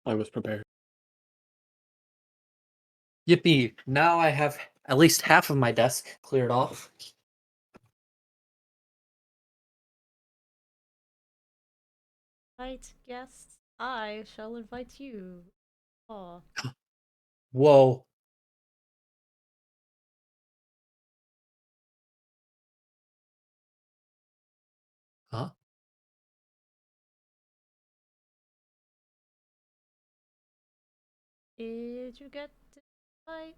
I was prepared. Yippee! Now I have at least half of my desk cleared off. Right, guests, I shall invite you. Oh. Whoa. Huh? Did you get to invite?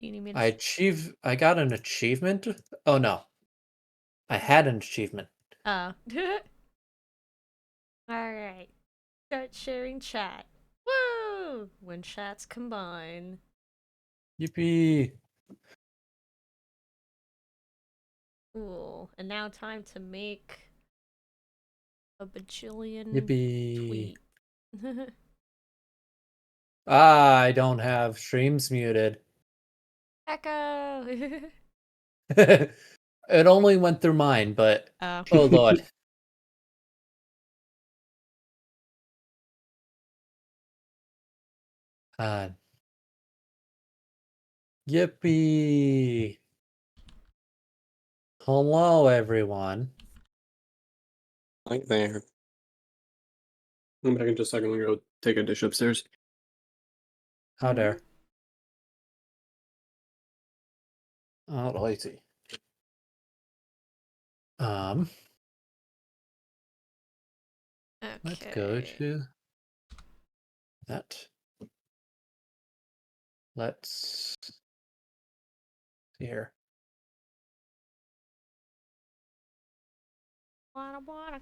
You need me to I got an achievement? Oh no. I had an achievement. Oh. Alright. Start sharing chat. Woo! When chats combine. Yippee! Cool. And now time to make a bajillion Yippee! tweet. I don't have streams muted. Echo! It only went through mine, but Oh. oh lord. Yippee! Hello, everyone. Like there. I'm back in just a second. I'm gonna go take a dish upstairs. How dare. Alrighty. Let's go to that. Let's see here. Wanna.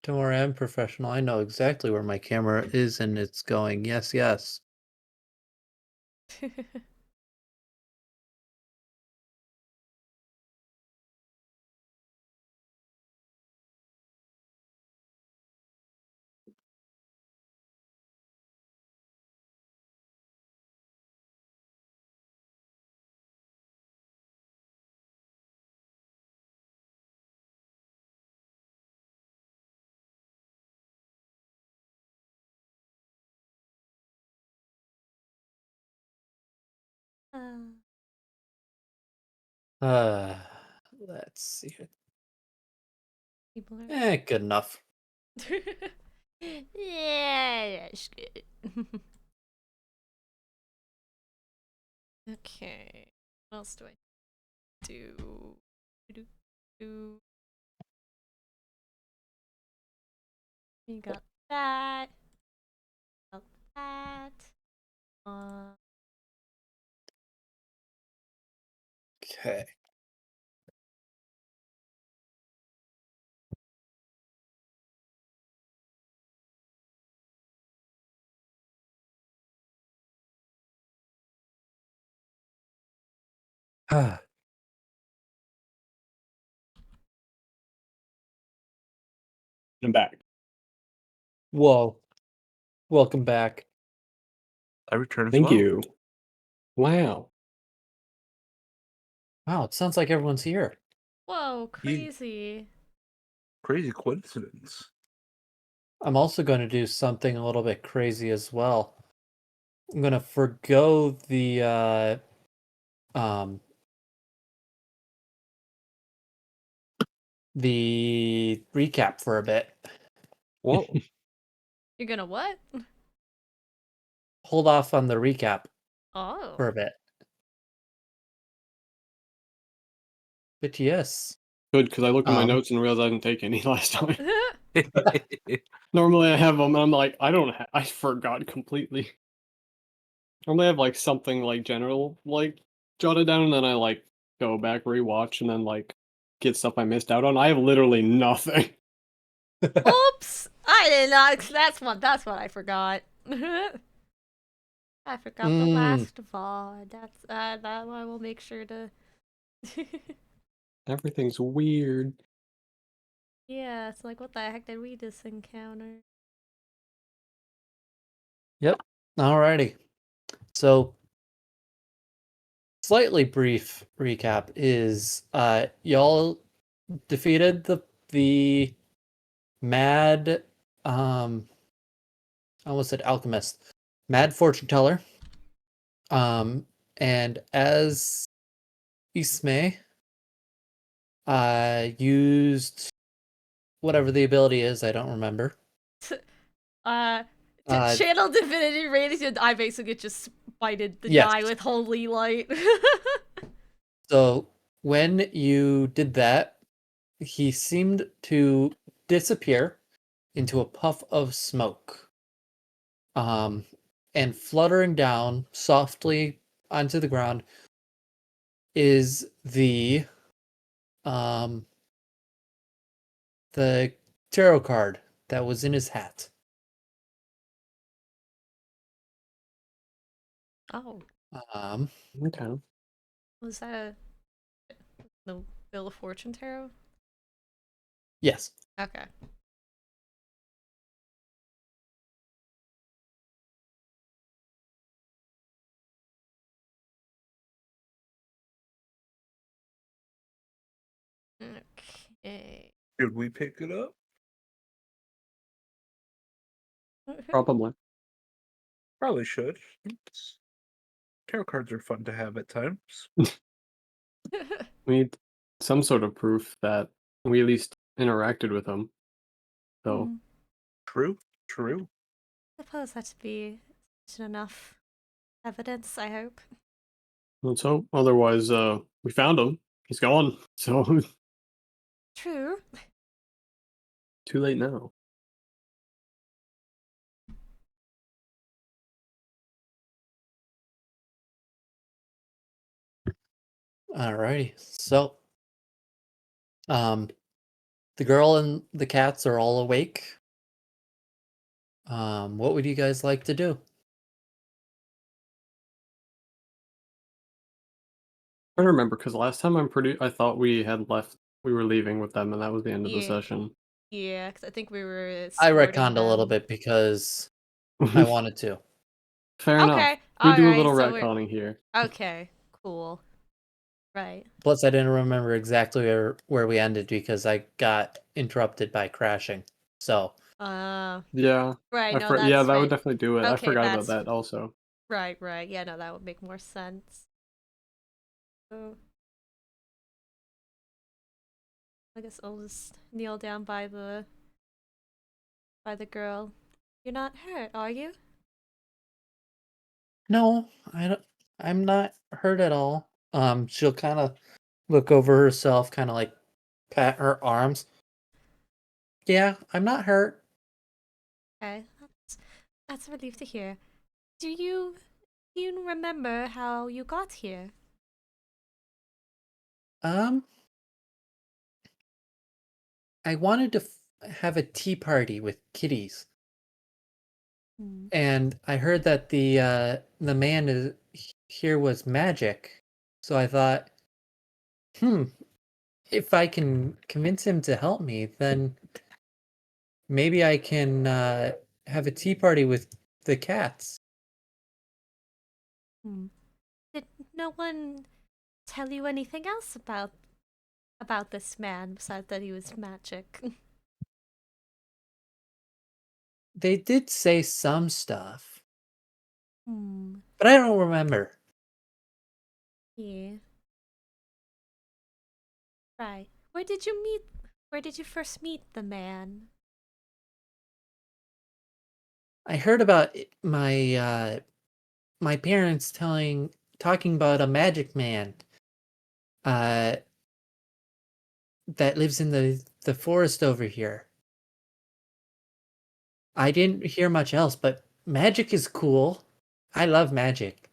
Don't worry, I'm professional. I know exactly where my camera is and it's going. Yes, yes. Let's see. People Good enough. Yeah, that's good. Okay. What else do I do? You got that. Got that. Okay. Ah. I'm back. Whoa. Welcome back. I return as Thank well. you. Wow. Wow, it sounds like everyone's here. Whoa, crazy. Crazy coincidence. I'm also going to do something a little bit crazy as well. I'm going to forgo the recap for a bit. Whoa. You're gonna what? Hold off on the recap Oh. for a bit. But yes. Good, because I looked at my notes and realized I didn't take any last time. Normally I have them, and I'm like, I forgot completely. Normally I have like something like general like jotted down, and then I like go back, rewatch, and then like get stuff I missed out on. I have literally nothing. Oops! I did not. That's what I forgot. I forgot the last VOD. That one I will make sure to. Everything's weird. Yeah, it's like, what the heck did we just encounter? Yep. Alrighty. So slightly brief recap is y'all defeated the mad I almost said alchemist, mad fortune teller. And as Esme used whatever the ability is, I don't remember. To channel divinity radiant, I basically just spited the Yes. guy with holy light. So when you did that, he seemed to disappear into a puff of smoke. And fluttering down softly onto the ground is the tarot card that was in his hat. Oh, Okay. was that the Wheel of Fortune tarot? Yes. Okay. Okay. Should we pick it up? Probably. Probably should. Tarot cards are fun to have at times. We need some sort of proof that we at least interacted with him. So, True. True. Suppose that should be enough evidence, I hope. let's hope. Otherwise, we found him. He's gone. So, True. too late now. Alrighty. So, the girl and the cats are all awake. What would you guys like to do? I remember because last time I thought we had left. We were leaving with them, and that was the end of the Yeah. session. Yeah, because I think we were. I escorting retconned a little them. bit because I wanted to. Fair enough. Okay. We do a alright, little so we're- retconning here. Okay. Cool. Right. Plus, I didn't remember exactly where we ended because I got interrupted by crashing. So, Yeah. Right. No, that's Yeah, that right. would definitely do it. I Okay, forgot about that's- that also. Right. Right. Yeah. No, that would make more sense. So, I guess I'll just kneel down by the girl. You're not hurt, are you? no, I'm not hurt at all. She'll kind of look over herself, kind of like pat her arms. Yeah, I'm not hurt. Okay. That's a relief to hear. Do you remember how you got here? I wanted to have a tea party with kitties, and I heard that the man here was magic, so I thought, if I can convince him to help me, then maybe I can have a tea party with the cats. Did no one tell you anything else about this man besides that he was magic? They did say some stuff, but I don't remember. Yeah. Right. Where did you first meet the man? I heard about my parents talking about a magic man that lives in the forest over here. I didn't hear much else, but magic is cool. I love magic.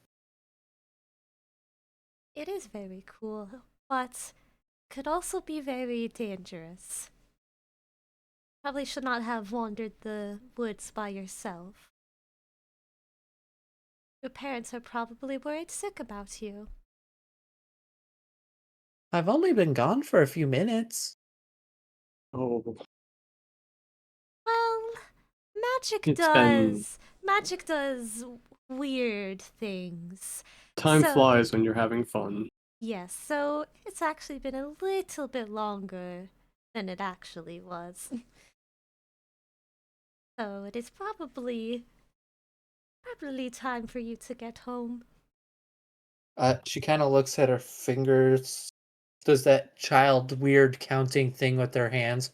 It is very cool, but could also be very dangerous. Probably should not have wandered the woods by yourself. Your parents are probably worried sick about you. I've only been gone for a few minutes. Oh, Well, magic It's does been- magic does weird things. Time So- flies when you're having fun. Yes, so it's actually been a little bit longer than it actually was. So it is probably time for you to get home. She kind of looks at her fingers, does that child weird counting thing with their hands,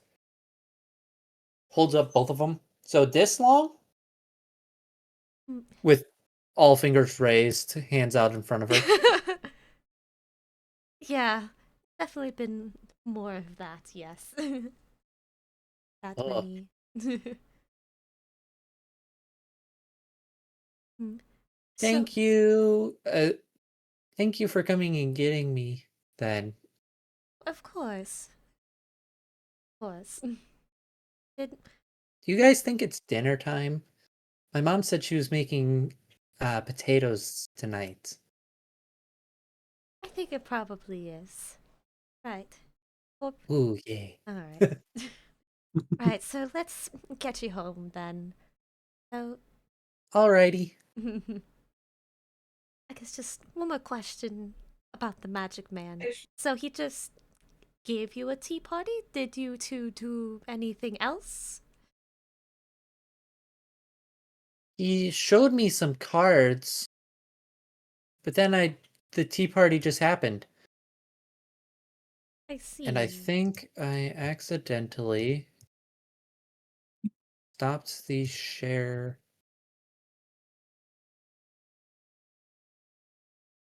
holds up both of them. So this long? Mm. With all fingers raised, hands out in front of her. Yeah, definitely been more of that, yes. That Ugh. many. Mm. So, Thank you. Thank you for coming and getting me then. of course. Of course. Did, Do you guys think it's dinner time? My mom said she was making potatoes tonight. I think it probably is. Right. Well, Ooh, yay. alright. Right, so let's get you home then. So, Alrighty. I guess just one more question about the magic man. So he just gave you a tea party? Did you two do anything else? He showed me some cards, but then the tea party just happened. I see. And I think I accidentally stopped the share.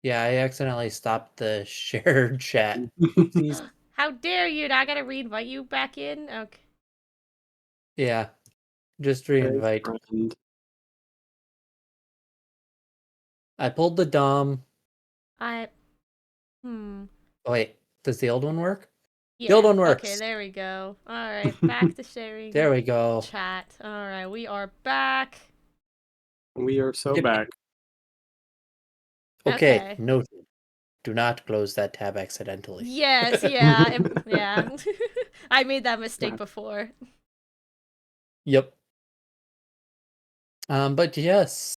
Yeah, I accidentally stopped the shared chat. Oopsies. How dare you! Now I gotta re-invite you back in? Okay. Yeah, just re-invite. Friend. I pulled the Dom. I. Hmm. Oh, wait, does the old one work? Yeah. The old one Okay, works. there we go. Alright, back to sharing There we go. chat. Alright, we are back. We are so Yep. back. Okay, Okay. noted. Do not close that tab accidentally. Yes, yeah, yeah. I made that mistake before. Yep. But yes.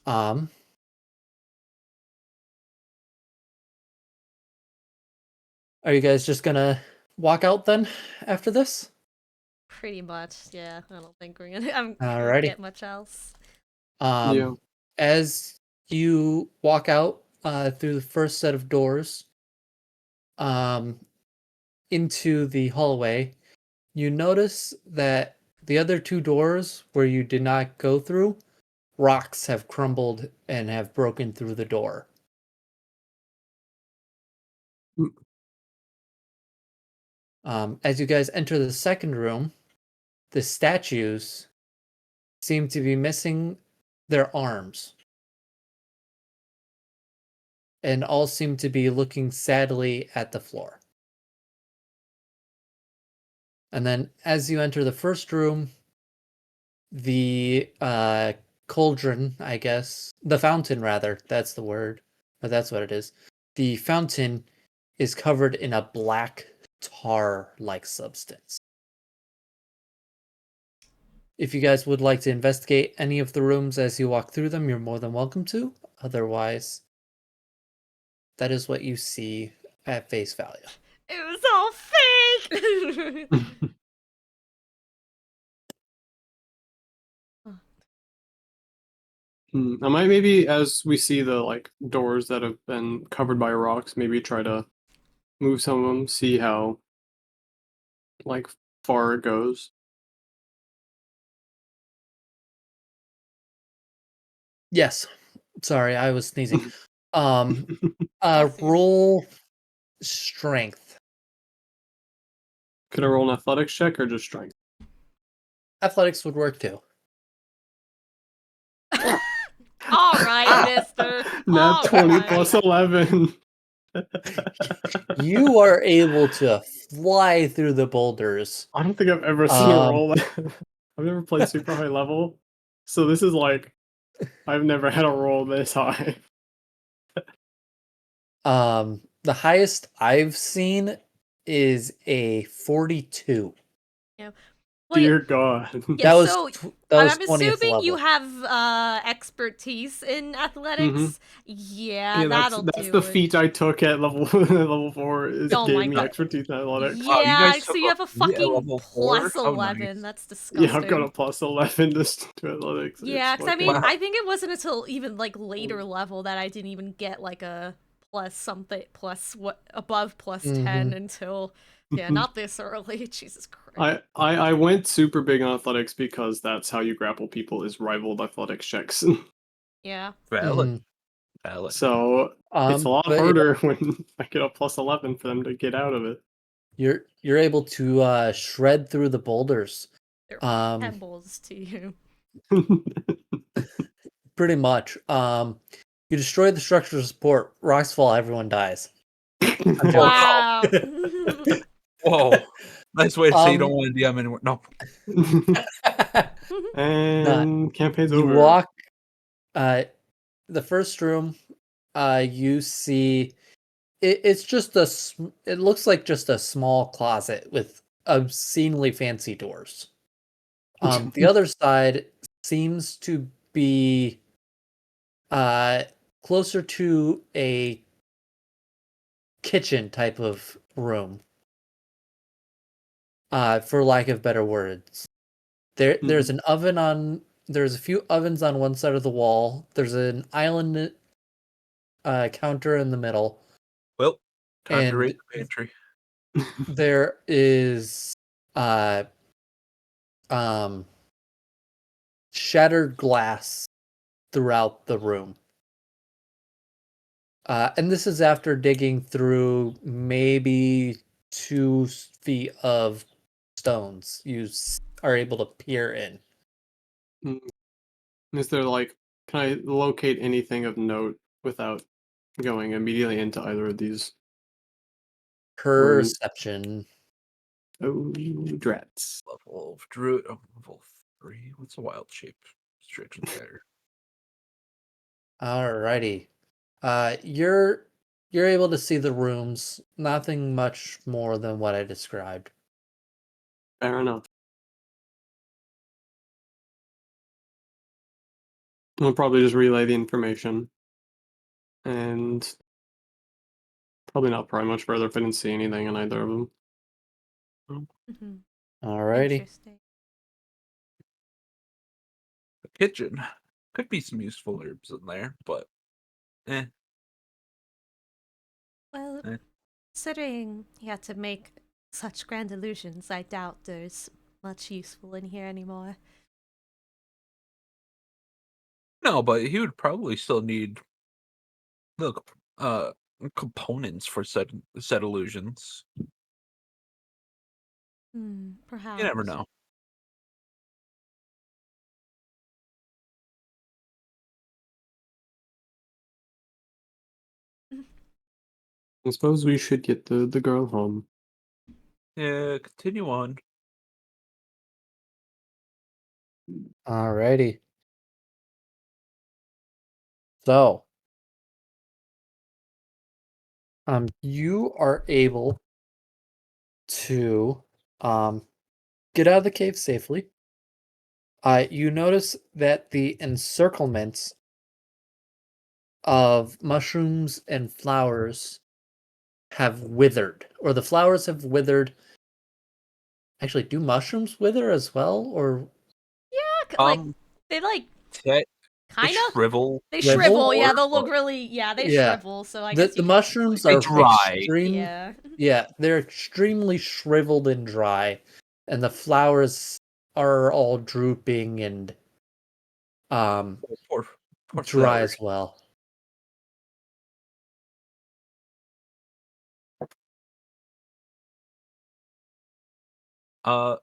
Um. Are you guys just gonna walk out then after this? Pretty much, yeah. I don't think I'm gonna Alrighty. get much else. Yeah. As you walk out through the first set of doors um into the hallway, you notice that the other two doors where you did not go through, rocks have crumbled and have broken through the door. As you guys enter the second room, the statues seem to be missing their arms and all seem to be looking sadly at the floor. And then as you enter the first room, the cauldron, I guess, the fountain rather, that's the word, but that's what it is. The fountain is covered in a black tar-like substance. If you guys would like to investigate any of the rooms as you walk through them, you're more than welcome to. Otherwise, that is what you see at face value. It was all fake! I might maybe, as we see the like doors that have been covered by rocks, maybe try to move some of them, see how like far it goes. Yes. Sorry, I was sneezing. Bless you. Roll strength. Could I roll an athletics check or just strength? Athletics would work too. Alright, mister. Nat 20 Alright. plus 11. You are able to fly through the boulders. I don't think I've ever seen a roll that. I've never played super high level. So this is like, I've never had a roll this high. The highest I've seen is a 42. Yeah. Well, Dear God. yeah, That was so that was I'm 20th assuming you level. have expertise in athletics. Yeah, Yeah, that'll that's do the it. feat I took at level level 4. Is Oh gave my me God. expertise in athletics. Wow, you Yeah, guys so took you a have a feat at fucking level 4? plus How 11. nice. That's Yeah, I've got disgusting. a plus 11 to athletics. Yeah, It's because I mean, fucking. Wow. I think it wasn't until even like later level that I didn't even get like a plus something, plus what above plus 10 until yeah, not this early. Jesus Christ. I went super big on athletics because that's how you grapple people is rivaled athletics checks. Yeah. Valid. Valid. So it's a lot But yeah, harder when I get a plus 11 for them to get out of it. you're able to shred through the boulders. They're Um, pebbles to you. pretty much. You destroy the structure of support. Rocks fall. Everyone dies. I'm joking. Wow. Whoa. Nice way to say you don't Um, want to DM anymore. No. And campaign's you over. walk. The first room. You see. It's just it looks like just a small closet with obscenely fancy doors. The other side seems to be uh closer to a kitchen type of room. For lack of better words. There's an oven on there's a few ovens on one side of the wall. There's an island counter in the middle. Well, time to And raid the pantry. there is uh um shattered glass throughout the room. And this is after digging through maybe 2 feet of stones you are able to peer in. Is there like, can I locate anything of note without going immediately into either of these rooms? Perception. Oh, drats. Level of Druid. Oh, level 3. What's a wild shape? Stretch and scatter. Alrighty. You're able to see the rooms. Nothing much more than what I described. Fair enough. I'll probably just relay the information. And probably not pry much further if I didn't see anything in either of them. Mhm. Alrighty. Interesting. The kitchen. Could be some useful herbs in there, but eh. Well, Eh. considering you had to make such grand illusions, I doubt there's much useful in here anymore. No, but he would probably still need look components for said illusions. Perhaps. You never know. I suppose we should get the girl home. Yeah, continue on. Alrighty. So, you are able to get out of the cave safely. You notice that the encirclements of mushrooms and flowers have withered, or the flowers have withered. Actually, do mushrooms wither as well, or Yeah, Um, they like they kind of shrivel. they Shrivel? shrivel. Yeah, Or- they'll look or- really. Yeah, they yeah? shrivel. So I The guess you the could. mushrooms They are dry. Yeah. Yeah, they're extremely shriveled and dry, and the flowers are all drooping and Poor, poor dry flowers. as well. Uh,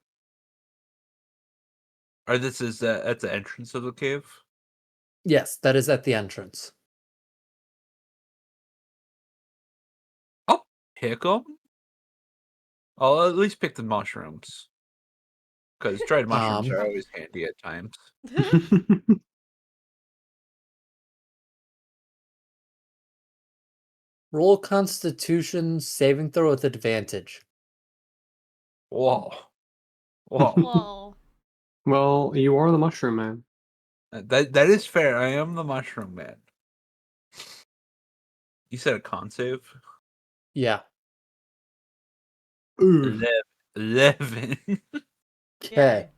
or this is at the entrance of the cave. Yes, that is at the entrance. I'll pick them. I'll at least pick the mushrooms. Because dried mushrooms are always handy at times. Roll Constitution saving throw with advantage. Whoa. Well, Whoa. Well, you are the mushroom man. that is fair. I am the mushroom man. You said a con save? Yeah. Ooh. 11. Okay.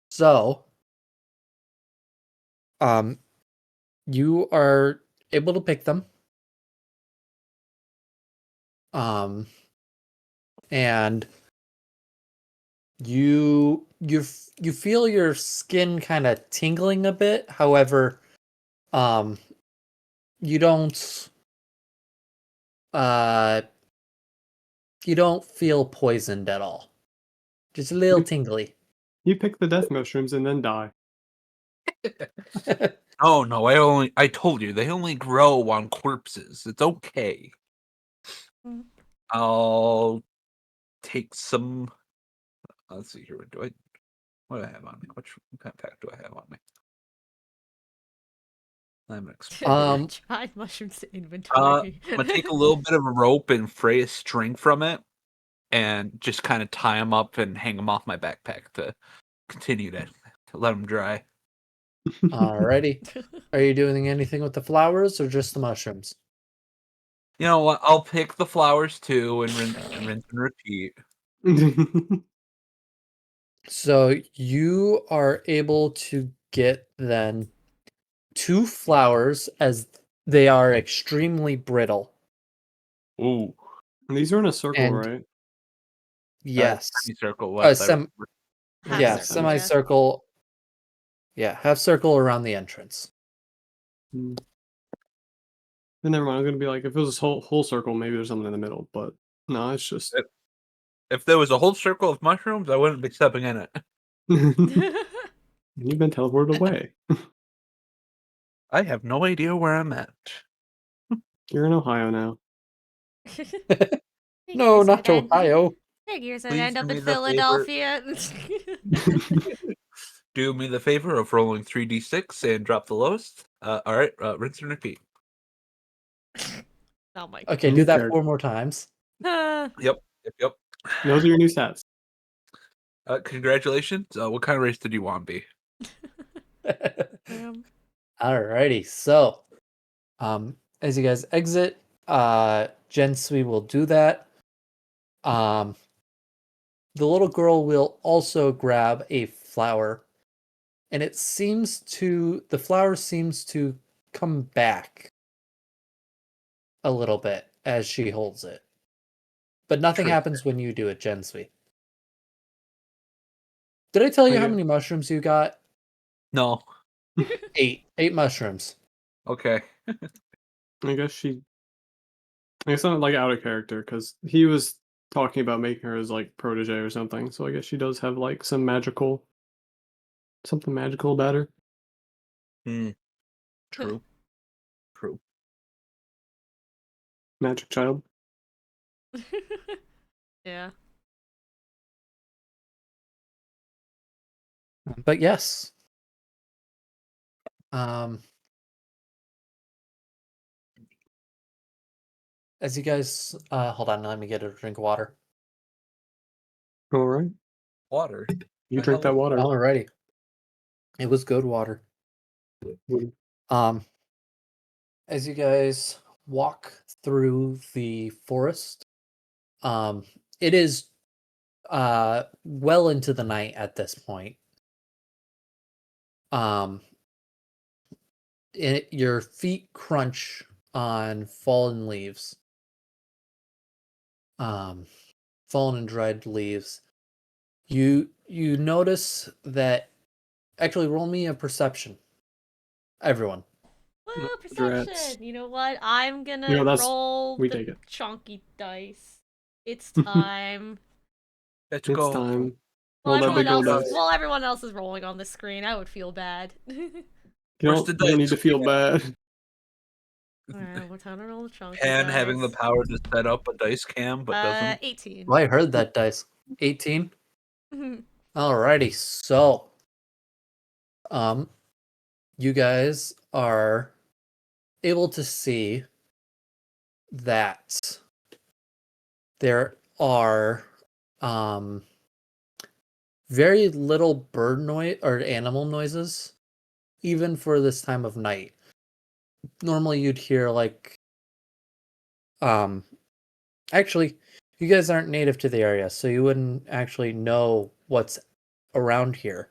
So, you are able to pick them. And you feel your skin kind of tingling a bit. However, you don't uh you don't feel poisoned at all. Just a little tingly. You pick the death mushrooms and then die. Oh no, I told you they only grow on corpses. It's okay. Mhm. I'll take some. Let's see here. What do I have on me? What kind of pack do I have on me? I'm an explorer. Dried mushrooms I'm inventory. gonna take a little bit of a rope and fray a string from it, and just kind of tie them up and hang them off my backpack to continue to let them dry. Alrighty. Are you doing anything with the flowers or just the mushrooms? You know what? I'll pick the flowers too and rinse and repeat. So you are able to get then 2 flowers as they are extremely brittle. Ooh, These are in a circle, And right? yes. semicircle. Uh, What? sem- Half yeah, circle, yeah. semicircle. Yeah, half circle around the entrance. Hmm. And never mind. I'm gonna be like, if it was a whole circle, maybe there's something in the middle. But no, it's just. If there was a whole circle of mushrooms, I wouldn't be stepping in it. You've been teleported away. I have no idea where I'm at. You're in Ohio now. No, Figures not I'd end- Ohio. Figures I'd Please end do up me in the favor. Philadelphia. Do me the favor of rolling 3d6 and drop the lowest. All right, rinse and repeat. Oh my Okay, New do that character. 4 more times. god. Yep. Those are your new stats. Congratulations. What kind of race did you want to be? Alrighty, so as you guys exit, Gensui will do that. The little girl will also grab a flower, and the flower seems to come back a little bit as she holds it. But nothing Trick. happens when you do it, Gensui. Did I tell you how Okay. many mushrooms you got? No. 8. 8 mushrooms. Okay. I guess not like out of character because he was talking about making her his like protege or something. So I guess she does have like something magical about her. True. True. Magic child. Yeah. But yes. As you guys hold on, let me get a drink of water. All right. Water. You The drink hell that is- water. Alrighty. It was good water. Um as you guys walk through the forest, it is well into the night at this point. Um your feet crunch on fallen leaves. Um fallen and dried leaves. You notice that actually roll me a perception. Everyone. Woo, Drats. perception. You know what? I'm gonna You know, roll we the take it. chunky dice. It's time. Let's It's go. time. Well, Roll that big old dice. while everyone else is rolling on the screen, I would feel bad. Where's the You don't need dice? to feel bad. Alright, what time to roll the chunky Pan dice? having the power to set up a dice cam, but doesn't. 18. Well, I heard that dice. 18. Alrighty, so you guys are able to see that there are very little bird noise or animal noises, even for this time of night. Normally you'd hear like actually you guys aren't native to the area, so you wouldn't actually know what's around here.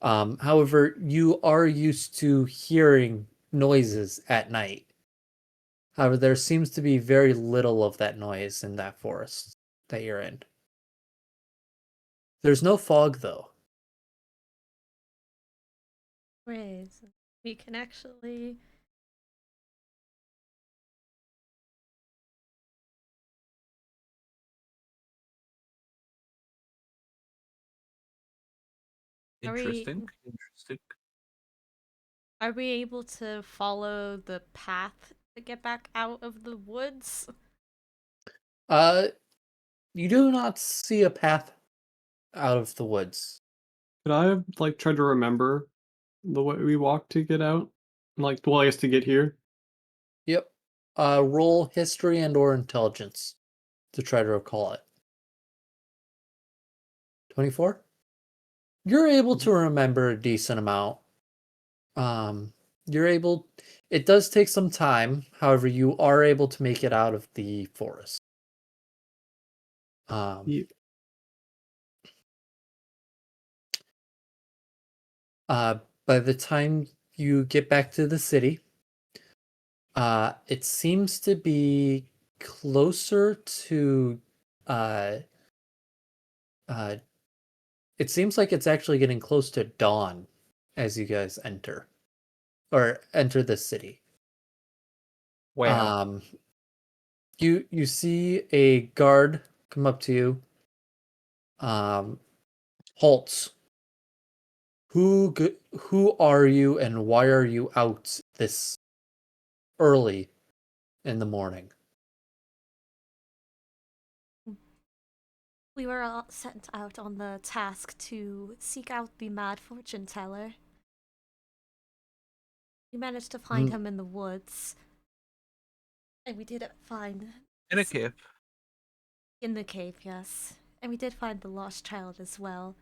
However, you are used to hearing noises at night. However, there seems to be very little of that noise in that forest that you're in. There's no fog, though. Wait, we can actually. Interesting. Interesting. Are we able to follow the path to get back out of the woods? You do not see a path out of the woods. Could I have like tried to remember the way we walked to get out? Like, well, I guess to get here. Yep. Roll history and or intelligence to try to recall it. 24? You're able to remember a decent amount. You're able, it does take some time. However, you are able to make it out of the forest. Yeah. By the time you get back to the city, it seems to be closer to, it seems like it's actually getting close to dawn as you guys enter the city. Wow. You see a guard come up to you. Halts. Who are you and why are you out this early in the morning? We were all sent out on the task to seek out the mad fortune teller. We managed to find him in the woods. And we did find... In a cave. In the cave, yes. And we did find the lost child as well.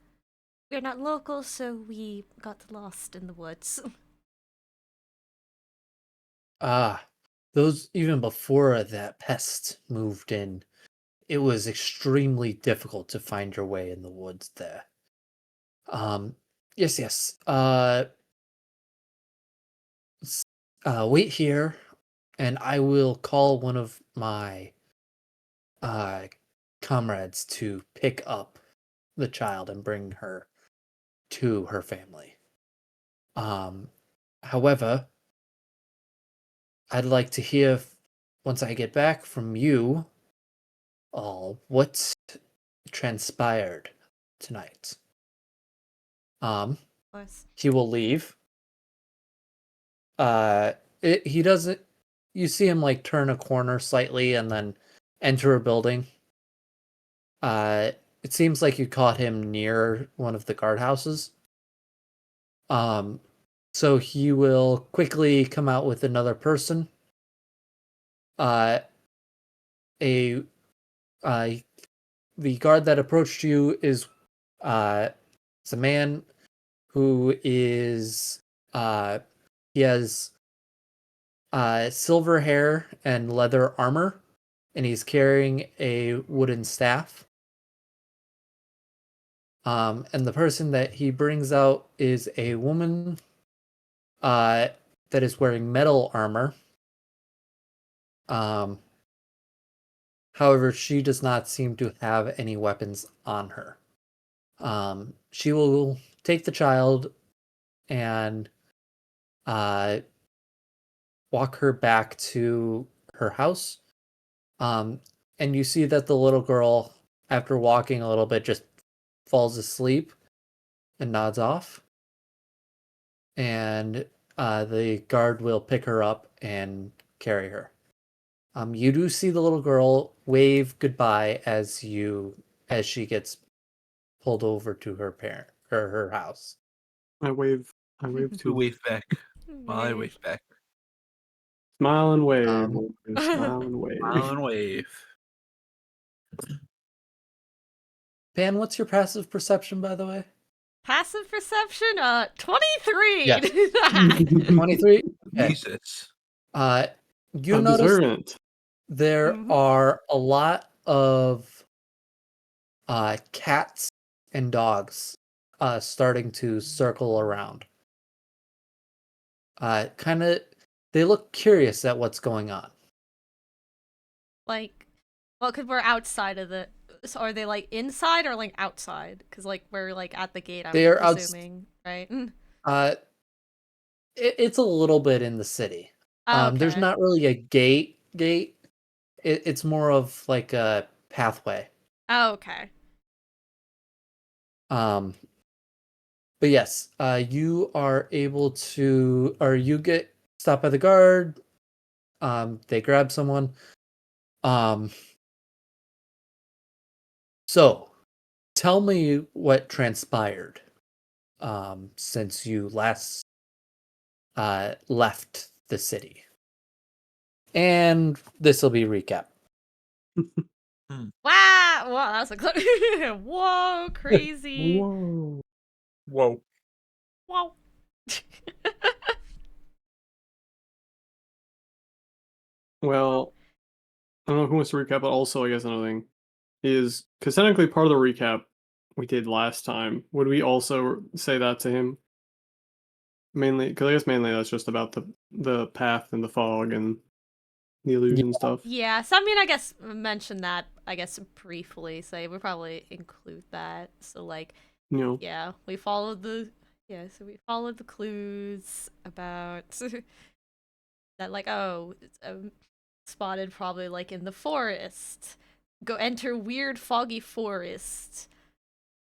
We're not local, so we got lost in the woods. Those even before that pest moved in, it was extremely difficult to find your way in the woods there. Yes. Wait here, and I will call one of my comrades to pick up the child and bring her to her family. However, I'd like to hear once I get back from you all what transpired tonight. Of course. He will leave. He doesn't. You see him like turn a corner slightly and then enter a building. It seems like you caught him near one of the guardhouses. So he will quickly come out with another person. The guard that approached you is it's a man who is he has silver hair and leather armor, and he's carrying a wooden staff. And the person that he brings out is a woman that is wearing metal armor. However, she does not seem to have any weapons on her. She will take the child and walk her back to her house. And you see that the little girl, after walking a little bit, just falls asleep and nods off. And the guard will pick her up and carry her. You do see the little girl wave goodbye as she gets pulled over to her parent or her house. I wave You to wave back. Well, I wave back. smile and wave. Smile and wave. Smile and wave. Pan, what's your passive perception, by the way? Passive perception, 23. Yes. 23. Okay. Jesus. You notice Observant. there Mhm. are a lot of cats and dogs starting to circle around. Kind of, they look curious at what's going on. Like, well, because we're outside of the. So are they like inside or like outside? Because like we're like at the gate. I'm They are presuming, right? It's a little bit in the city. Oh, There's okay. not really a gate. It's more of like a pathway. Oh, okay. But yes, you are able to, or you get stopped by the guard. They grab someone. So tell me what transpired since you last left the city. And this will be recap. Wow! Wow, that's a whoa, crazy. Whoa. Whoa. Wow. Well, I don't know who wants to recap, but also I guess another thing is because technically part of the recap we did last time. Would we also say that to him? Mainly, because I guess mainly that's just about the path and the fog and the illusion stuff. Yeah, so I mean, I guess mention that, I guess, briefly. Say we'll probably include that. So, like, You know, yeah, we followed the. Yeah, so we followed the clues about that, like, oh, it's, spotted probably like in the forest. Go enter weird foggy forest.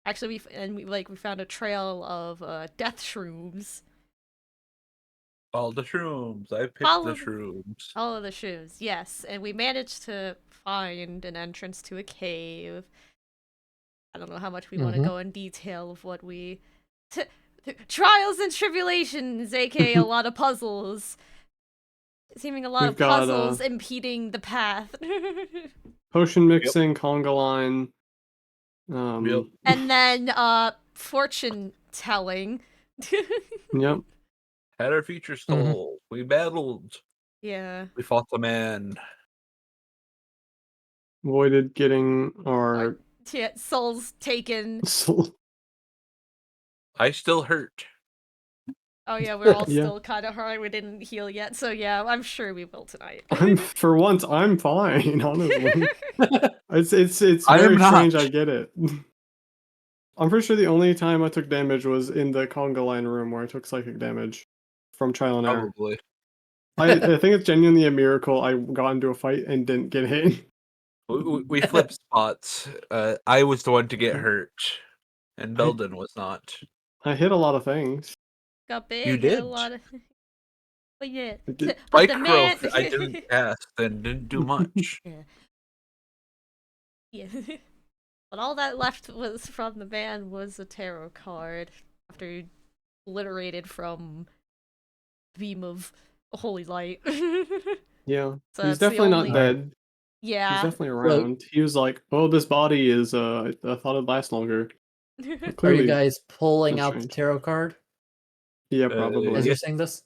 Actually, we found a trail of death shrooms. All the shrooms. I picked the Follow shrooms. all of the shrooms, yes, and we managed to find an entrance to a cave. I don't know how much we want to go in detail of what we trials and tribulations, aka a lot of puzzles. Seeming a lot We've of got, puzzles impeding the path. potion mixing, conga line. Yep. And then fortune telling. Yep. Had our features told. We battled. Yeah. We fought the man. Avoided getting our Yeah, souls taken. soul. I still hurt. Oh yeah, we're all Yeah. still kind of hurt. We didn't heal yet, so yeah, I'm sure we will tonight. For once, I'm fine. Honestly, it's I am very strange. not. I get it. I'm pretty sure the only time I took damage was in the conga line room where I took psychic damage from trial and error. Probably. I think it's genuinely a miracle I got into a fight and didn't get hit. We flipped spots. I was the one to get hurt, and Beldin was not. I hit a lot of things. Got big, You hit a did. lot of. But yeah, I did. but the man. I didn't cast and didn't do much. Yeah. Yeah. But all that left was from the man was a tarot card after he obliterated from beam of holy light. Yeah, So he's that's the definitely not only- dead. Yeah. He's definitely around. He was like, "Oh, this body is. I thought it'd last longer." But Are you clearly, guys pulling that's out the strange. tarot card Yeah, as probably. you're saying this?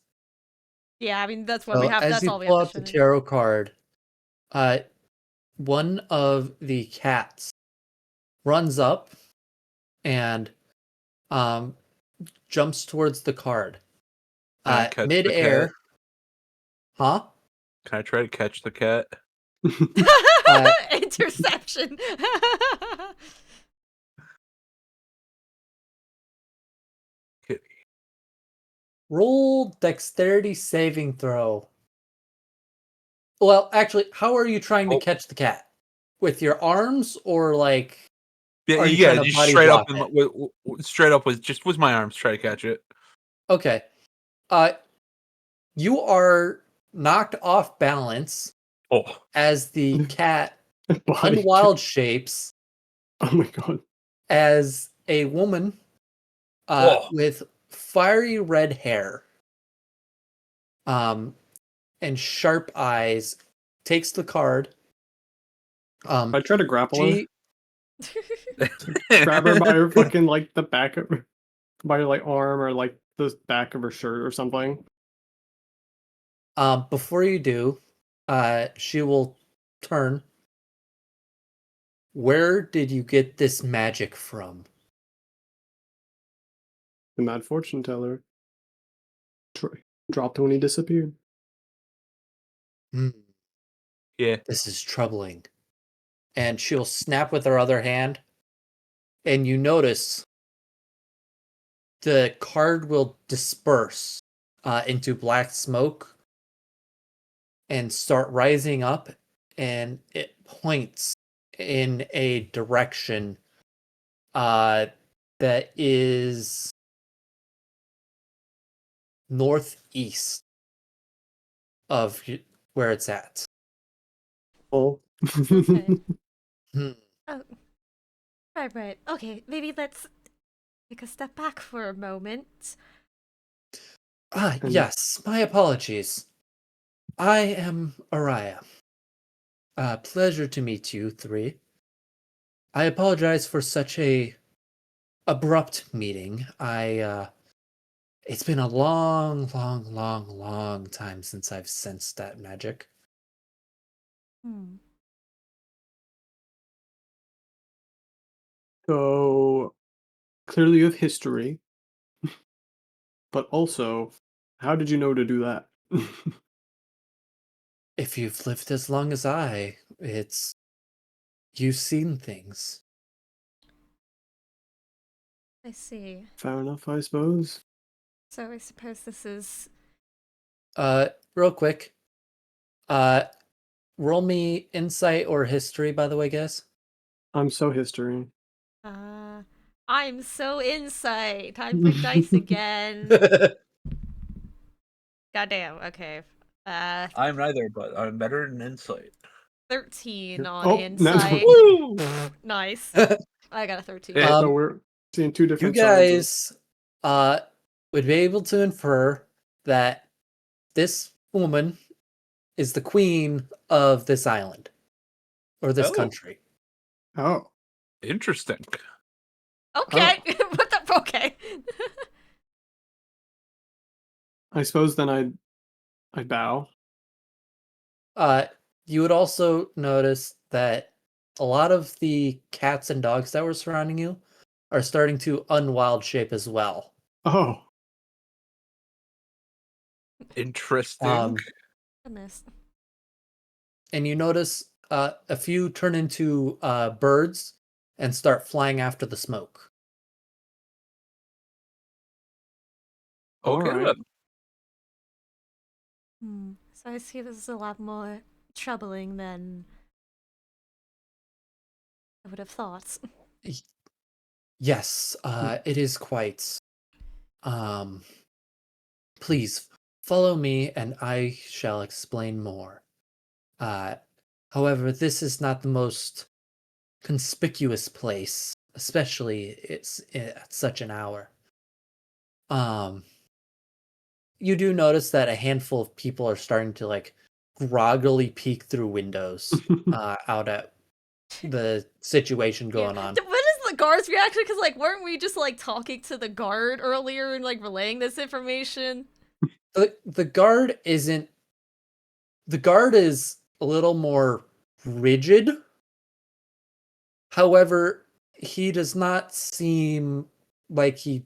Yeah, I mean that's what So we have. as That's you all we pull have out to the show. tarot card, one of the cats runs up and jumps towards the card. Can I catch the Mid-air. cat? Huh? Can I try to catch the cat? Interception. Kitty. Roll dexterity saving throw. Well, actually, how are you trying to catch the cat? With your arms or like? Yeah, Are you yeah, trying to just body straight up block and straight up with my arms try to catch it. Okay. You are knocked off balance as the cat Body unwild shapes Oh my god. as a woman with fiery red hair and sharp eyes takes the card. I try to grapple her. Grab her by her fucking like the back of by her like arm or like the back of her shirt or something. Before you do, she will turn. Where did you get this magic from? The mad fortune teller dropped when he disappeared. Hmm, Yeah. this is troubling. And she'll snap with her other hand, and you notice the card will disperse into black smoke and start rising up, and it points in a direction that is northeast of where it's at. Oh. Okay. Hmm. Oh, right. Okay, maybe let's take a step back for a moment. And- Yes, my apologies. I am Araya. Pleasure to meet you three. I apologize for such a abrupt meeting. It's been a long time since I've sensed that magic. Hmm. So clearly you have history, but also, how did you know to do that? If you've lived as long as you've seen things. I see. Fair enough, I suppose. So I suppose this is. Real quick. Uh, roll me insight or history, by the way, guys. I'm so history. I'm so insight. Time for dice again. Goddamn. Okay. I'm neither, but I'm better than insight. 13 on Oh, insight. Woo! Nice. I got a 13. Yeah. So we're seeing two You different sides. guys would be able to infer that this woman is the queen of this island or this Oh. country. Oh, Interesting. Okay. What the? Okay. I suppose then I'd bow. You would also notice that a lot of the cats and dogs that were surrounding you are starting to unwild shape as well. Oh, Interesting. Goodness. And you notice a few turn into birds and start flying after the smoke. Okay alright. then. So I see this is a lot more troubling than I would have thought. Yes, it is quite. Um, please follow me, and I shall explain more. Uh, however, this is not the most conspicuous place, especially it's at such an hour. You do notice that a handful of people are starting to like groggily peek through windows out at the situation going on. What is the guard's reaction? Because like, weren't we just like talking to the guard earlier and like relaying this information? The guard isn't. The guard is a little more rigid. However, he does not seem like he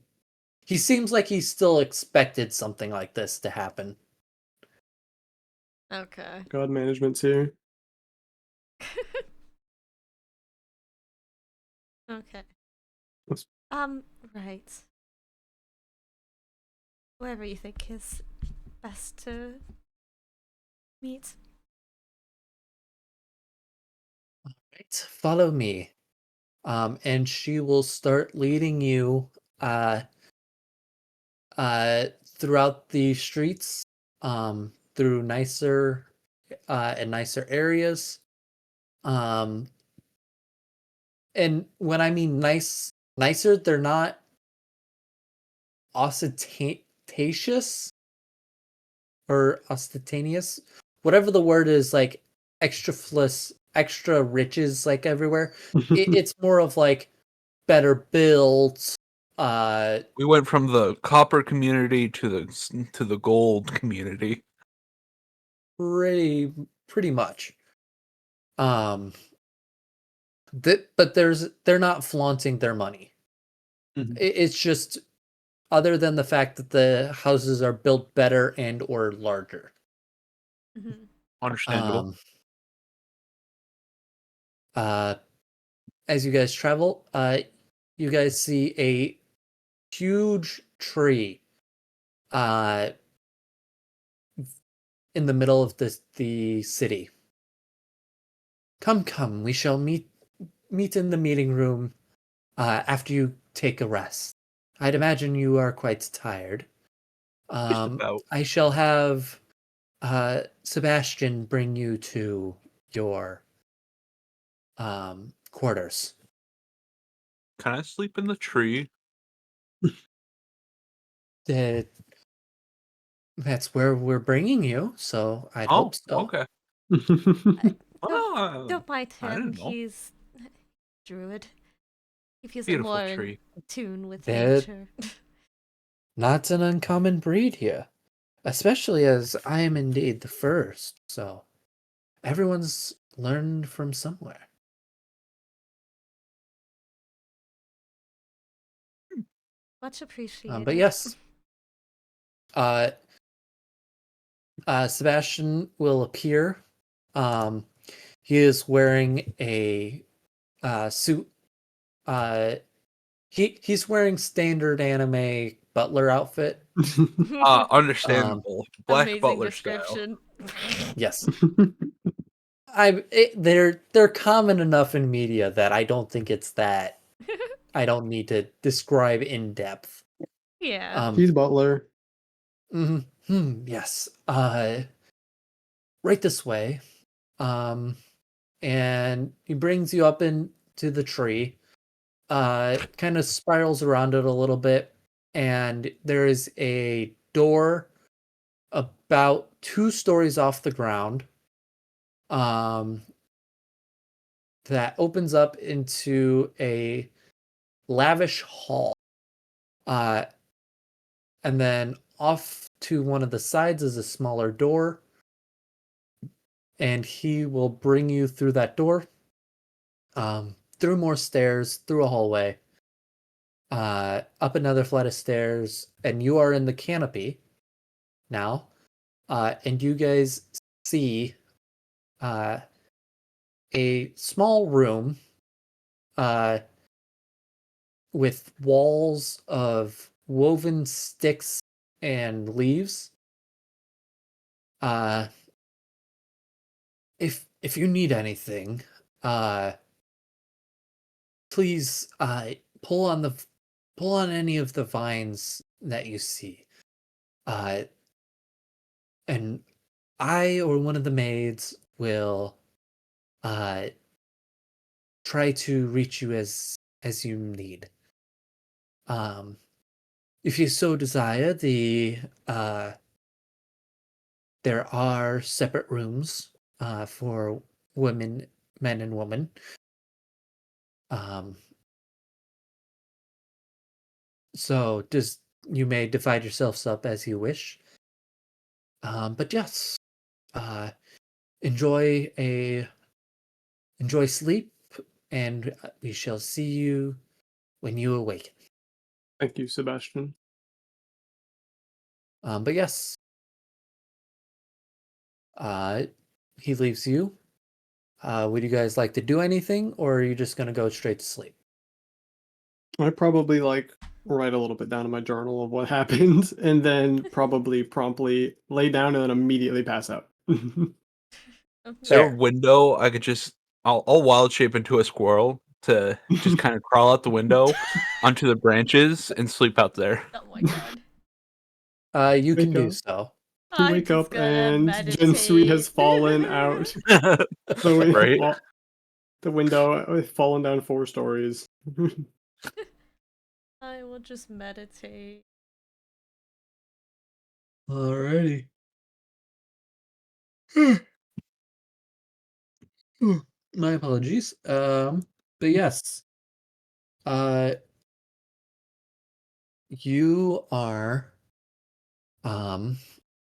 seems like he still expected something like this to happen. Okay. God management's here. Okay. Let's- Right. Wherever you think is best to meet. Right, follow me. And she will start leading you throughout the streets, through nicer and nicer areas. Um, and when I mean nicer, they're not ostentatious or ostentatious, whatever the word is, like extra extra riches like everywhere. It's more of like better built. We went from the copper community to the gold community. Pretty much. But they're not flaunting their money. It's just other than the fact that the houses are built better and or larger. Mhm. Understandable. As you guys travel, you guys see a huge tree in the middle of the city. Come, we shall meet in the meeting room after you take a rest. I'd imagine you are quite tired. Just about. I shall have Sebastian bring you to your quarters. Can I sleep in the tree? That's where we're bringing you, so I'd Oh, hope so. okay. Don't mind I him. didn't know. He's druid. He feels Beautiful more in tree. tune with That- nature. Not an uncommon breed here, especially as I am indeed the first, so everyone's learned from somewhere. Much appreciated. But yes, uh, Sebastian will appear. He is wearing a suit. He's wearing standard anime butler outfit. Understandable. Black Amazing butler style. description. Yes, they're common enough in media that I don't think it's that. I don't need to describe in depth. Yeah. He's butler. Yes. Right this way. And he brings you up into the tree. Kind of spirals around it a little bit, and there is a door about 2 stories off the ground. That opens up into a lavish hall. And then off to one of the sides is a smaller door. And he will bring you through that door, through more stairs, through a hallway, up another flight of stairs, and you are in the canopy now. And you guys see a small room with walls of woven sticks and leaves. If you need anything, please pull on any of the vines that you see. And I or one of the maids will try to reach you as you need. If you so desire, there are separate rooms for women, men, and women. So just you may divide yourselves up as you wish. But yes, uh, enjoy sleep, and we shall see you when you awaken. Thank you, Sebastian. But yes, he leaves you. Would you guys like to do anything, or are you just gonna go straight to sleep? I probably like write a little bit down in my journal of what happened, and then probably promptly lay down and then immediately pass out. Is there a Fair. window I could I'll wild shape into a squirrel to just kind of crawl out the window onto the branches and sleep out there. Oh my god. You can Wake do up. so. I'm Wake just up gonna and Gensui has meditate. fallen out the Right? the window, fallen down 4 stories. I will just meditate. Alrighty. My apologies. But yes. You are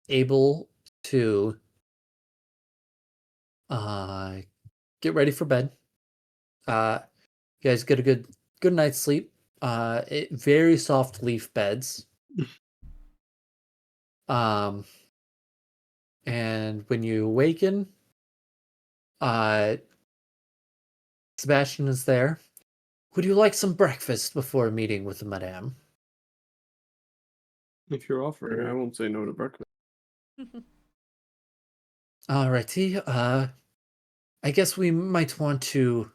able to get ready for bed. You guys get a good night's sleep. Very soft leaf beds. Um, and when you awaken, uh, Sebastian is there. Would you like some breakfast before a meeting with the madame? If you're offering, I won't say no to breakfast. Alrighty. I guess we might want to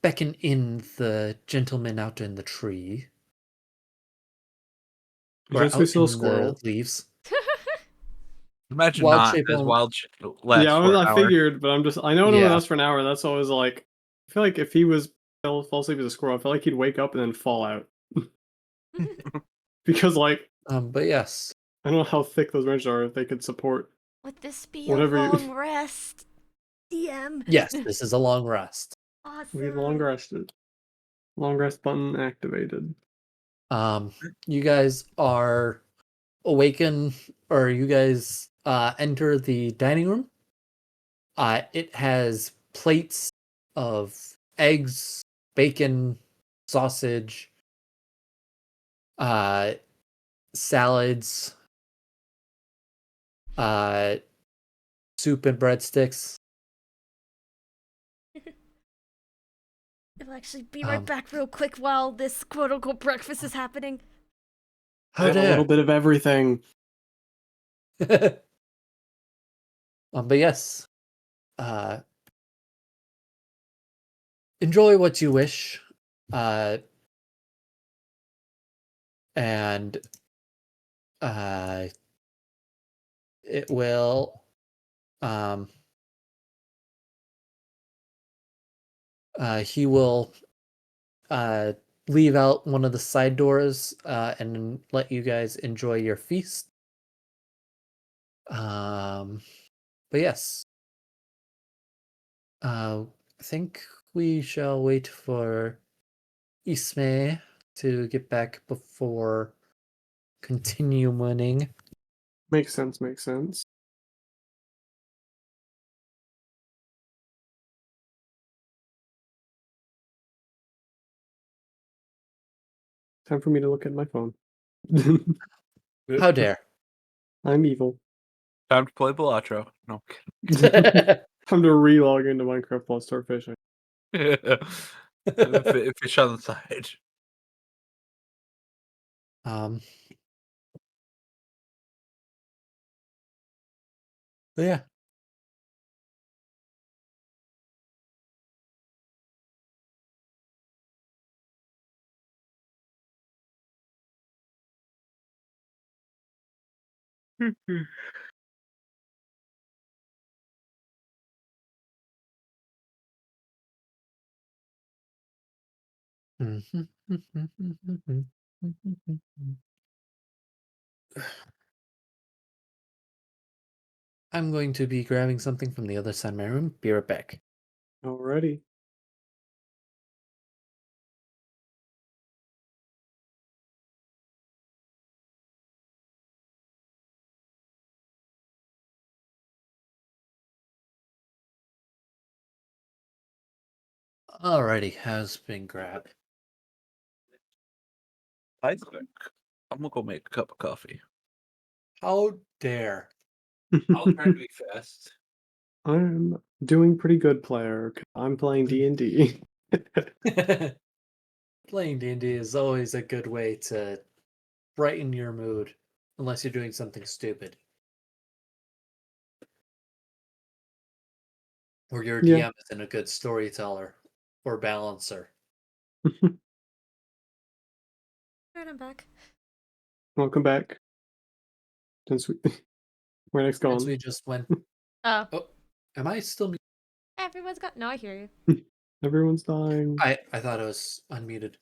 beckon in the gentleman out in the tree. Is Or Esme out still a in the squirrel? leaves. Imagine Wild not shape as on. wild Yeah, lasts for an I hour. figured, but I know it only Yeah. lasts for an hour. That's always like, I feel like if he fall asleep as a squirrel, I feel like he'd wake up and then fall out. Because like, But yes. I don't know how thick those branches are if they could support Would this be whatever a you long rest? DM. Yes, this is a long rest. we long Awesome. rested. Long rest button activated. You guys are awaken, or you guys enter the dining room. It has plates of eggs, bacon, sausage, uh, salads, uh, soup and breadsticks. I'll actually be right Um, back real quick while this quote unquote breakfast is happening. I how have a little dare! bit of everything. But yes, uh, enjoy what you wish, uh, and uh, it will. Um, he will leave out one of the side doors and let you guys enjoy your feast. But yes, I think we shall wait for Esme to get back before continuing. Makes sense, makes sense. Time for me to look at my phone. How dare! I'm evil. Time to play Balatro. No. Time to re-log into Minecraft while start fishing. Fish on the side. But yeah. I'm going to be grabbing something from the other side of my room. Be right back. Alrighty. Alrighty, has been grabbed. Thysk. I'm gonna go make a cup of coffee. How dare! I'll try to be fast. I'm doing pretty good, player. I'm playing D&D. Playing D&D is always a good way to brighten your mood, unless you're doing something stupid. Or your Yeah. DM isn't a good storyteller or balancer. Alright, I'm back. Welcome back. Gensui. We're next Since gone. we just went. Oh, Oh, am I still? everyone's got. No, I hear you. Everyone's dying. I thought I was unmuted.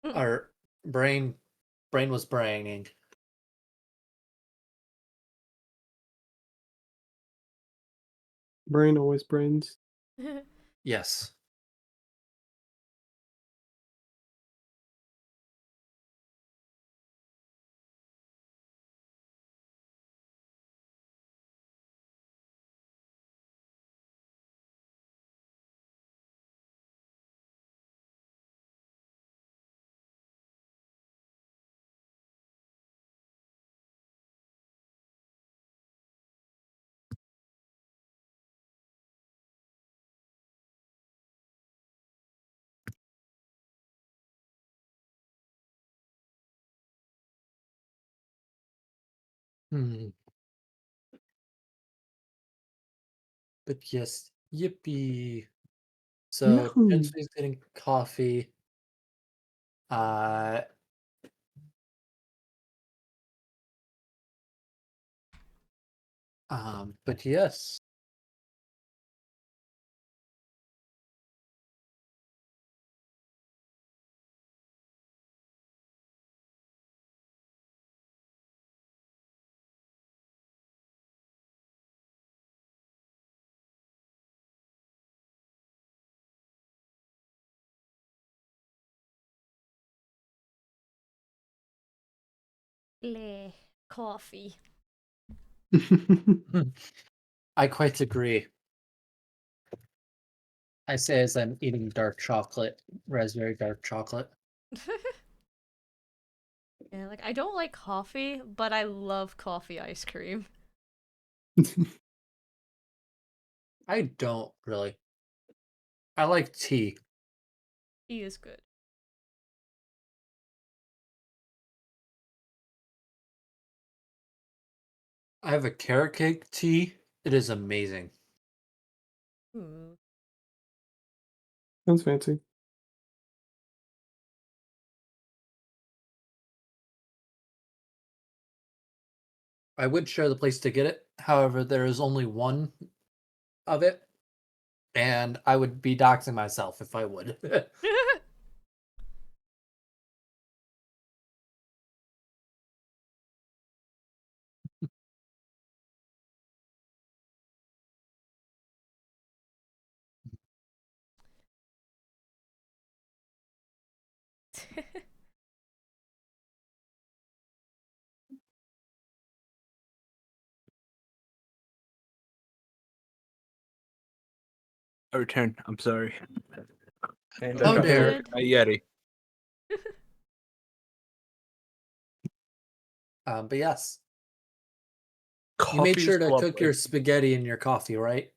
Our brain was braining. Brain always brains. Yes. Hmm. But yes, yippee. So Yahoo! Gensui's getting coffee. Uh, but yes. Le coffee. I quite agree. I say as I'm eating dark chocolate, raspberry dark chocolate. Yeah, like I don't like coffee, but I love coffee ice cream. I don't really. I like tea. Tea is good. I have a carrot cake tea. It is amazing. Ooh. Sounds fancy. I would share the place to get it. However, there is only one of it, and I would be doxing myself if I would. I return. I'm sorry. And How I got dare. Good. my Yeti. But yes, you made Coffee sure is to cook lovely. your spaghetti in your coffee, right?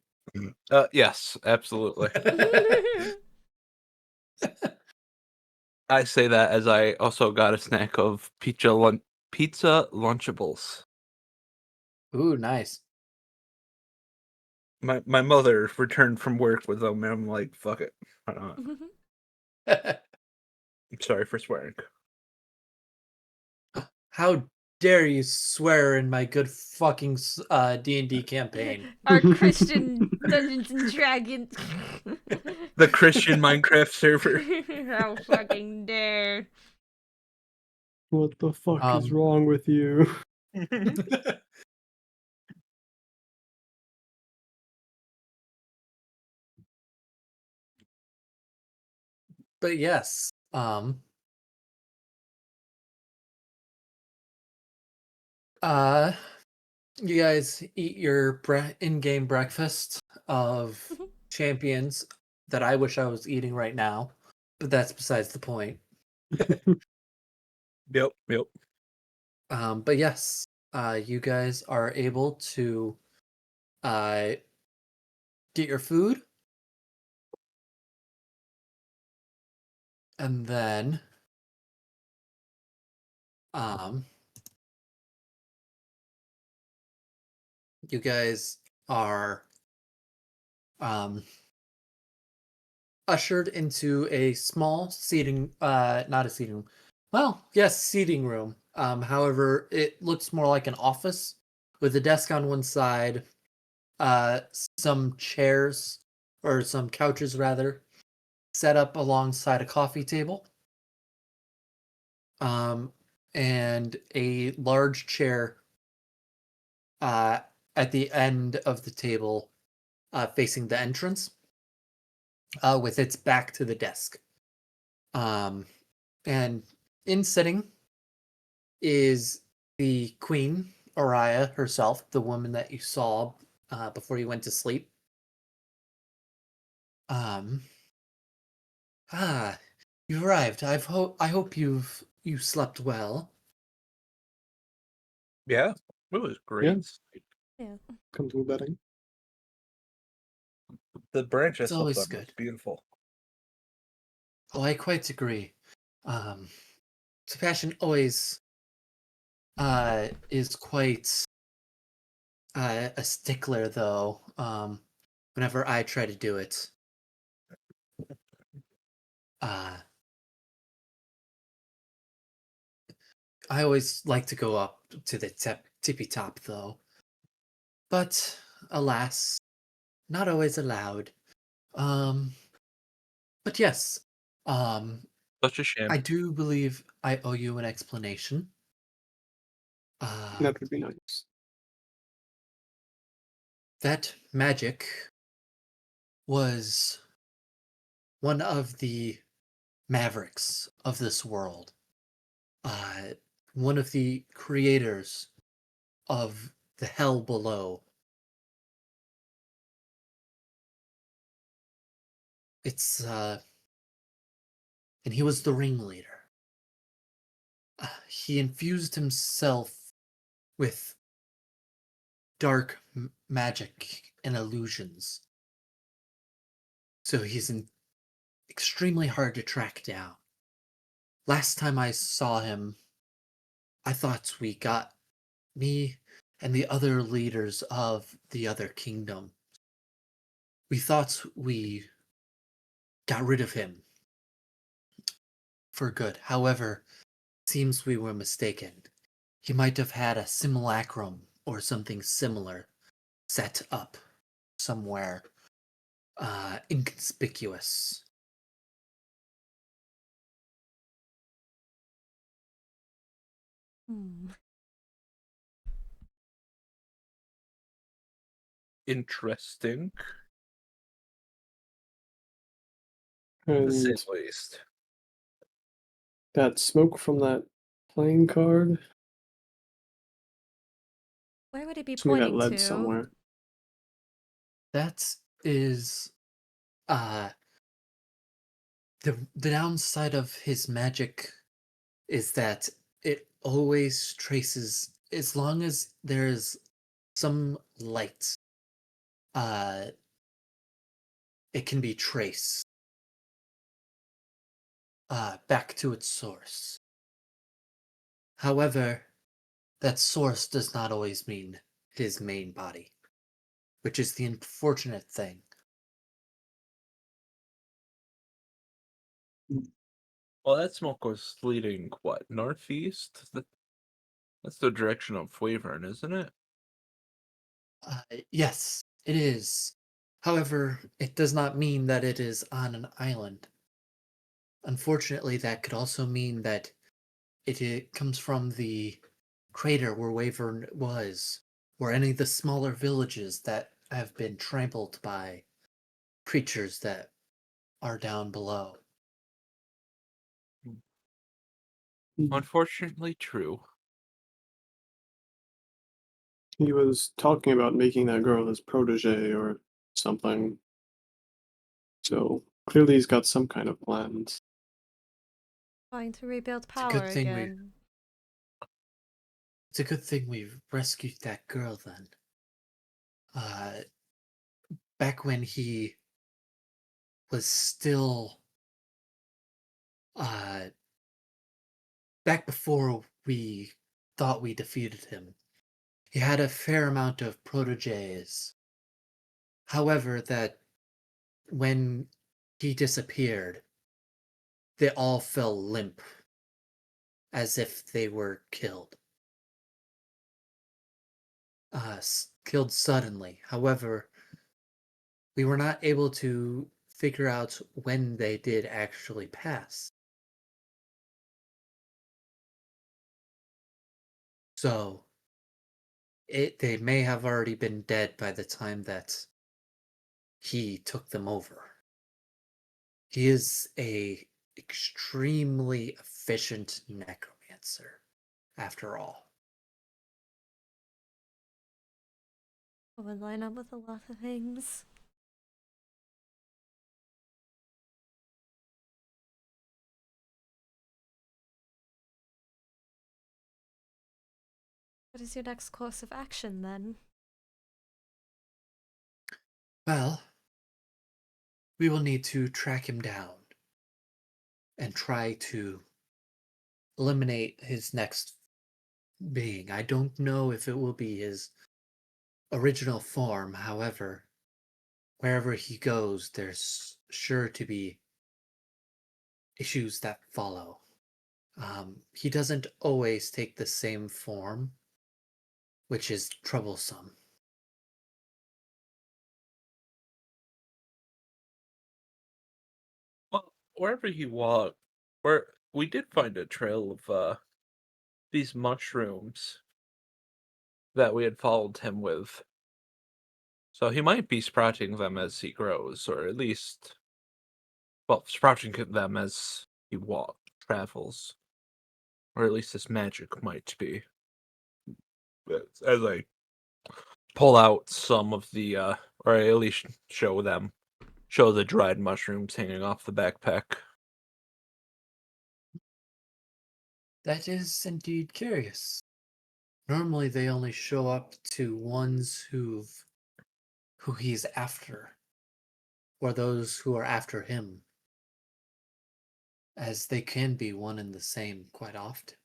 Yes, absolutely. I say that as I also got a snack of pizza Lunchables. Ooh, nice. My mother returned from work with them, and I'm like, fuck it. Why not? I'm sorry for swearing. How dare you swear in my good fucking D&D campaign? Our Christian Dungeons and Dragons. The Christian Minecraft server. How fucking dare. What the fuck is Um, wrong with you? but yes, uh, you guys eat your in-game breakfast of champions that I wish I was eating right now, but that's besides the point. Yep. But yes, you guys are able to uh, get your food, and then um, you guys are ushered into a small seating, not a seating room. Well, yes, seating room. However, it looks more like an office with a desk on one side, uh, some chairs or some couches rather, set up alongside a coffee table, um, and a large chair uh, at the end of the table, facing the entrance. with its back to the desk. And in sitting is the queen, Oriah herself, the woman that you saw before you went to sleep. Um, you've arrived. I hope you slept well. Yeah, it was great. Yeah. Come to bedding. The branch I It's slept always on was good. beautiful. Oh, I quite agree. Sebastian always is quite a stickler, though. Whenever I try to do it, uh, I always like to go up to the tippy top, though. But alas, not always allowed. Um, but yes, um, Such a shame. I do believe I owe you an explanation. That would be nice. That magic was one of the mavericks of this world. Uh, one of the creators of the hell below. It's and he was the ringleader. He infused himself with dark magic and illusions. So he's extremely hard to track down. Last time I saw him, I thought we got me and the other leaders of the other kingdom. We thought we got rid of him for good. However, seems we were mistaken. He might have had a simulacrum or something similar set up somewhere inconspicuous. Hmm. Interesting, to say And the least. that smoke from that playing card, Where would it be something that pointing led to? somewhere. That is uh the downside of his magic is that it always traces as long as there's some light uh it can be traced back to its source. However, that source does not always mean his main body, which is the unfortunate thing. Well, that smoke was leading what, northeast? That's the direction of Wyvern, isn't it? Yes, it is. However, it does not mean that it is on an island. Unfortunately, that could also mean that it comes from the crater where Wavern was, or any of the smaller villages that have been trampled by creatures that are down below. Unfortunately true. He was talking about making that girl his protege or something. So clearly he's got some kind of plans. Trying to rebuild It's a power good thing we again. it's a good thing we rescued that girl then. Uh back when he was still uh back before we thought we defeated him. He had a fair amount of proteges. However, that when he disappeared, they all fell limp, as if they were killed. Killed suddenly. However, we were not able to figure out when they did actually pass. So, they may have already been dead by the time that he took them over. He is a extremely efficient necromancer, after all. It would line up with a lot of things. What is your next course of action then? Well, we will need to track him down and try to eliminate his next being. I don't know if it will be his original form, however, wherever he goes, there's sure to be issues that follow. He doesn't always take the same form, which is troublesome. Well, wherever he walked, where we did find a trail of these mushrooms that we had followed him with. So he might be sprouting them as he grows, or at least, well, sprouting them as he travels, or at least his magic might be. As I pull out some of or I at least show the dried mushrooms hanging off the backpack. That is indeed curious. Normally they only show up to ones who he's after, or those who are after him, as they can be one and the same quite often.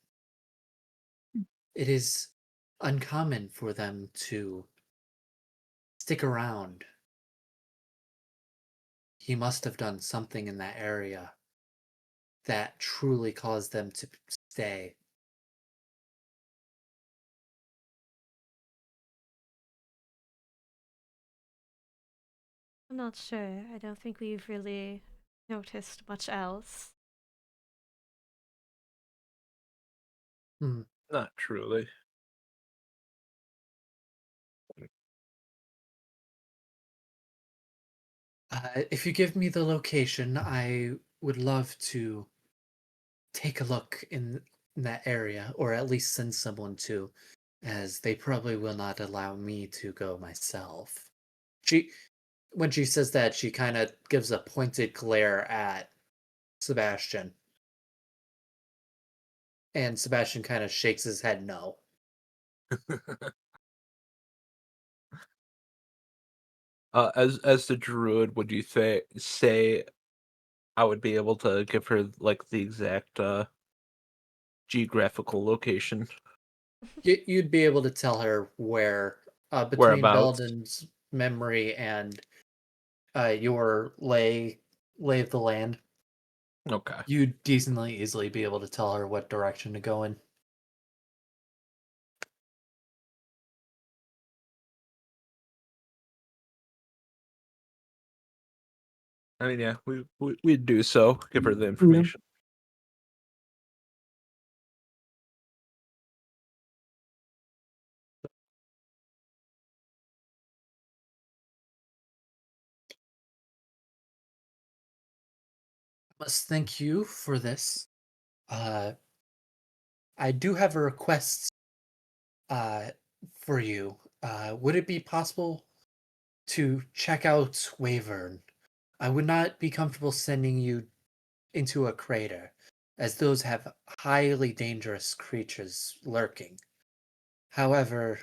It is uncommon for them to stick around. He must have done something in that area that truly caused them to stay. I'm not sure. I don't think we've really noticed much else. Hmm. Not truly. If you give me the location, I would love to take a look in that area, or at least send someone to, as they probably will not allow me to go myself. When she says that, she kind of gives a pointed glare at Sebastian, and Sebastian kind of shakes his head no. As the druid, would you say I would be able to give her like the exact geographical location? You'd be able to tell her where, between Whereabouts? Beldin's memory and your lay of the land, Okay. you'd decently easily be able to tell her what direction to go in. I mean, yeah, we'd do so. Give her the Yeah. information. I must thank you for this. Uh, I do have a request uh, for you. Would it be possible to check out Wavern? I would not be comfortable sending you into a crater, as those have highly dangerous creatures lurking. However,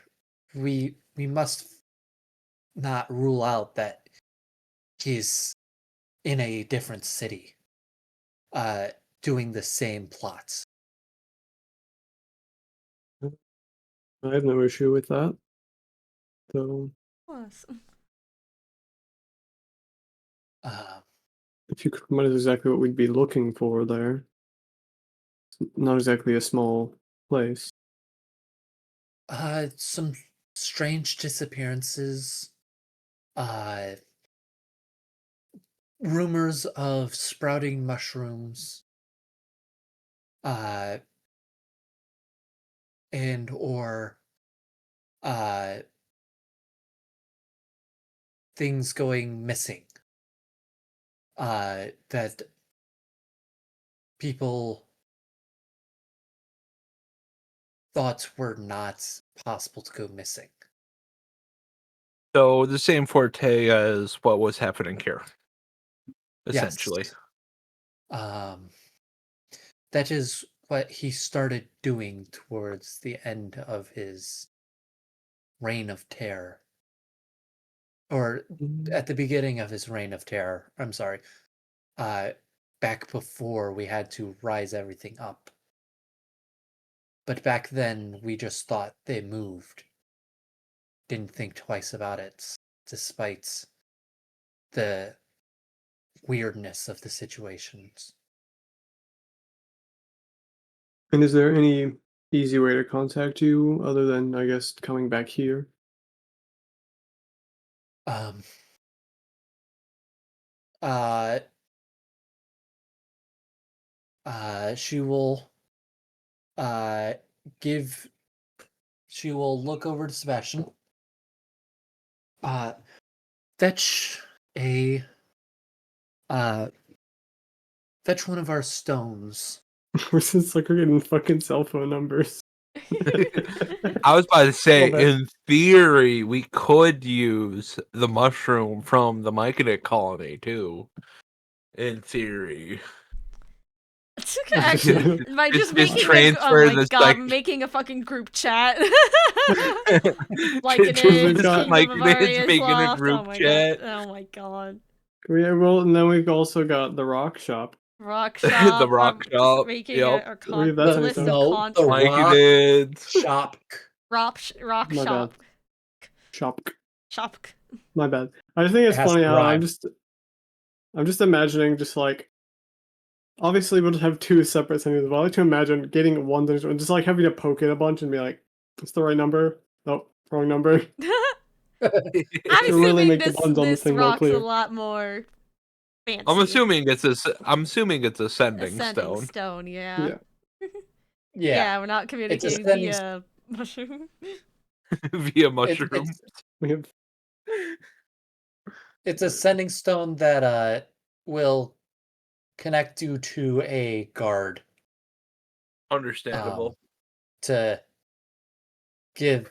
we must not rule out that he's in a different city, uh, doing the same plots. I have no issue with that. So Of course. Uh, if you could remind us exactly what we'd be looking for there. It's not exactly a small place. some strange disappearances, uh, rumors of sprouting mushrooms, uh, and or uh, things going missing. that people thought were not possible to go missing. So the same forte as what was happening here, essentially. Yes. That is what he started doing towards the end of his reign of terror. Or at the beginning of his reign of terror. I'm sorry. Back before we had to rise everything up. But back then, we just thought they moved. Didn't think twice about it, despite the weirdness of the situations. And is there any easy way to contact you other than, I guess, coming back here? Um. Uh. She will. Give. She will look over to Sebastian. Fetch a. Fetch one of our stones. It's like we're getting fucking cell phone numbers. I was about to say, Well, in theory, we could use the mushroom from the Myconid colony, too. In theory. Actually, by just Just making transfer oh my this, god, like... making a fucking group chat. Just Kingdom like of Myconid's making a Arius group oh my chat. god. Oh my god. Yeah, well, and then we've also got the rock shop. Rock shop. The rock shop. Making Yep. Wait, that's how you list say it. of No, the contracts. rock Myconids. shop. Rock My shop. bad. Shop. Shop. My bad. I just think it's It has funny to how rhyme. I'm just imagining just like obviously we'll just have two separate sentences, but I like to imagine getting one and just like having to poke it a bunch and be like, "It's the right number." Oh, wrong number. I'm To really assuming make the buttons on the this thing more rock's a clear. lot more fancy. I'm assuming it's ascending Ascending stone. yeah. Yeah. Yeah, we're not communicating ascending via mushroom. Via mushroom. We have It's a sending stone that will connect you to a guard Understandable. to give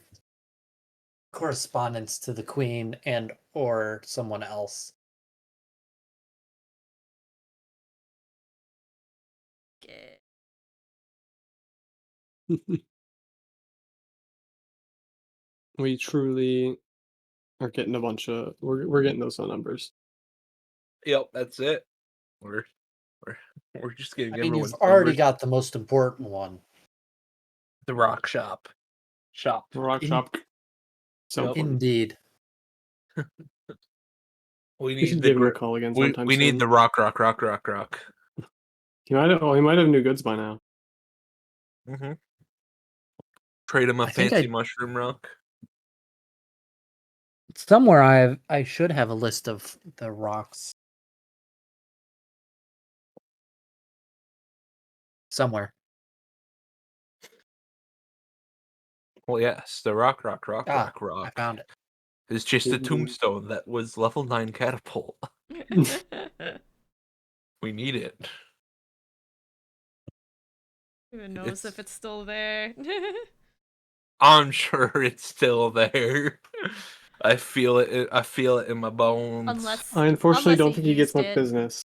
correspondence to the queen and or someone else. Okay. we truly are getting a bunch of we're getting those numbers. Yep, that's it. We're just getting I mean, everyone's you've already numbers. got the most important one. The rock shop. The rock shop. So Yep. important. Indeed. We We should need give him a call again sometime we need soon. the rock. He might have new goods by now. Mm-hmm. Trade him a I think fancy mushroom rock. somewhere I should have a list of the rocks. Somewhere. Well, yes, the rock. I found it. It's just a tombstone that was level 9 catapult. We need it. Who knows if it's still there? I'm sure it's still there. I feel it. I feel it in my bones. I unfortunately don't he think he gets used much it. business.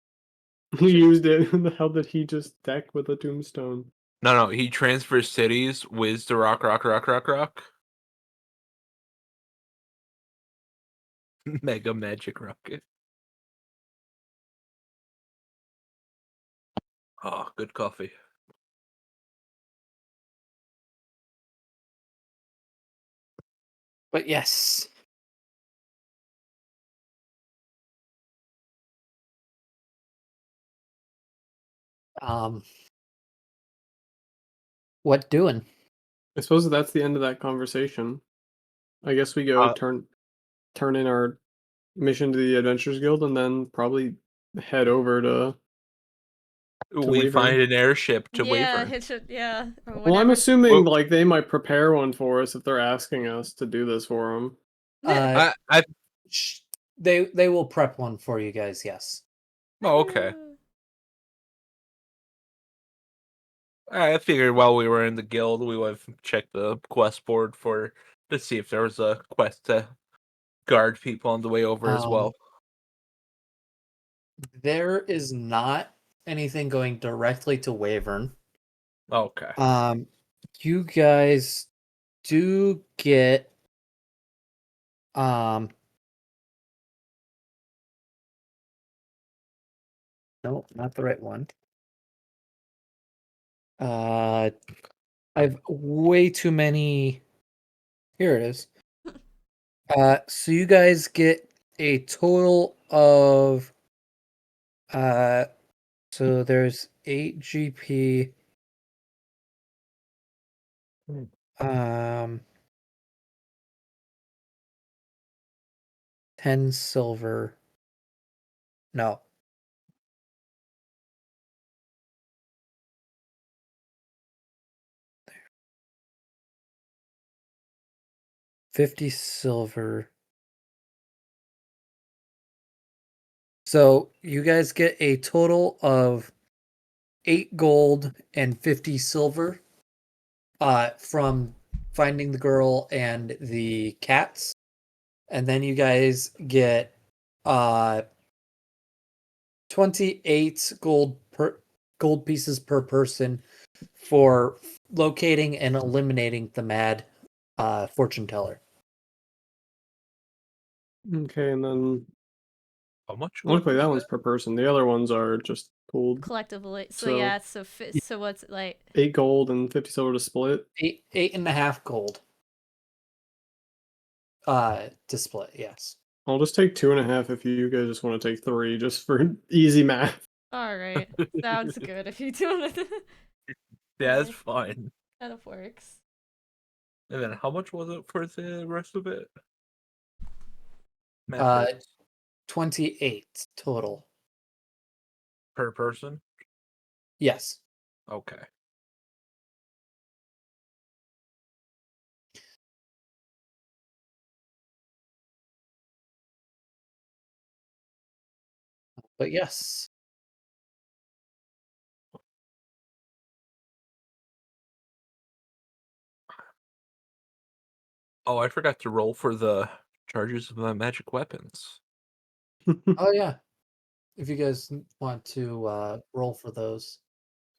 He used it. Who the hell did he just deck with a tombstone? No, he transfers cities with the rock. Mega magic rocket. Oh, good coffee. But yes. What doing? I suppose that's the end of that conversation. I guess we go turn in our mission to the Adventurers Guild and then probably head over to We find an airship to yeah, Wyvern. it should, yeah. Or Well, I'm whatever. assuming like they might prepare one for us if they're asking us to do this for them. They will prep one for you guys, yes. Oh, okay. Woo. I figured while we were in the guild, we would have checked the quest board to see if there was a quest to guard people on the way over as well. There is not anything going directly to Wavern. Okay. You guys do get no, not the right one. I've way too many. Here it is. So you guys get a total of so there's 8 GP. Um 10 silver. No. There. 50 silver. So you guys get a total of 8 gold and 50 silver from finding the girl and the cats. And then you guys get 28 gold pieces per person for locating and eliminating the mad fortune teller. Okay, and then How much? luckily that one's per person. The other ones are just gold. Collectively. So, So- yeah, so what's it like? 8 gold and 50 silver to split. 8.5 gold. To split, yes. I'll just take 2.5 if you guys just want to take 3, just for easy math. All right, sounds good. If you do it, Yeah, it's Okay. fine. kind of works. And then how much was it for the rest of it? Uh, Methods 28 total. per person? Yes. Okay. But yes. Oh, I forgot to roll for the charges of my magic weapons. Oh yeah. If you guys want to roll for those.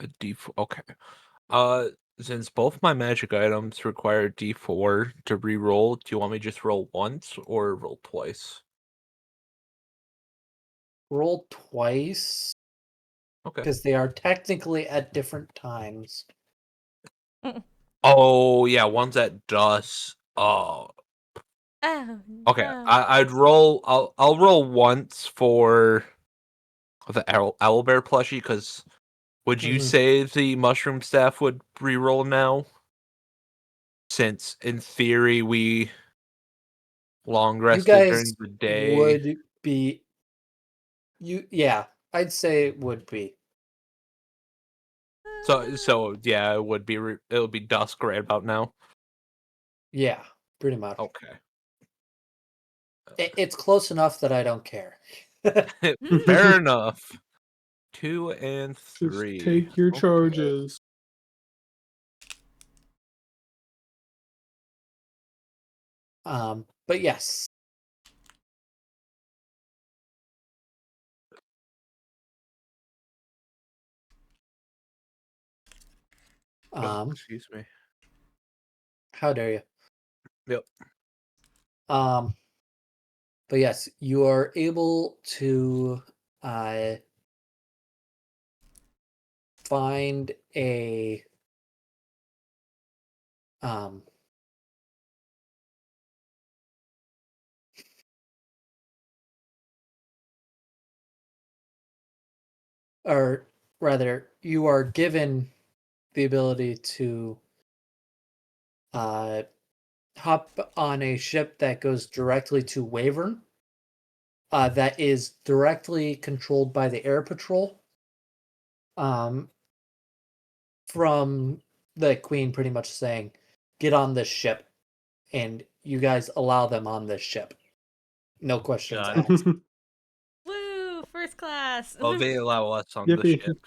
A D4. Okay. Since both my magic items require D4 to re-roll, do you want me to just roll once or roll twice? Roll twice Okay. because they are technically at different times. Oh yeah, one's at dusk. Oh, Oh, okay. no. I'd roll. I'll roll once for the owlbear plushie because would you Mhm. say the mushroom staff would re-roll now? Since in theory we long You rested guys during the day. would be yeah, I'd say it would be. So yeah, it would be it would be dusk right about now. Yeah, pretty much. Okay. It's close enough that I don't care. Fair enough. 2 and Just 3. take your Okay. charges. But yes. Excuse me. How dare you? Yep. But yes, you are able to find a or rather, you are given the ability to hop on a ship that goes directly to Wavern. That is directly controlled by the Air Patrol. From the Queen pretty much saying, "Get on this ship," and you guys allow them on this ship. No questions Got it. asked. Woo! first class. Oh, they allow us on the Yippee. ship.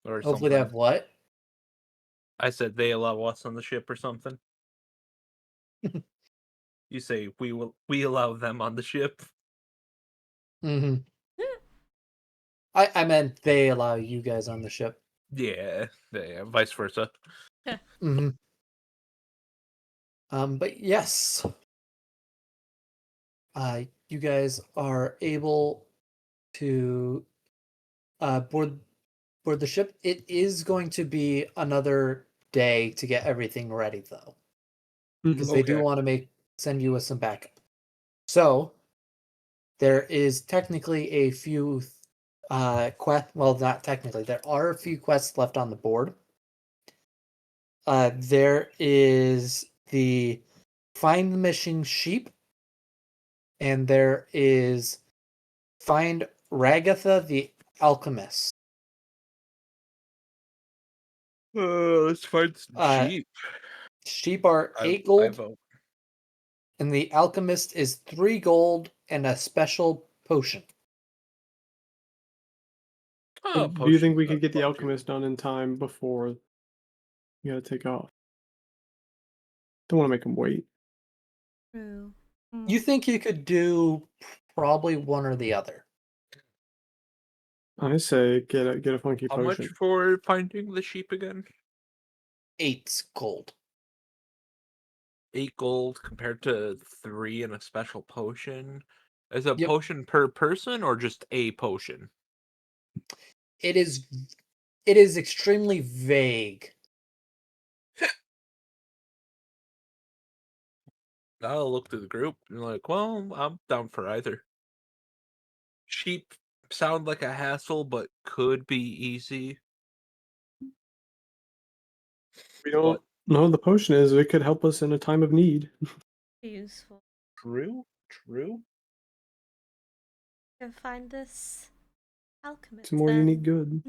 Or Hopefully they something. have what? I said they allow us on the ship or something. You say we allow them on the ship. Mm-hmm. I meant they allow you guys on the ship. Yeah, vice versa. Mm-hmm. But yes, you guys are able to board the ship. It is going to be another day to get everything ready, though, because they do Okay. want to send you with some backup. So there is technically a few well, not technically. There are a few quests left on the board. There is the find the missing sheep, and there is find Ragatha the alchemist. Let's find some Uh, sheep. Sheep are I 8 gold, vote. and the alchemist is 3 gold and a special potion. Oh, Do you think we potions could get the are alchemist done in time before you gotta take off? Don't want to make him wait. True. You think you could do probably one or the other? I say get a funky How much potion. for finding the sheep again? 8 gold. 8 gold compared to 3 and a special potion. Is a Yep. potion per person or just a potion? It is extremely vague. I'll look through the group and like, well, I'm down for either. Sheep sound like a hassle, but could be easy. We don't But know what the potion is. It could help us in a time of need. Useful. true. Go find this alchemist. Some more then. unique good.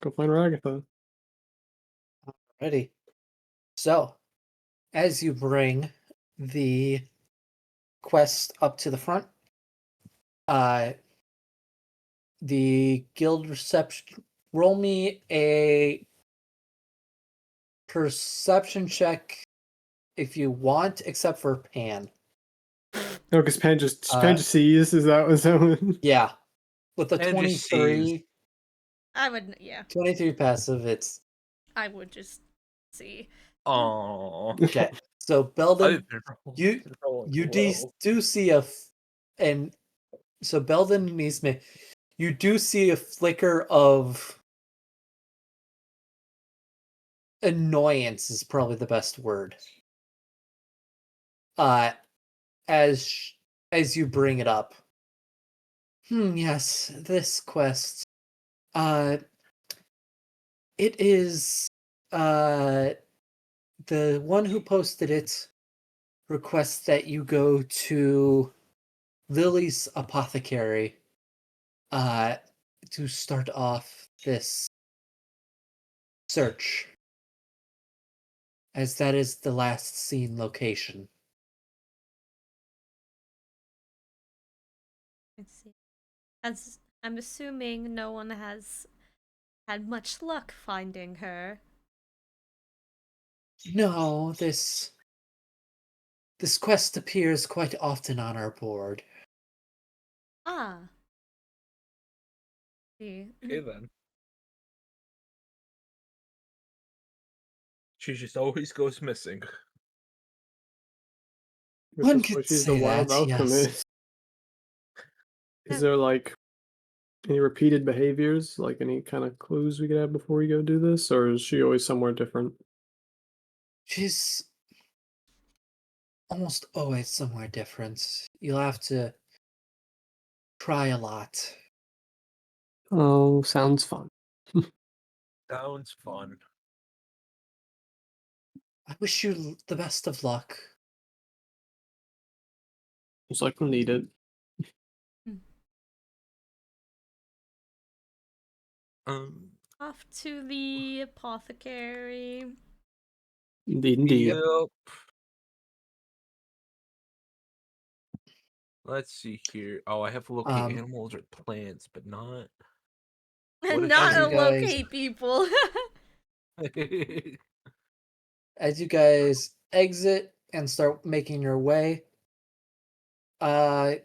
Go find Ragatha. Ready. So, as you bring the quest up to the front, the guild reception. Roll me a perception check if you want, except for Pan. No, because Pan just sees. Is that what? Yeah, with the And just 23, I would, yeah. 23 passive, it's I would just see. Oh, okay. So Beldin, you do do see and so Beldin and Esme, you do see a flicker of annoyance is probably the best word. As you bring it up. Yes, this quest. It is the one who posted it requests that you go to Lily's apothecary to start off this search, as that is the last seen location. Let's see. As I'm assuming no one has had much luck finding her. No, this quest appears quite often on our board. Ah. See. Okay then. She just always goes missing. One That's why could she's the say wild that, yes. alchemist. Is there like any repeated behaviors, like any kind of clues we could have before we go do this, or is she always somewhere different? She's almost always somewhere different. You'll have to try a lot. Oh, sounds fun. Sounds fun. I wish you the best of luck. Looks like we'll need it. Off to the apothecary. Indeed. Yep. Let's see here. Oh, I have locate Um, animals or plants, but not. Not you a guys- locate people. as you guys exit and start making your way, a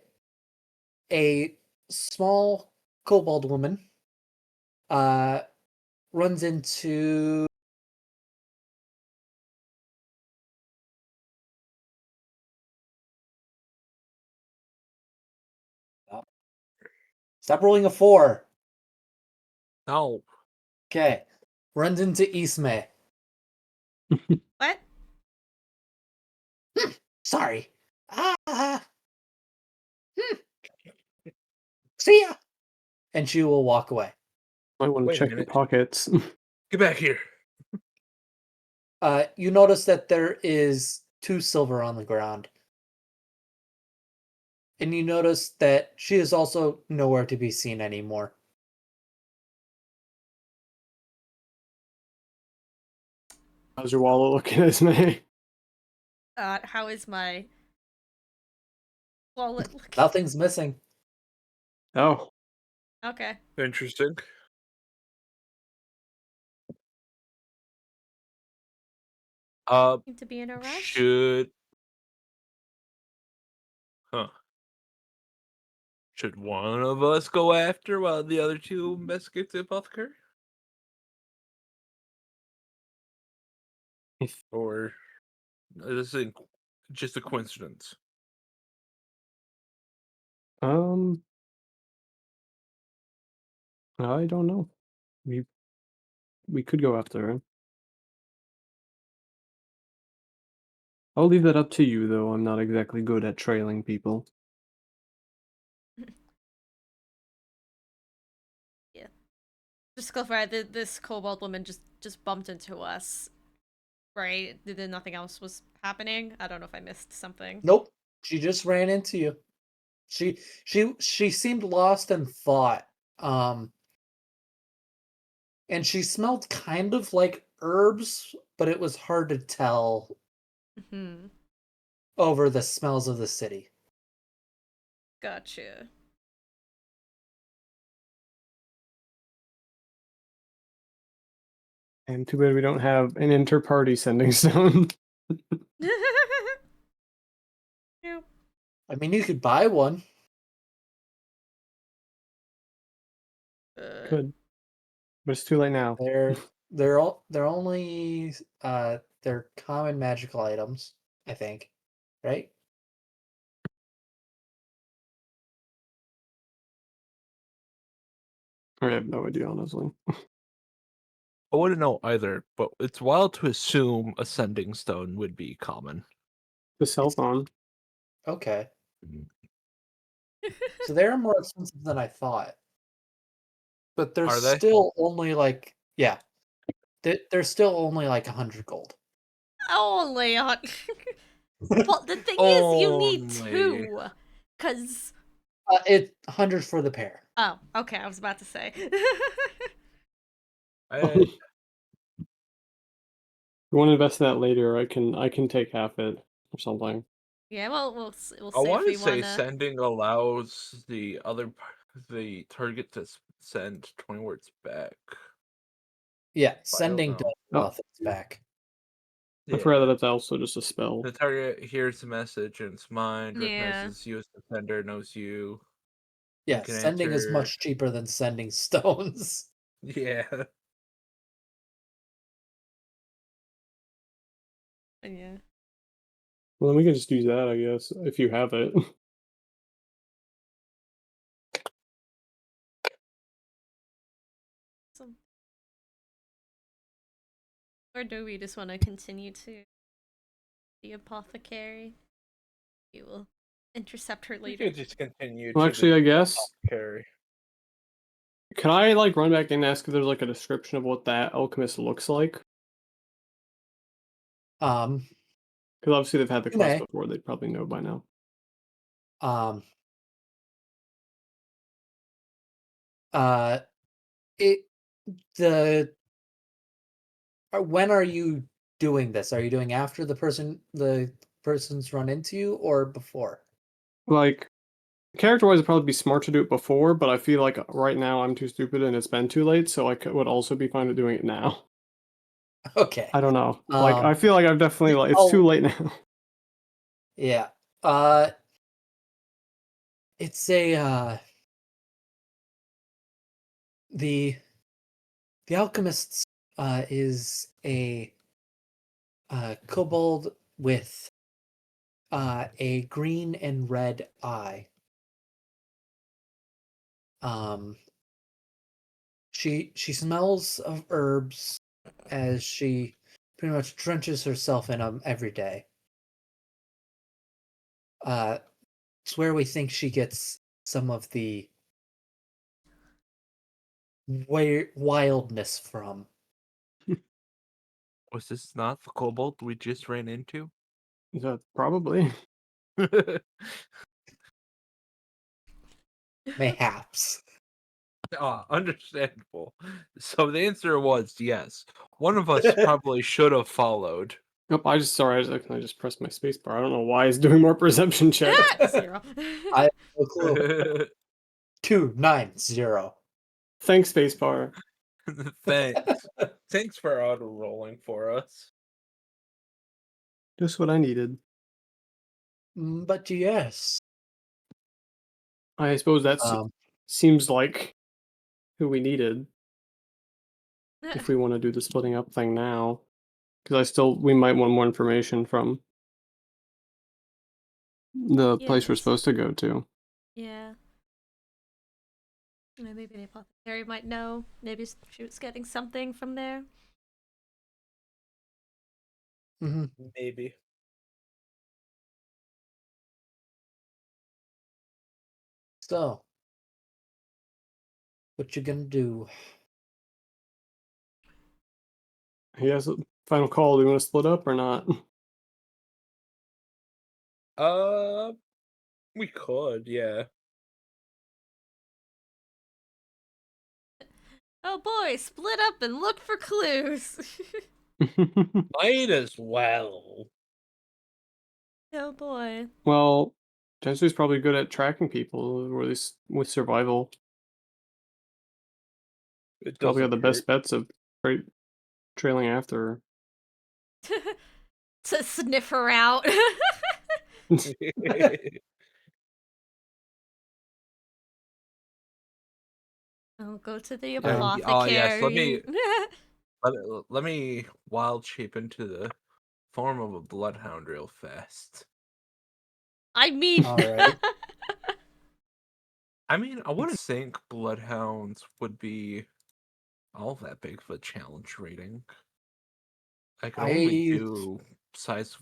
small kobold woman runs into stop rolling a 4. No. Okay. Runs into Esme. What? Sorry. Ah. See ya. And she will walk away. Might want to Wait a check your minute. pockets. Get back here. You notice that there is 2 silver on the ground. And you notice that she is also nowhere to be seen anymore. How's your wallet looking, Esme? How is my wallet looking? Nothing's missing. Oh, Okay. Interesting. Seem to be in a rush. Should one of us go after while the other 2 investigate the apothecary? Or is this just a coincidence? I don't know. We could go after her. I'll leave that up to you, though. I'm not exactly good at trailing people. Just to clarify, this kobold woman just bumped into us, right? Then nothing else was happening. I don't know if I missed something. Nope. She just ran into you. She seemed lost in thought. And she smelled kind of like herbs, but it was hard to tell Hmm. over the smells of the city. Gotcha. And too bad we don't have an inter-party sending stone. Nope. I mean, you could buy one. Could. But it's too late now. They're only they're common magical items, I think. Right? I have no idea, honestly. I wouldn't know either, but it's wild to assume a sending stone would be common. The cell phone. Okay. So they're more expensive than I thought. But they're Are they? still only like they're still only like 100 gold. Only on. Well, the thing is, you need Only. 2, cause. It's 100 for the pair. Oh, okay. I was about to say. I, You want to invest in that later? I can take half it or something. Yeah, well, we'll I see if want we to say wanna. sending allows the target to send 20 words back. Yeah, I don't sending know. does Oh. nothing back. I forgot that it's also just a spell. The target hears the message in its mind, Yeah. recognizes you as the sender, knows you. Yeah, can sending is answer. much cheaper than sending stones. Yeah. Yeah. Well, then we can just use that, I guess, if you have it. Or do we just want to continue to the apothecary? We will intercept her We later. could just continue. Well, to actually, the I guess. apothecary. Can I, like, run back and ask if there's, like, a description of what that alchemist looks like? Um, Because obviously they've had the You class may. before, they'd probably know by now. um, it the when are you doing this? Are you doing after the person's run into you or before? Like, character-wise, it'd probably be smart to do it before, but I feel like right now I'm too stupid and it's been too late, so I would also be fine with doing it now. Okay. I don't know. Like, I Um, feel like I've definitely, like, it's oh. too late now. Yeah. It's a the alchemist is a kobold with a green and red eye. She smells of herbs as she pretty much drenches herself in them every day. It's where we think she gets some of the wildness from. Was this not the kobold we just ran into? Probably. Mayhaps. Understandable. So the answer was yes. One of us probably should have followed. Nope, I just pressed my spacebar. I don't know why it's doing more perception checks. 0. I have no clue. 290. Thanks, spacebar. Thanks. Thanks for auto rolling for us. Just what I needed. But yes. I suppose that seems like who we needed if we want to do the splitting up thing now. Because we might want more information from the place we're Yes. supposed to go to. Yeah. Maybe the apothecary might know. Maybe she was getting something from there. Maybe. So, what you gonna do? He has a final call. Do you want to split up or not? We could, yeah. Oh boy, split up and look for clues. Might as well. Oh boy. Well, Gensui's probably good at tracking people, or at least with survival. It Probably got doesn't the best bets of trailing after her. To sniff her out. hurt. I'll go to the Um, Oh yes, apothecary. let me wild shape into the form of a bloodhound real fast. I mean, Alright. I mean, I wouldn't think bloodhounds would be all that big of a challenge rating. I could only do size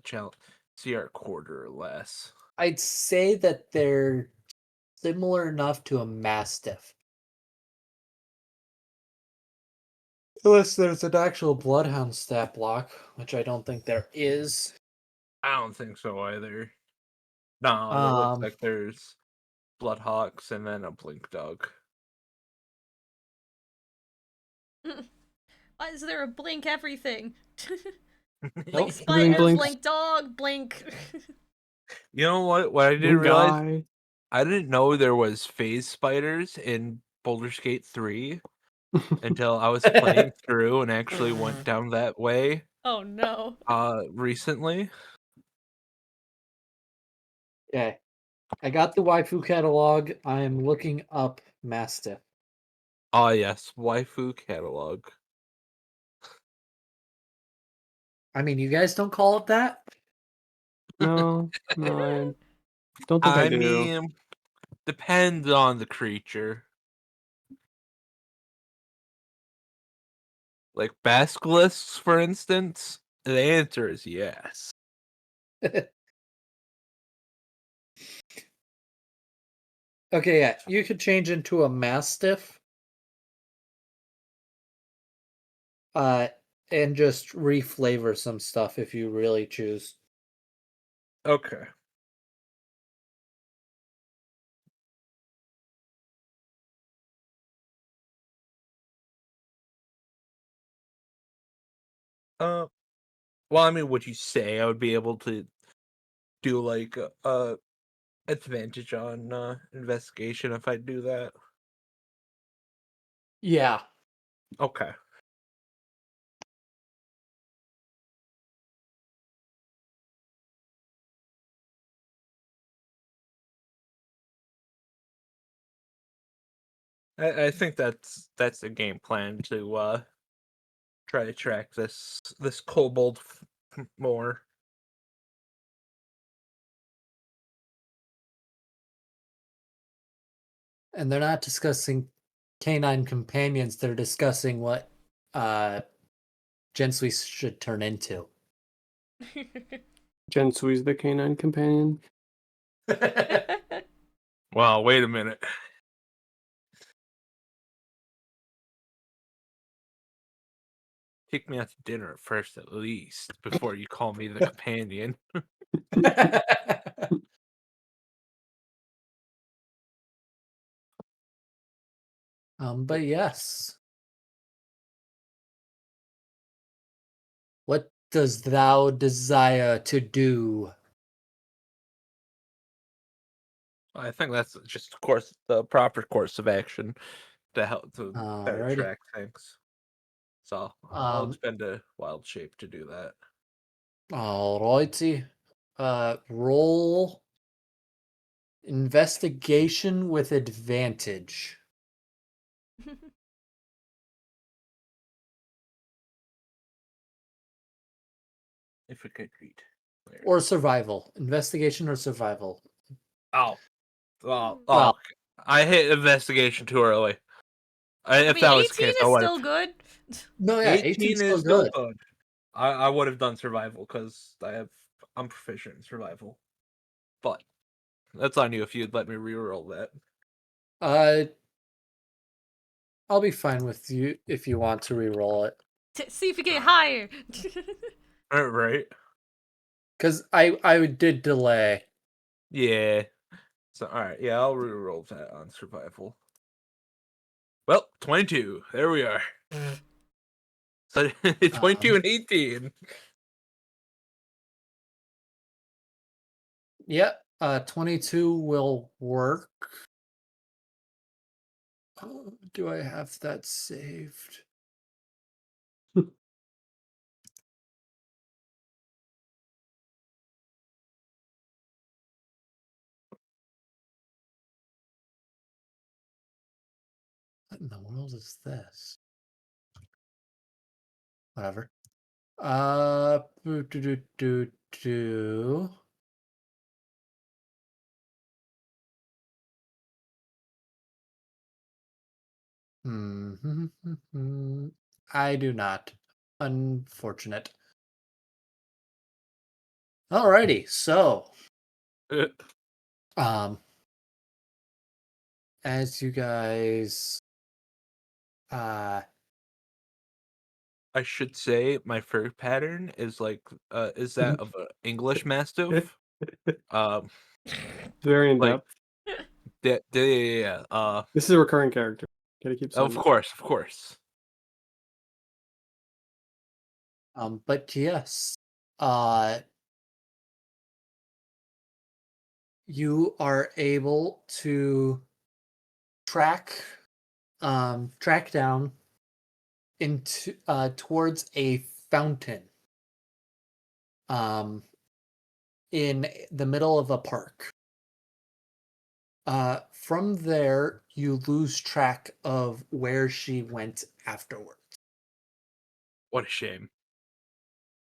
challenge CR quarter or less. I'd say that they're similar enough to a mastiff. Unless there's an actual bloodhound stat block, which I don't think there is. I don't think so either. No, it looks like there's bloodhawks and then a blink dog. why is there a blink everything? Nope. Blink Everything spider, blinks. blink dog, blink. You know what? What I didn't Blink realize, guy. I didn't know there was phase spiders in Baldur's Gate 3 until I was playing through and actually went down that way Oh no. recently. Okay. I got the waifu catalog. I am looking up mastiff. Ah yes, waifu catalog. I mean, you guys don't call it that? No, I don't think I I do. mean, depends on the creature. Like basilisks, for instance, the answer is yes. Okay, yeah, you could change into a mastiff. And just reflavor some stuff if you really choose. Okay. Well, I mean, would you say I would be able to do like advantage on investigation if I do that? Yeah. Okay. I think that's the game plan to try to track this kobold more. And they're not discussing canine companions, they're discussing what Gensui should turn into. Gensui's the canine companion. Well, wait a minute. Take me out to dinner first, at least, before you call me the companion. But yes. What does thou desire to do? I think that's just, of course, the proper course of action to help to better Alrighty. track things. So I'll Um, expend a wild shape to do that. Alrighty. Roll investigation with advantage. If we could read. There. Or survival. Investigation or survival. Oh. Oh, Well- I hit investigation too early. I If mean, that was 18 the case, I is would still have. good. No, yeah, 18 still is still good. good. I would have done survival because I'm proficient in survival. But that's on you if you'd let me reroll that. I'll be fine with you if you want to reroll it. See if you get higher. Right. Because I did delay. Yeah. So alright, yeah, I'll reroll that on survival. Well, 22. There we are. So 22 and 18. Yep, 22 will work. Do I have that saved? What in the world is this? Whatever. Do, do, do, do. I do not. Unfortunate. Alrighty, so as you guys I should say my fur pattern is is that of an English Mastiff. Very in Like depth. yeah. This is a recurring character. Gotta keep saying Of that. course. but yes, you are able to track down into towards a fountain in the middle of a park. From there you lose track of where she went afterwards. What a shame.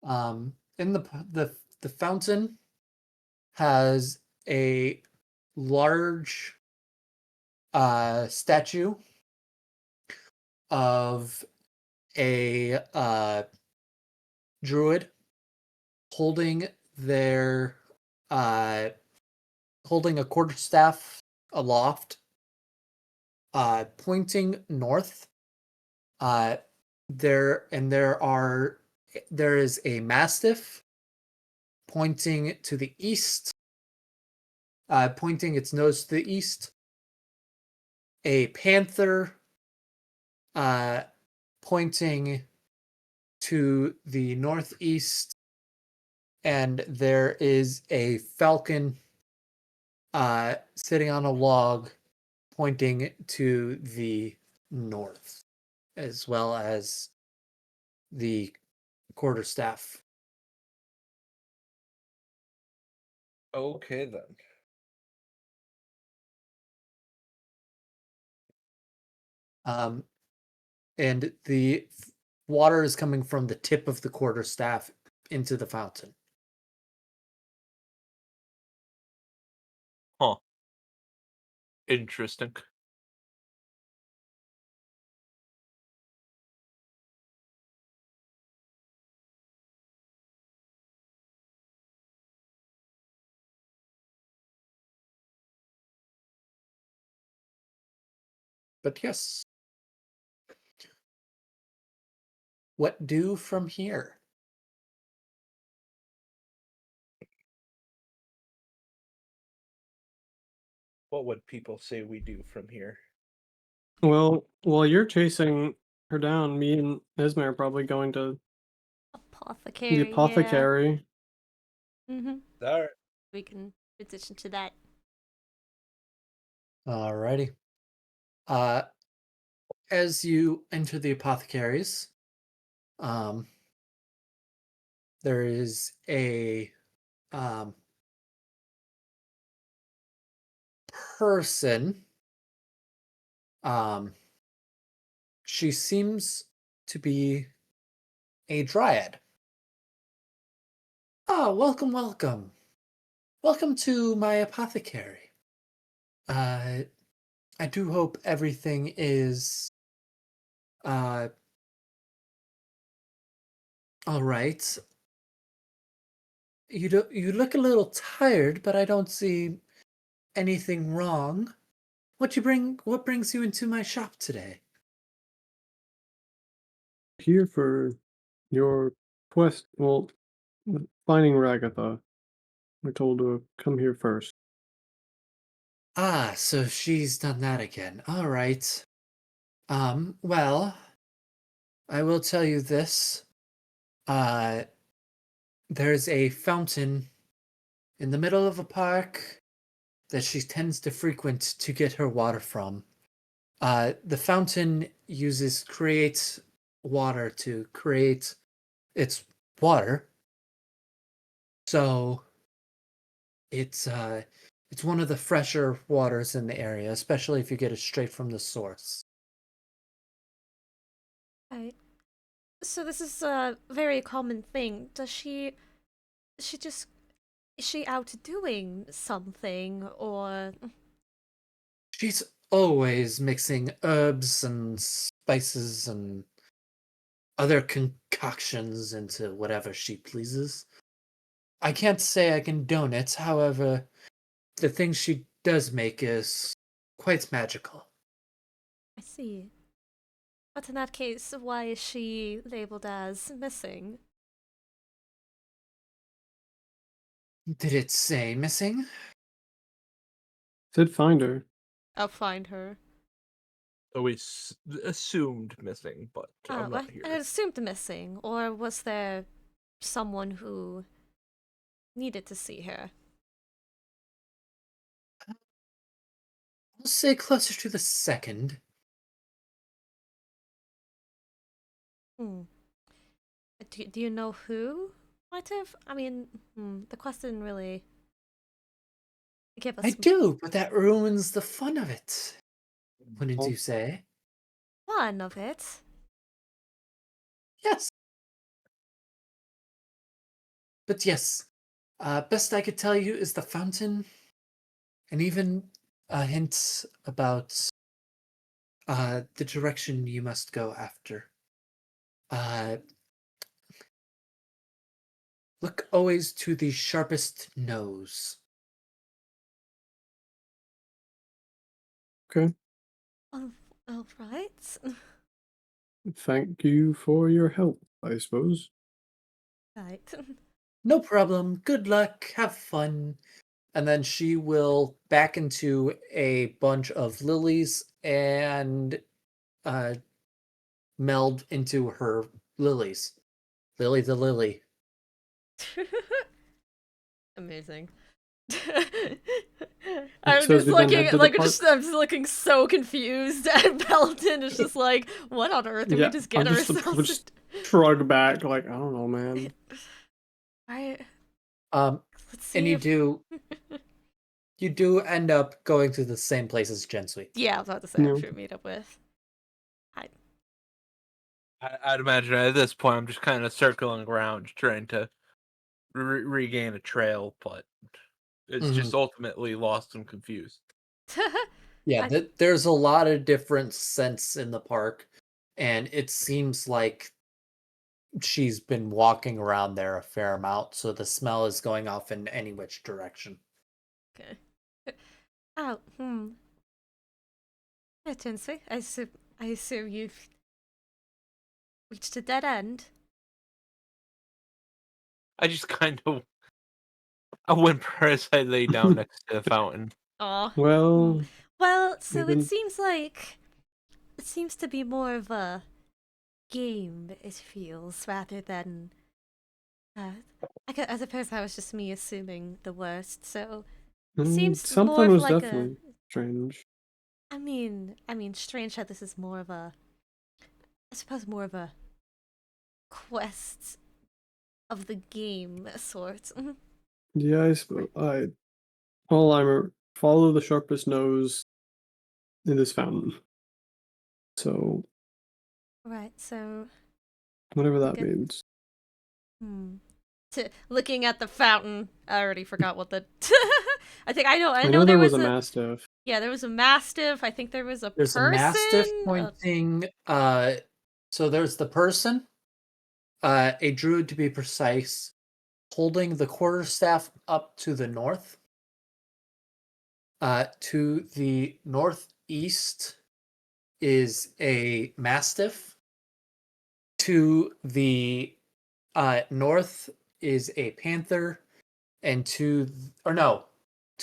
In the fountain has a large statue of a druid holding their holding a quarterstaff aloft, pointing north. There is a mastiff pointing to the east, pointing its nose to the east. A panther pointing to the northeast, and there is a falcon sitting on a log pointing to the north, as well as the quarterstaff. Okay then. And the water is coming from the tip of the quarterstaff into the fountain. Huh. Interesting. But yes, what do from here? What would people say we do from here? Well, while you're chasing her down, me and Esme are probably going to the Apothecary, yeah. apothecary. Mm-hmm. Alright. We can transition to that. Alrighty. As you enter the apothecaries, there is a person. She seems to be a dryad. Ah, welcome, welcome. Welcome to my apothecary. I do hope everything is all right. You look a little tired, but I don't see anything wrong. What brings you into my shop today? Here for your quest. Well, finding Ragatha. We're told to come here first. Ah, so she's done that again. All right. Well, I will tell you this. Uh, there's a fountain in the middle of a park that she tends to frequent to get her water from. The fountain creates water to create its water. So it's one of the fresher waters in the area, especially if you get it straight from the source. Right. So this is a very common thing. She just, is she out doing something, or... She's always mixing herbs and spices and other concoctions into whatever she pleases. I can't say I condone it, however, the thing she does make is quite magical. I see. But in that case, why is she labeled as missing? Did it say missing? Said find her. I'll find her. So we assumed missing, but I'm Well, not here. I assumed missing, or was there someone who needed to see her? I'll say closer to the second. Hmm. Do you know who might have? I mean, the quest didn't really give I us do, but that ruins the fun of it. Wouldn't Well, you say? one of it. Yes. But yes, best I could tell you is the fountain, and even a hint about the direction you must go after. Uh, look always to the sharpest nose. okay. All right. Thank you for your help, I suppose. Right. No problem. Good luck. Have fun. And then she will back into a bunch of lilies and uh, meld into her lilies. Lily the lily. Amazing. Alright, so as we then head to the park. I'm just looking so confused at Beldin. It's just like, what on earth did we just get ourselves just shrug back, like, I don't know, man. Right. Let's see. And you do end up going to the same place as Gensui. Yeah, I was about to say, I'm sure meet up with. I'd imagine at this point I'm just kind of circling around, trying to regain a trail, but it's just ultimately lost and confused. Yeah, there's a lot of different scents in the park, and it seems like she's been walking around there a fair amount, so the smell is going off in any which direction. Okay. Oh, Yeah, Gensui, I assume you've reached a dead end. I just kind of a whimper as I lay down next to the fountain. Aw. Well, so it seems to be more of a game, it feels, rather than I suppose that was just me assuming the worst, so it seems something more was like definitely strange. I mean, strange how this is more of a, I suppose, more of a quest of the game sort. Yeah, I follow the sharpest nose in this fountain. So. Right. So. Whatever that means. Looking at the fountain, I already forgot what the. I think I know. I know there was a mastiff. Yeah, there was a mastiff. I think there's person. A mastiff pointing. So there's the person, a druid to be precise, holding the quarterstaff up to the north. To the northeast is a mastiff. To the north is a panther, and to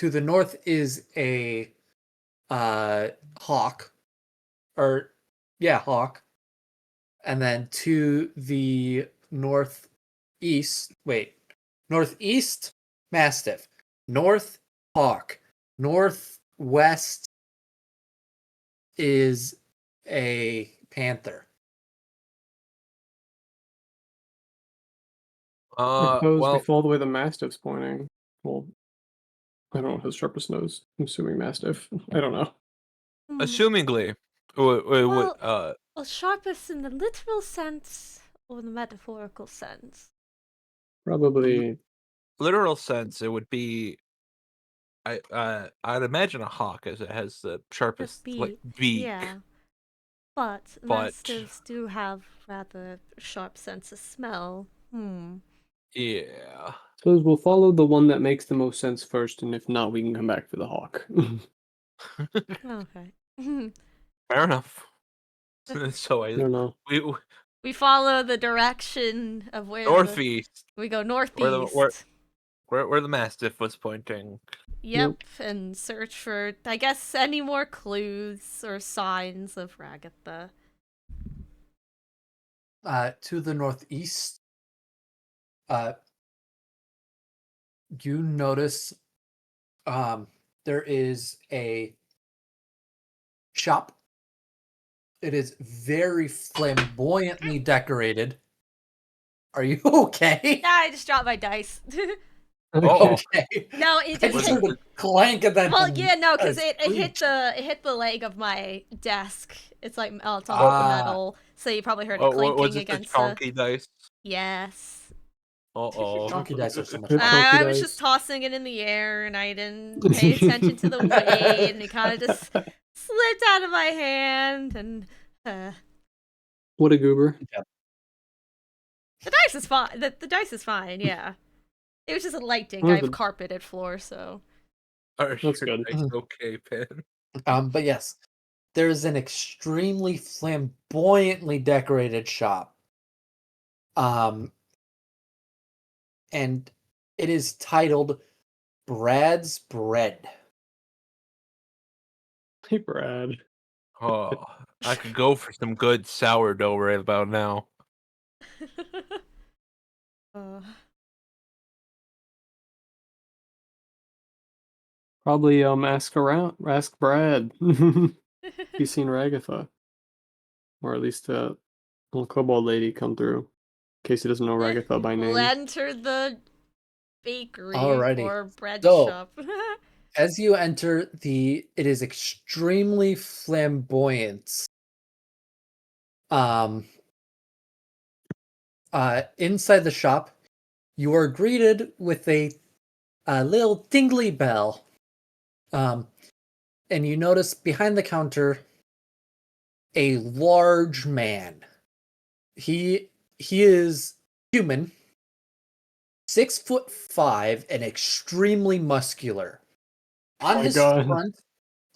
the north is a hawk, hawk, and then to the northeast mastiff, north hawk, northwest is a panther. I suppose we follow the way the mastiff's pointing. Well, I don't know his sharpest nose. I'm assuming mastiff. I don't know. Assumingly, sharpest in the literal sense or the metaphorical sense? Probably literal sense. It would be. I'd imagine a hawk, as it has the sharpest beak. Yeah. But mastiffs do have rather sharp sense of smell. Yeah. Suppose we'll follow the one that makes the most sense first, and if not, we can come back for the hawk. Okay. Fair enough. So I don't know. We follow the direction of where northeast. We go northeast. Where the mastiff was pointing. Yep, and search for, I guess, any more clues or signs of Ragatha. To the northeast, you notice there is a shop. It is very flamboyantly decorated. Are you okay? Nah, I just dropped my dice. Okay. No, it just hit the clank and then. Well, yeah, no, because it hit the leg of my desk. It's like it's on metal, so you probably heard it clinking against the chonky dice. Yes. Chonky dice are so much fun. fun. I was just tossing it in the air, and I didn't pay attention to the weight, and it kind of just slipped out of my hand, and. What a goober! The dice is fine. The dice is fine. Yeah. It was just a light ding. I have carpeted floor, so. That's good. Okay, Pin. But yes, there's an extremely flamboyantly decorated shop. And it is titled Brad's Bread. Hey, Brad. Oh, I could go for some good sourdough right about now. Probably ask Brad. He's seen Ragatha. Or at least little kobold lady come through. In case he doesn't know Ragatha by We'll name. enter the bakery Alrighty. or bread So- shop. As you enter it is extremely flamboyant. Inside the shop, you are greeted with a little tingly bell. And you notice behind the counter a large man. He is human, 6'5", and extremely muscular. On My his God. front,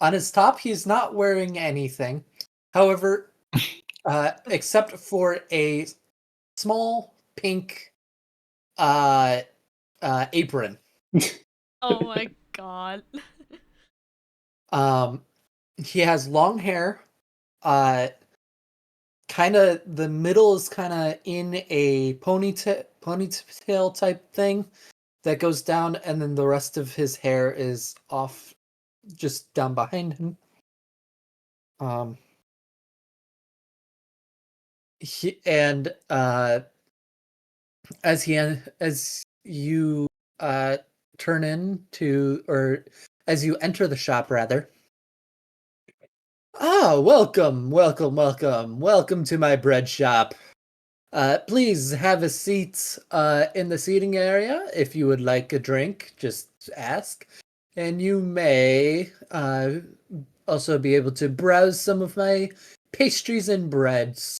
on his top, he's not wearing anything. However, except for a small pink apron. Oh my god. He has long hair. Kind of the middle is kind of in a ponytail type thing that goes down, and then the rest of his hair is off, just down behind him. As you turn into, or as you enter the shop rather. Welcome to my bread shop. Please have a seat in the seating area. If you would like a drink, just ask. And you may also be able to browse some of my pastries and breads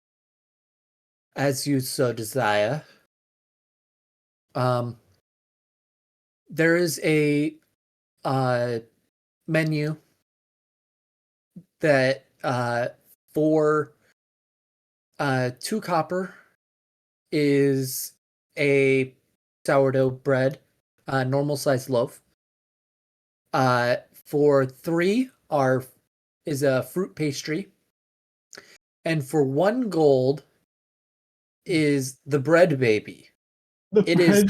as you so desire. There is a menu that for 2 copper is a sourdough bread, normal size loaf. For 3 is a fruit pastry, and for 1 gold is the bread baby. It is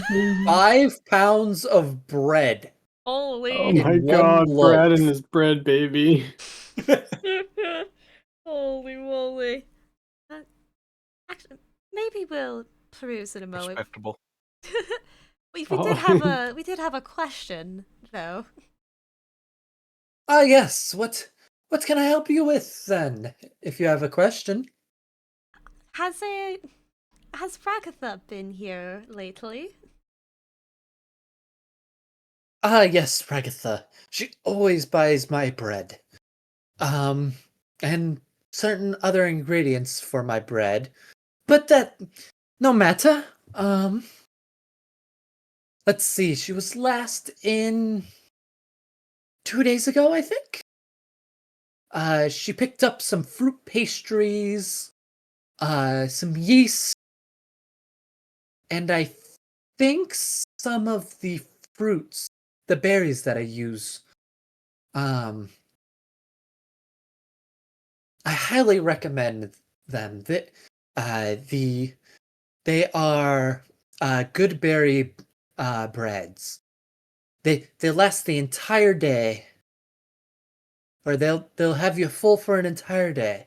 5 pounds of bread. Holy. Oh in my one God, Brad loaf. and his bread baby. Holy moly. Actually, maybe we'll peruse in a moment. Respectable. we Oh. did have a question though. Yes. What can I help you with then? If you have a question. Has Ragatha been here lately? Yes, Ragatha. She always buys my bread. And certain other ingredients for my bread. But that no matter. Let's see. She was last in 2 days ago, I think. She picked up some fruit pastries, some yeast, and I think some of the fruits, the berries that I use. I highly recommend them. They are good berry breads. They last the entire day, or they'll have you full for an entire day.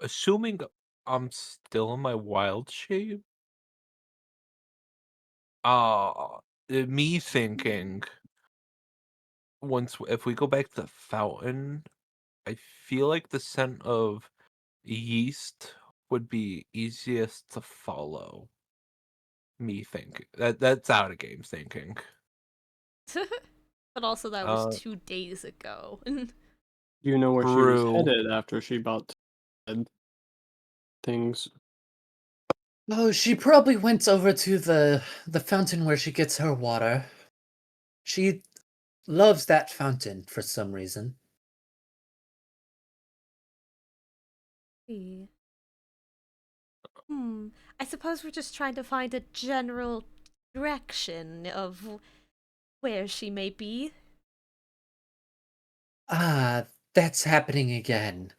Assuming I'm still in my wild shape. Me thinking if we go back to the fountain, I feel like the scent of yeast would be easiest to follow. Me thinking that's out of game thinking. But also that was Uh, 2 days ago. Do you know where she was True. headed after she bought things? Oh, she probably went over to the fountain where she gets her water. She loves that fountain for some reason. Hmm. I suppose we're just trying to find a general direction of where she may be. That's happening again.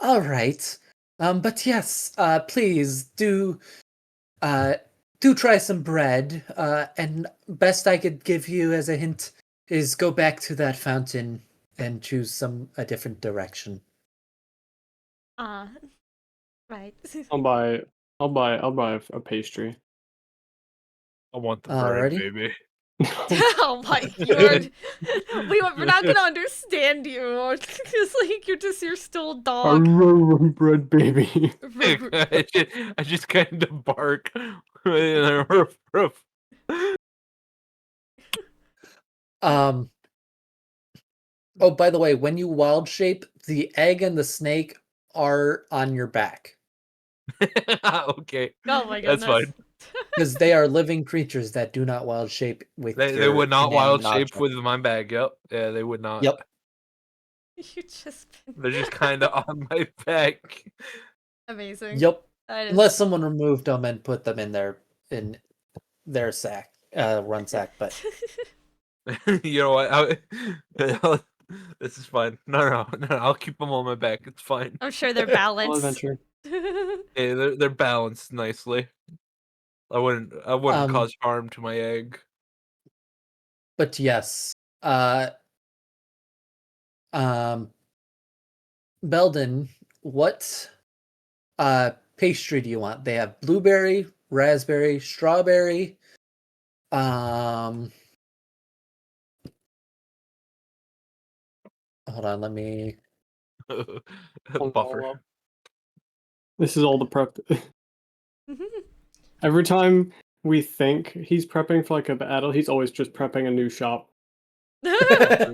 All right. But yes, please do do try some bread. And best I could give you as a hint is go back to that fountain and choose a different direction. Right. I'll buy a pastry. I want the bread, Alrighty. baby. Oh my god. We're not gonna understand you. It's like you're still a dog. Bread baby. I just kind of bark. Ruff, ruff. Oh, by the way, when you wild shape, the egg and the snake are on your back Okay. Oh my That's goodness. fine. because they are living creatures that do not wild shape with They your would not wild inanimate shape object. with my bag. Yep. Yeah, they would not. Yep. You just They're just kind of on my back. amazing. Yep. That is Unless someone removed them and put them in their sack, run sack. But You know what? This is fine. No. I'll keep them on my back. It's fine. I'm sure they're All balanced. adventure. Yeah, they're balanced nicely. I wouldn't cause harm to my egg. but yes, Beldin, what pastry do you want? They have blueberry, raspberry, strawberry. Hold on, let me. Buffer. This is all the prep. Every time we think he's prepping for like a battle, he's always just prepping a new shop. That's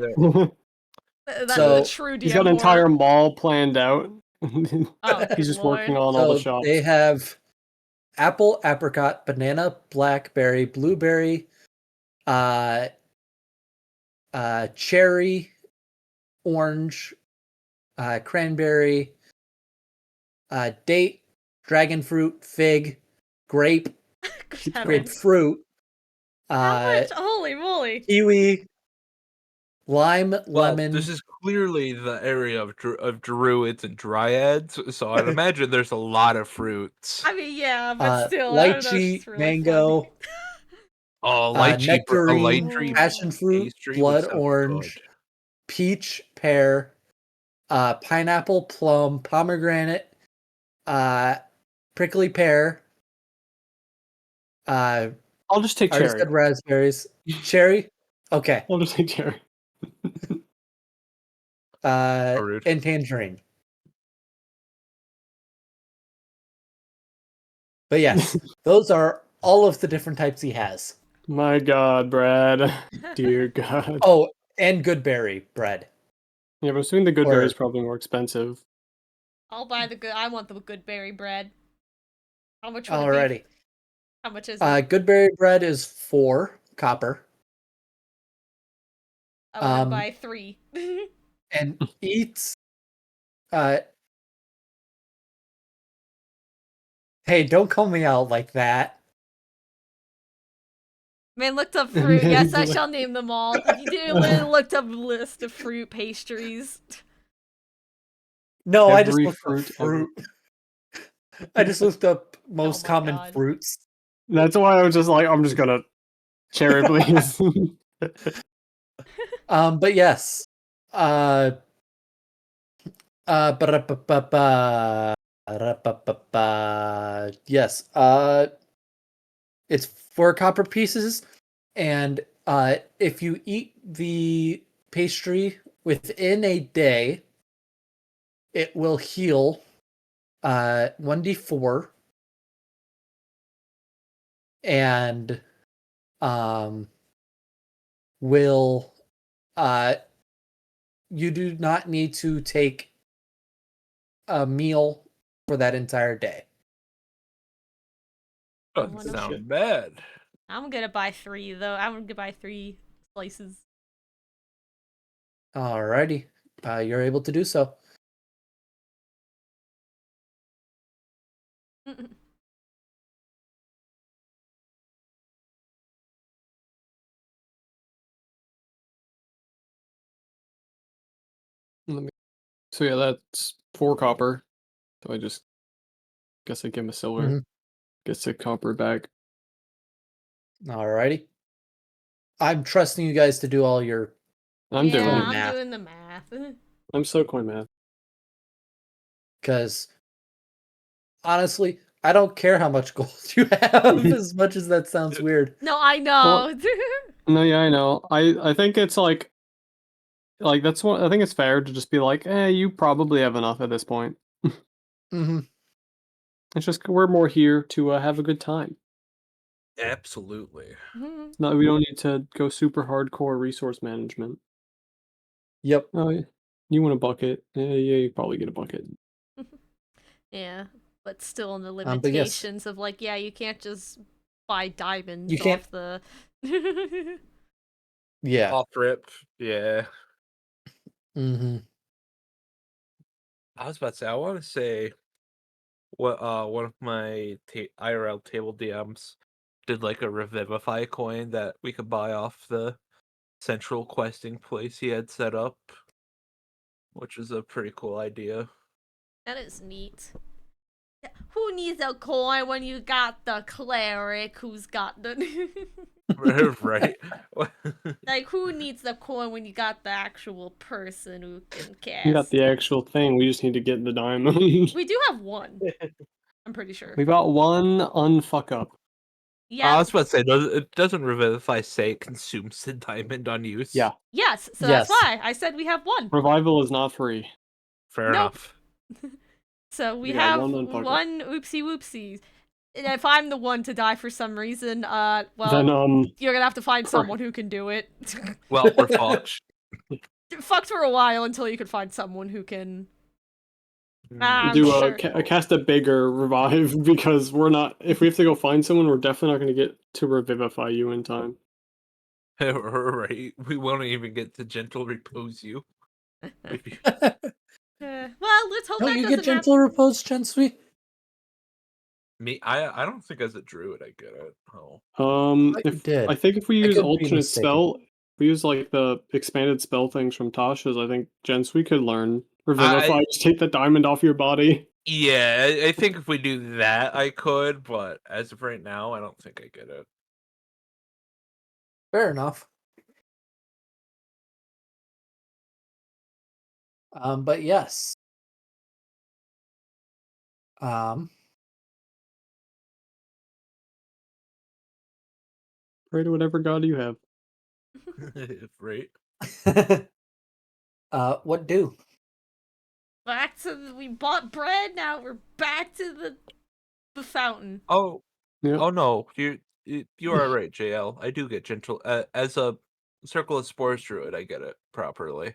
So, the true DM. He's got an entire mall planned out. Oh, He's just working Lord. on all the So shops. they have apple, apricot, banana, blackberry, blueberry, cherry, orange, cranberry, date, dragon fruit, fig, grape, grapefruit, How much? Holy moly. kiwi, lime, Well, lemon. this is clearly the area of druids and dryads, so I'd imagine there's a lot of fruits. I mean, yeah, but still, I don't know, it's lychee, just really mango, funny. Oh, a nectarine, lychee passion fruit, pastry would blood sound orange, good. peach, pear, pineapple, plum, pomegranate, prickly pear. I'll just take I already cherry. said raspberries. Cherry? Okay. I'll just take cherry. Rude. And tangerine. But yes, those are all of the different types he has. My God, Brad. Dear God. Oh, and goodberry bread. Yeah, but assuming the good berry is Or- probably more expensive. I'll buy the good. I want the good berry bread. How much would it be? Alrighty. How much is it? Goodberry bread is 4 copper. I would buy 3. And eats. Hey, don't call me out like that. Man looked up fruit. Yes, I shall name them all. You literally looked up a list of fruit pastries. No, I just Every looked up fruit ever. fruit. I just looked up most my common God. fruits. That's why I was just like, I'm just gonna cherry, please. But yes. Ba-da-ba-ba-ba. Ba-da-ba-ba-ba. Yes. It's 4 copper pieces, and if you eat the pastry within a day, it will heal 1d4, and will you do not need to take a meal for that entire day. Doesn't wanna- sound bad. I'm gonna buy 3 though. I'm gonna buy 3 slices. Alrighty, you're able to do so. So yeah, that's 4 copper. So I just guess I give him a silver. Mhm. Gets a copper back. Alrighty. I'm trusting you guys to do all your I'm doing Yeah, it. I'm math. doing the math. I'm so coin math. Because honestly, I don't care how much gold you have, as much as that sounds weird. No, I know. No, yeah, I know. I think it's like that's what I think it's fair to just be like, you probably have enough at this point. Mm-hmm. It's just we're more here to have a good time. Absolutely. No, we don't need to go super hardcore resource management. Yep. Oh, you want a bucket? Yeah, you probably get a bucket. Yeah, but still in the But yes. limitations of like, yeah, you can't just buy diamonds You can't- off the. Yeah. Off rip. Yeah. Mm-hmm. I was about to say, I want to say what one of my IRL table DMs did like a Revivify coin that we could buy off the central questing place he had set up, which is a pretty cool idea. That is neat. Who needs a coin when you got the cleric who's got the. Right. Like, who needs the coin when you got the actual person who can cast? We got the actual thing. We just need to get the diamond. We do have one. I'm pretty sure. We got one unfuck up. I Yeah. was about to say, it doesn't Revivify say it consumes the diamond on use? Yeah. Yes. So Yes. that's why I said we have one. Revival is not free. Fair Nope. enough. So we We got have one unfuck up. one oopsie whoopsie. And if I'm the one to die for some reason, well, Then you're gonna have to find someone who can do it. Well, we're fucked. Fucked for a while until you can find someone who can. I'm do sure. cast a bigger revive because we're not. If we have to go find someone, we're definitely not going to get to revivify you in time. Right. We won't even get to gentle repose you. Well, let's hope Don't that you doesn't get gentle repose, Gensui? Me, I don't think as a druid I get it. Oh. thought you If did. I think if we I use could be alternate mistaken. spell, if we use like the expanded spell things from Tasha's, I think we could learn revivify. Just take the diamond off your body. Yeah, I think if we do that, I could, but as of right now, I don't think I get it. Fair enough. But yes. Pray to whatever god you have. Right? What do? back to we bought bread. Now we're back to the fountain. Oh, Yeah. oh no, you are right, JL. I do get gentle as a circle of spores druid. I get it properly.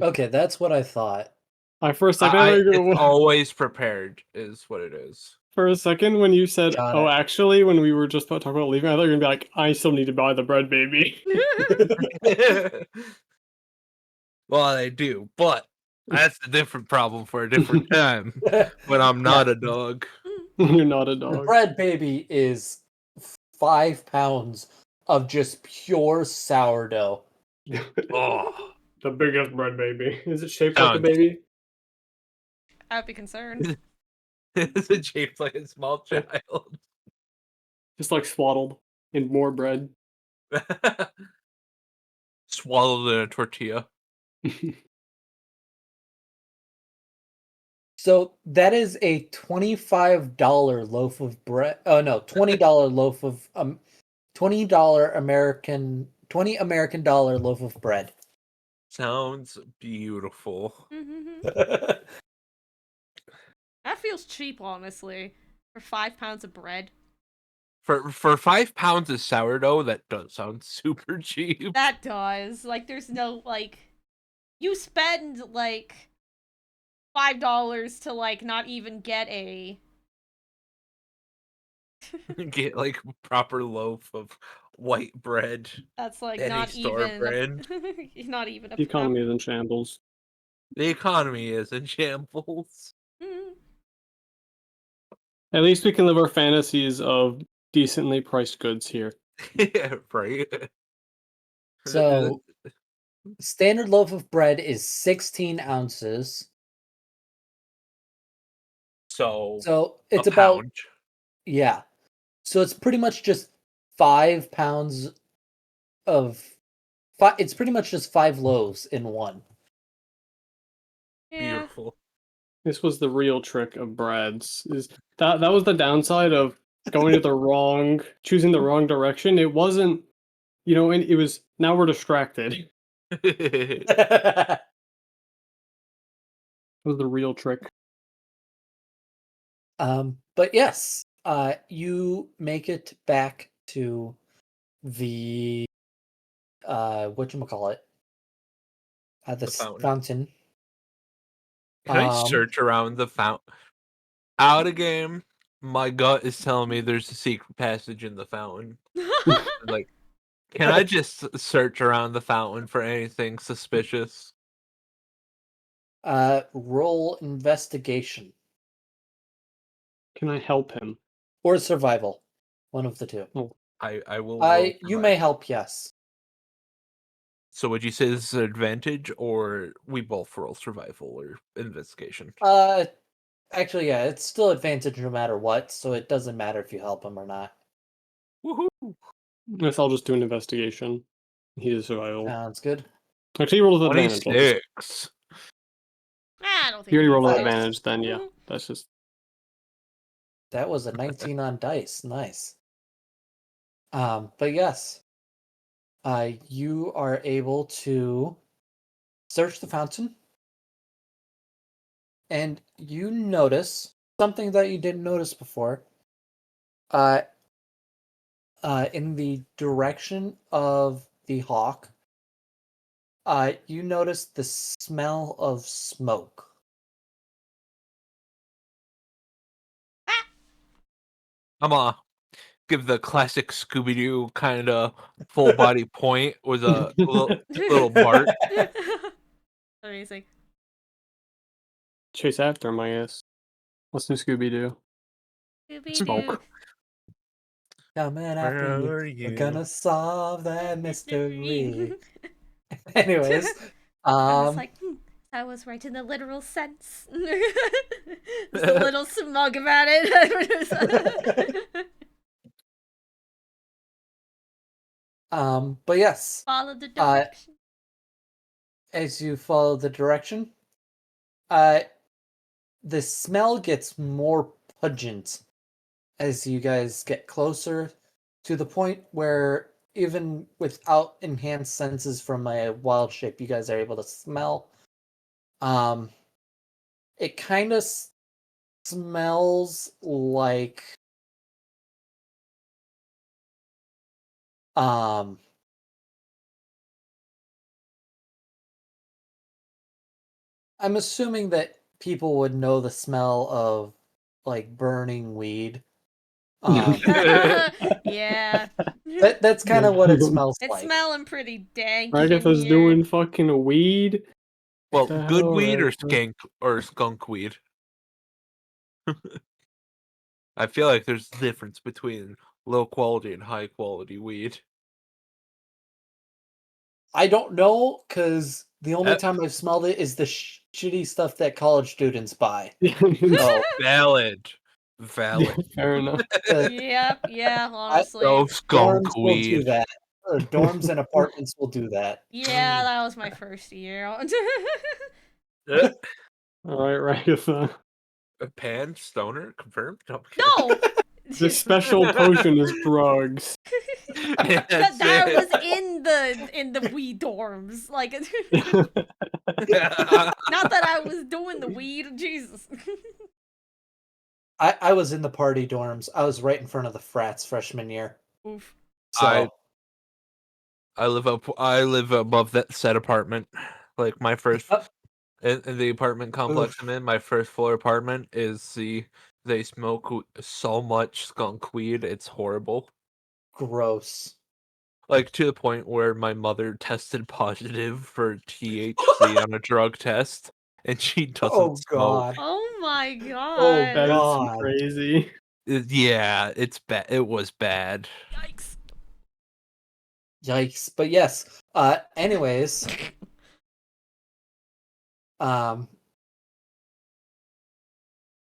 Okay, that's what I thought. For a second, I thought you were It's gonna. always prepared, is what it is. For a second, when you said, Got "Oh, it. actually," when we were just about talking about leaving, I thought you were gonna be like, "I still need to buy the bread, baby." Well, I do, but that's a different problem for a different time. When I'm not a dog. You're not a The dog. bread baby is 5 pounds of just pure sourdough. Oh, The biggest bread baby. Is it shaped like a Sounds- baby? I'd be concerned. is it shaped like a small child? Just like swaddled in more bread. Swallowed in a tortilla. So that is a $25 loaf of bread. Oh no, $20 loaf of $20 American dollar loaf of bread. Sounds beautiful. That feels cheap, honestly, for 5 pounds of bread. For 5 pounds of sourdough, that does sound super cheap. That does. Like, there's no like, you spend like $5 to like not even get a. Get like a proper loaf of white bread. That's like Any not store even. brand. Not even a. The economy is in shambles. The economy is in shambles. At least we can live our fantasies of decently priced goods here. Yeah, right. So standard loaf of bread is 16 ounces. So So it's a about pound. yeah. So it's pretty much just 5 pounds of it's pretty much just 5 loaves in one. Yeah. Beautiful. This was the real trick of Brad's. Is that was the downside of going to choosing the wrong direction. It wasn't, and it was, now we're distracted. It was the real trick. But yes, you make it back to the whatchamacallit, the The fountain. fountain. Can I search around the fountain? Out of game, my gut is telling me there's a secret passage in the fountain. Like, can I just search around the fountain for anything suspicious? Roll investigation Can I help him? or survival, one of the two. Oh, I will roll You may survival. help, yes. So would you say this is an advantage, or we both roll survival or investigation? Actually, yeah, it's still advantage no matter what, so it doesn't matter if you help him or not. Woohoo! I guess I'll just do an investigation. He is survival. Sounds good. Actually, he rolled with advantage. 26. I don't think You already rolled with Nice. advantage, then yeah. That's just. That was a 19 on dice. Nice. But yes, you are able to search the fountain, and you notice something that you didn't notice before. In the direction of the hawk, you notice the smell of smoke. I'm gonna give the classic Scooby-Doo kind of full body point with a little bark. Amazing. Chase after him, I guess. What's new Scooby Doo? Scooby-Doo. Smoke. Coming after Where you. are We're you? gonna solve that mystery. Mystery. Anyways, I was like, that was right in the literal sense. Just a little smug about it. but yes, Follow the direction. as you follow the direction, the smell gets more pungent as you guys get closer to the point where even without enhanced senses from a wild shape, you guys are able to smell. It kind of smells like I'm assuming that people would know the smell of like burning weed. Yeah. That's kind of what it smells It's like. smelling pretty danky in Agatha's here. doing fucking weed. Well, The good hell, weed or Agatha? skunk weed? I feel like there's a difference between low quality and high quality weed. I don't know, because the only time I've smelled it is the shitty stuff that college students buy. So, Valid. Fair enough. Yep, yeah, honestly. No skunk dorms will do weed. that. Dorms and apartments will do that. Yeah, that was my first year. Alright, Ragatha. Pan stoner confirmed. No, No! This special potion is drugs. that was in the weed dorms. Like not that I was doing the weed, Jesus. I was in the party dorms. I was right in front of the frats freshman year. Oof. So I live above that said apartment. Like my first in the apartment complex I'm in, my first floor apartment is they smoke so much skunk weed, it's horrible. gross. Like to the point where my mother tested positive for THC on a drug test, and she doesn't Oh smoke. god. Oh my Oh god. That is god. crazy. Yeah, it's bad. It was bad. Yikes. Yikes. But yes. Anyways.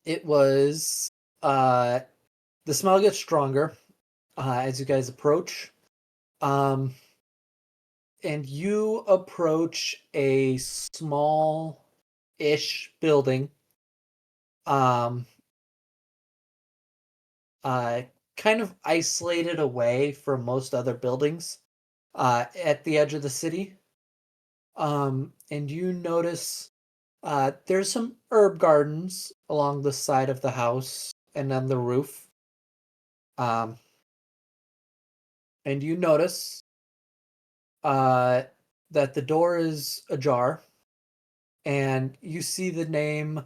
It was the smell gets stronger. as you guys approach. And you approach a small-ish building. Kind of isolated away from most other buildings. At the edge of the city. And you notice there's some herb gardens along the side of the house and on the roof. And you notice that the door is ajar, and you see the name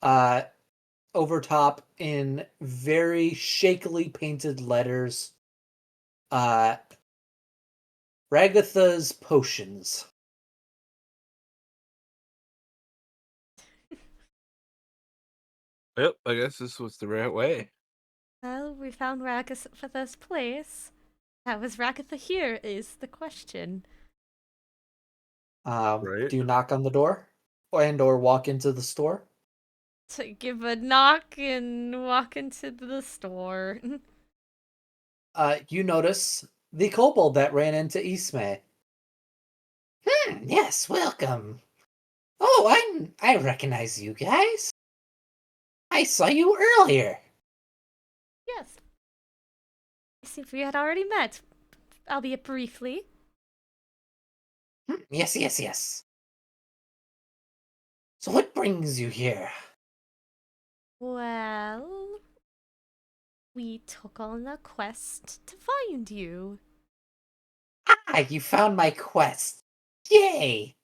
over top in very shakily painted letters, Ragatha's Potions. Yep, I guess this was the right way. Well, we found Ragatha's place. How is Ragatha here is the question. Right. Do you knock on the door or walk into the store? To give a knock and walk into the store. You notice the kobold that ran into Esme. Yes, welcome. Oh, I recognize you guys. I saw you earlier. Yes. As if we had already met, albeit briefly. Yes. So what brings you here? Well, we took on a quest to find you. Ah, you found my quest. Yay!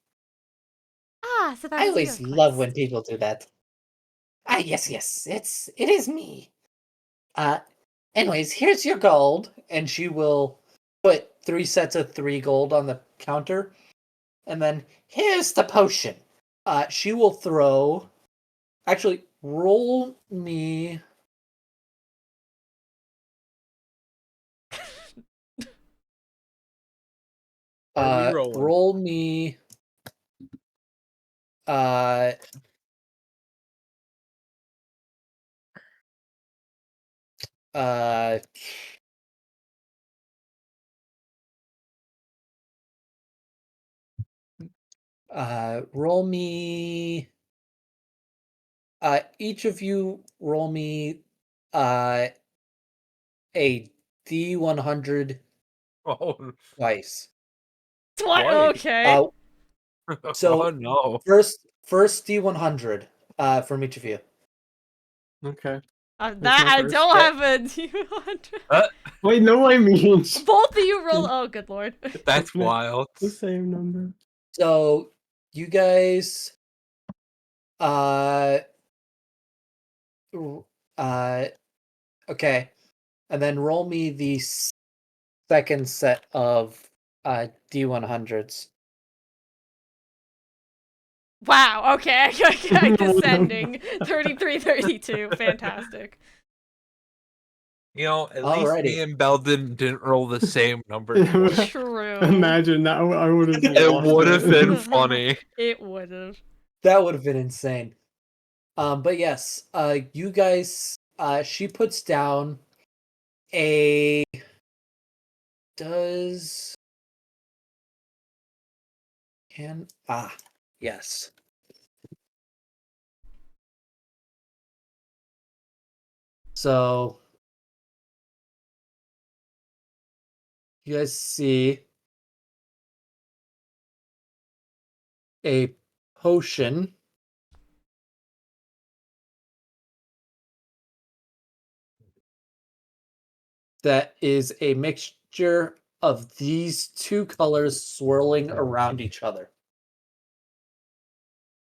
Ah, so I that's always your love quest. when people do that. Ah, yes, it is me. Anyways, here's your gold, and she will put 3 sets of 3 gold on the counter, and then here's the potion. She will throw. Actually, roll me. What are we rolling? Roll me. Uh. Roll me. Each of you roll me. A D100 Oh, twice. What? Twice. Okay. So oh no. first D100 from each of you. Okay. That my I first. don't Okay. have a D100. Wait, no, I mean Both of you roll. Oh, good lord. That's wild. the same number. So you guys uh okay. And then roll me the second set of D100s. Wow. Okay. Descending. 33, 32. Fantastic. You know, at least me Alrighty. and Beldin didn't roll the same number twice. True. Imagine that I would have It lost would have been funny. It would have. That would have been insane. But yes, you guys, she puts down a does can yes. So you guys see a potion that is a mixture of these 2 colors swirling around each other.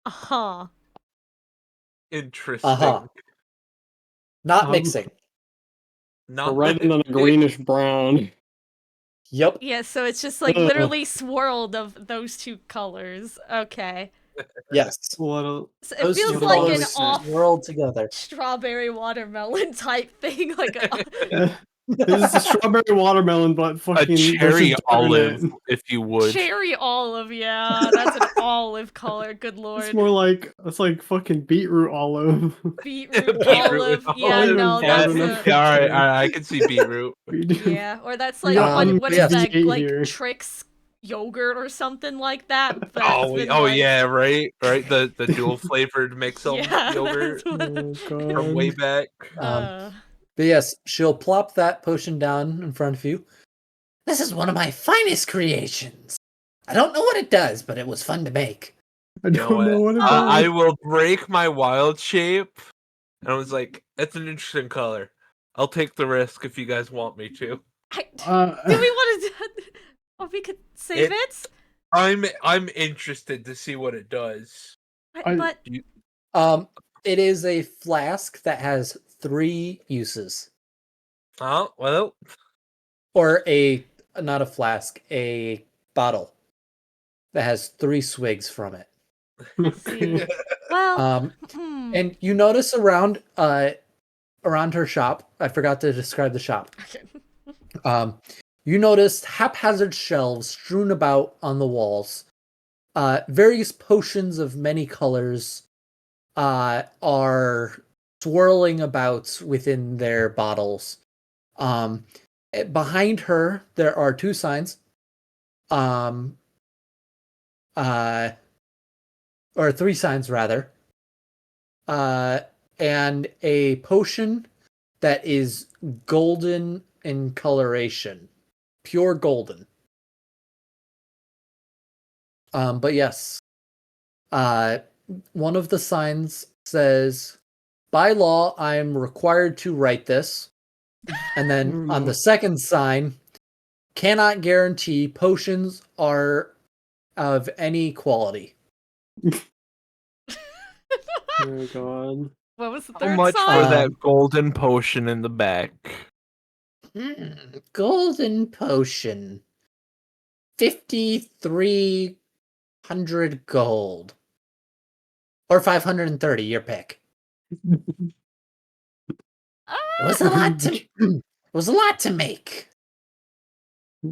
Uh-huh. Interesting. Not mixing. A Not red and then a greenish brown. Yep. Yeah, so it's just like literally swirled of those 2 colors. Okay. Yes. What a So it Those feels 2 like an colors off swirled together. strawberry watermelon type thing. Like, This is a strawberry watermelon, but A fucking there's cherry just dirt in olive, it. if you would. Cherry olive, yeah. That's an olive color. Good It's lord. more like fucking beetroot olive. Beetroot Beetroot olive. with Yeah, olive no, is Yeah, bad that's enough. a. yeah, all right, I can see beetroot. Yeah, or that's We like got what yes. is that V8 like here. Trix yogurt or something like that? That's been Oh like yeah, right. The dual flavored mix-em yeah, yogurt that's what. Oh from way god. back. Uh, But yes, she'll plop that potion down in front of you. This is one of my finest creations. I don't know what it does, but it was fun to make. I You know don't know what? what it I does. will break my wild shape. And I was like, "That's an interesting color. I'll take the risk if you guys want me to." do we want to? Oh, we could save it. I'm interested to see what it does. But It is a flask that has 3 uses. Oh well. Or not a flask, a bottle that has 3 swigs from it. I see. Well, And you notice around her shop, I forgot to describe the shop. okay. You notice haphazard shelves strewn about on the walls. Various potions of many colors are swirling about within their bottles. Behind her, there are 2 signs. Or 3 signs rather. And a potion that is golden in coloration. Pure golden. But yes. One of the signs says, by law, I'm required to write this. And then on the second sign, cannot guarantee potions are of any quality. Oh god. What was the How third much sign? for that golden potion in the back? Golden potion. 5,300 gold. Or 530, your pick. It was a lot to it was a lot to make.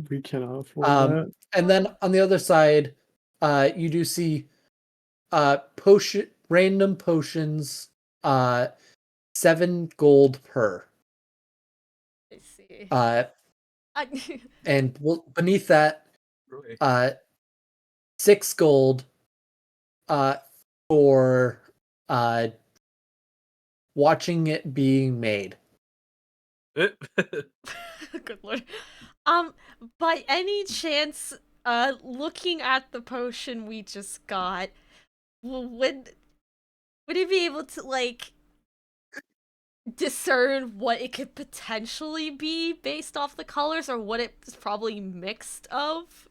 We cannot afford that. And then on the other side, you do see random potions, 7 gold per. I see. And beneath that, 6 gold for watching it being made. Good lord. By any chance, looking at the potion we just got, would it be able to like discern what it could potentially be based off the colors, or what it's probably mixed of?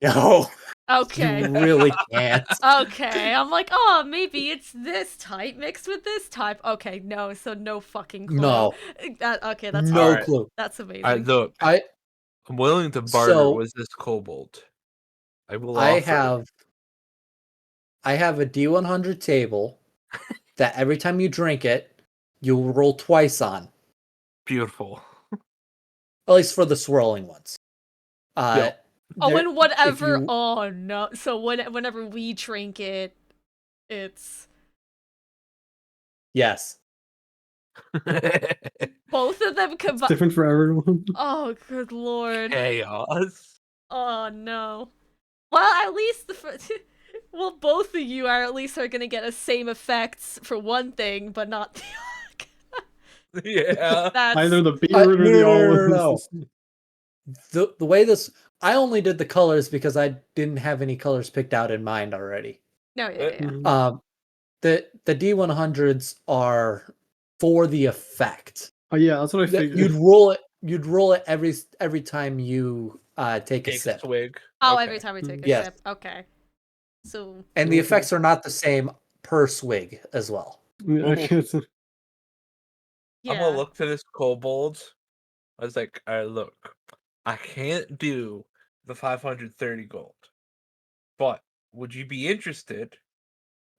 No, Okay. you really can't. Okay, I'm like, oh, maybe it's this type mixed with this type. Okay, no, so no fucking clue. No. Okay, that's No Alright. clue. that's amazing. Alright, look. I'm willing to barter with this kobold. I will offer. I have a D100 table that every time you drink it, you'll roll twice on. Beautiful. At least for the swirling ones. Yep. And whatever. Oh no! So whenever we drink it, it's yes. both of them It's combined. different for everyone. Oh, good lord! Chaos. Oh no! Well, at least well, both of you are gonna get the same effects for one thing, but not the other. Yeah. That's Either the beetroot or the olives. No. The way this, I only did the colors because I didn't have any colors picked out in mind already. no, yeah. Mhm. The D100s are for the effect. Oh yeah, that's what I figured. You'd roll it every time you take a sip. Swig. Oh, Okay. every time we take a Yes. sip. Okay. So. And the effects are not the same per swig as well. Yeah, I guess. Yeah. I'm gonna look to this kobold. I was like, alright, look. I can't do the 530 gold. But would you be interested?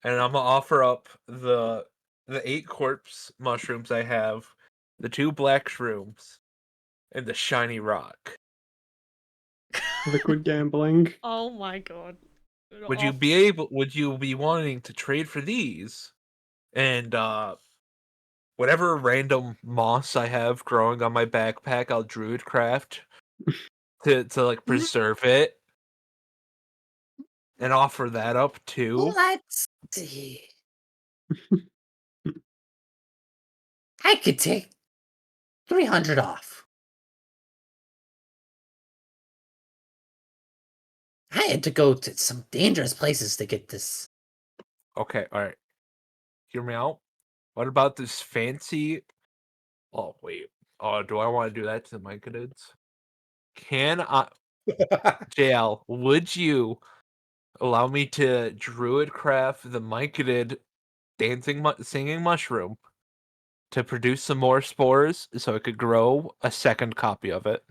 And I'm gonna offer up the 8 corpse mushrooms I have the 2 black shrooms, and the shiny rock. Liquid gambling. Oh my god. Would you be wanting to trade for these? And whatever random moss I have growing on my backpack, I'll druid craft to like preserve it and offer that up too. Let's see. I could take 300 off. I had to go to some dangerous places to get this. Okay, all right. Hear me out. What about this fancy? Oh wait. Oh, do I want to do that to the Myconids? Can I, JL? Would you allow me to druid craft the Myconid singing mushroom to produce some more spores so I could grow a second copy of it?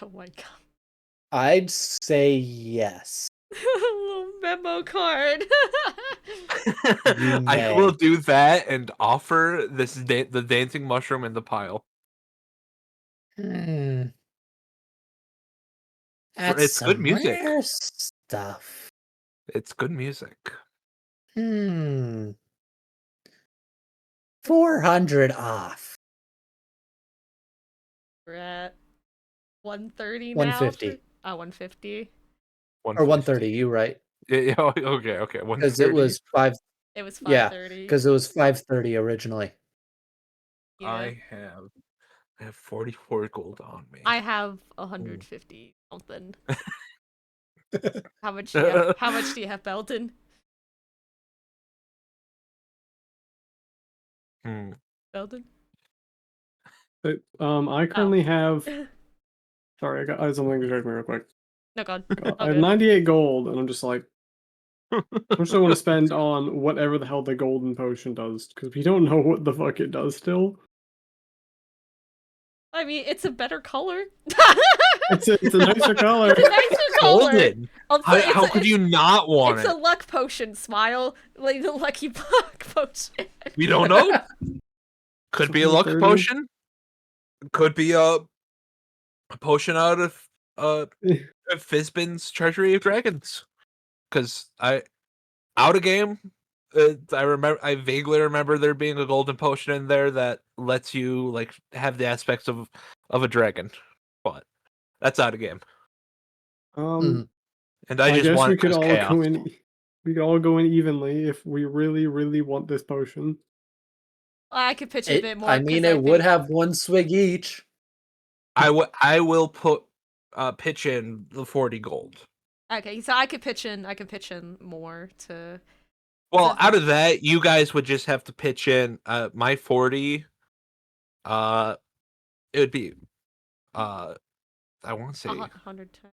Oh my god. I'd say yes. Little memo card. You I may. will do that and offer the dancing mushroom in the pile. That's It's good some music. rare stuff. It's good music. 400 off. We're at 130 now. 150. 150. Or 130, you right. Yeah, okay. Because it was 5. It was Yeah, 530. because it was 530 originally. Yeah. I have 44 gold on me. I have 150 something. How much do you have? How much do you have, Beldin? Beldin? I currently have. Sorry, I had something to check me real quick. No, God. I have 98 gold, and I'm just like, how much do I want to spend on whatever the hell the golden potion does? Because we don't know what the fuck it does still. I mean, it's a better color. It's a nicer color. It's a nicer color. Golden. How could you not want it's it? It's a luck potion. Smile, like the lucky luck potion. We don't know. Could be a luck 30. potion. Could be a potion out of Fizbin's Treasury of Dragons. Because out of game, I vaguely remember there being a golden potion in there that lets you like have the aspects of a dragon, but that's out of game. And I just guess want we could all chaos. go in. We could all go in evenly if we really, really want this potion. I could pitch a bit more. I mean, it would have one swig each. I will pitch in the 40 gold. Okay, so I could pitch in more to. Well, out of that, you guys would just have to pitch in my 40. It would be I want to say 110.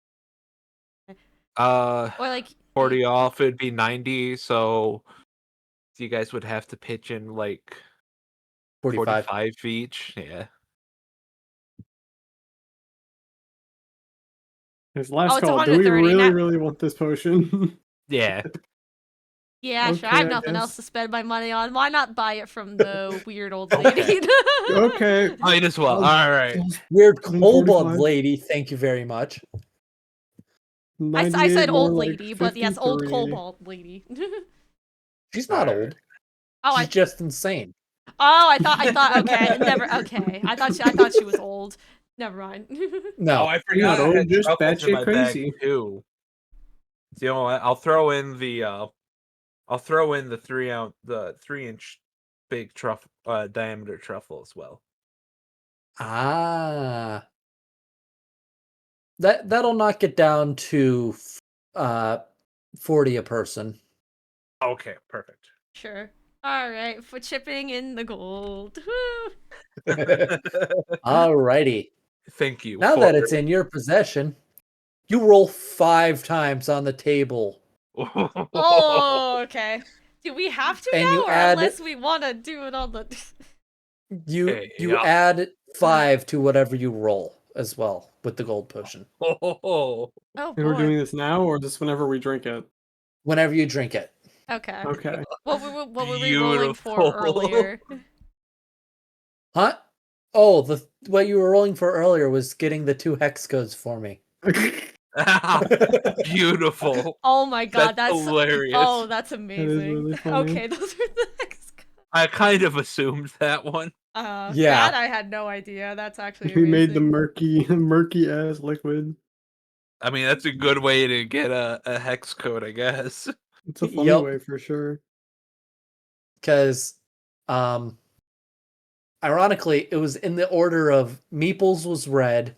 or like 40 off. It'd be 90. So you guys would have to pitch in like 45 each. Yeah. His last call. Do we really, really want this potion? Yeah. Yeah, sure. I have nothing else to spend my money on. Why not buy it from the weird old lady? Okay. Might as well. All right. Weird kobold lady. Thank you very much. I said old lady, but yes, old kobold lady. She's not old. Oh, she's just insane. Oh, I thought. Okay, never. Okay, I thought she was old. Never mind. No, I forgot. Old, I had just truffles in batshit my crazy. bag too. You know what? I'll throw in the 3-inch big truffle diameter truffle as well. That'll knock it down to 40 a person. Okay, perfect. Sure. All right, for chipping in the gold. Alrighty. Thank you. Now that it's in your possession, you roll 5 times on the table. Oh, okay. Do we have to and now, you or add, unless we want to do it on the? You add 5 to whatever you roll as well with the gold potion. Oh, and we're boy. doing this now, or just whenever we drink it? Whenever you drink it. Okay. Okay. What were we rolling for earlier? Huh? Oh, what you were rolling for earlier was getting the 2 hex codes for me. Beautiful. Oh my god, That's hilarious. that's amazing. really funny. Okay, those are the next. I kind of assumed that one. Yeah. That I had no idea. That's actually We made the amazing. murky ass liquid. I mean, that's a good way to get a hex code, I guess. It's a funny Yep. way for sure. Because, ironically, it was in the order of Meeples was red,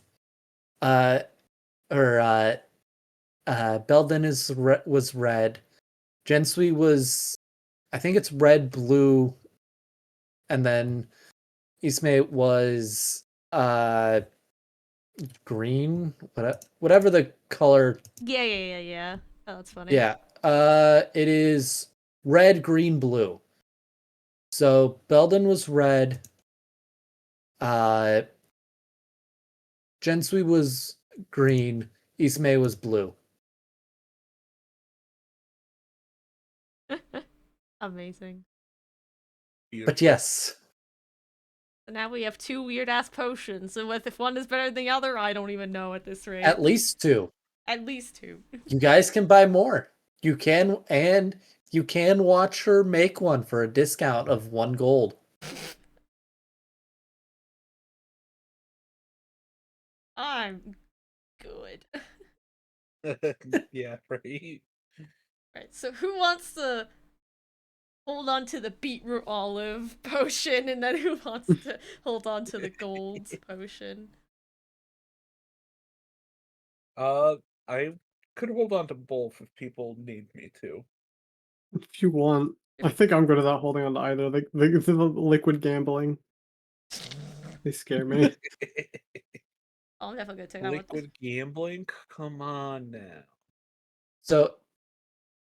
Beldin was red, Gensui was, I think it's red, blue, and then Esme was green, whatever the color. Yeah. Oh, that's funny. Yeah. It is red, green, blue. So Beldin was red. Gensui was green. Ismay was blue. Amazing. Beautiful. But yes, So now we have 2 weird ass potions. So if one is better than the other, I don't even know at this rate. at least 2. At least 2. You guys can buy more. You can watch her make one for a discount of 1 gold. I'm good. Yeah, right. Right, so who wants to hold on to the beetroot olive potion, and then who wants to hold on to the gold potion? I could hold on to both if people need me to. If you want. I think I'm good about holding on to either. The liquid gambling. They scare me. Oh, I'm definitely gonna take that one. Liquid gambling? Come on now. So,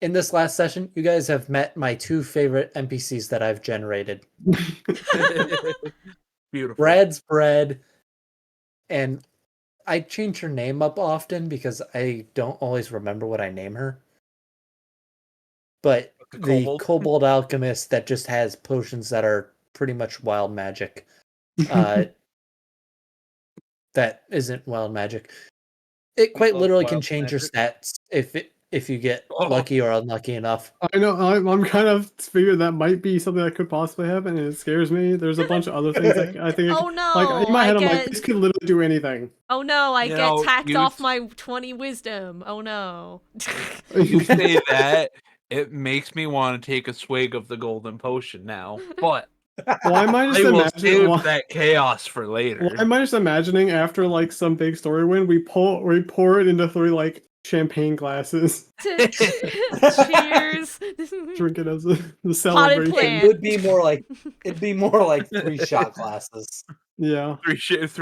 in this last session, you guys have met my 2 favorite NPCs that I've generated. Beautiful. Brad's bread, and I change her name up often because I don't always remember what I name her. But the kobold alchemist that just has potions that are pretty much wild magic. That isn't wild magic. It quite literally can change your stats if you get lucky or unlucky enough. I know. I'm kind of figuring that might be something that could possibly happen, and it scares me. There's a bunch of other things that I think. Oh no! Like in my head, I'm like, this could literally do anything. Oh no! I get tacked off my 20 wisdom. Oh no! You say that, it makes me want to take a swig of the golden potion now. But well, I might just will imagine save that chaos for later. Well, I'm just imagining after like some big story win, we pour it into 3 like champagne glasses. Cheers! Drink it as a celebration. Plant. It'd be more like 3 shot glasses. Yeah. 3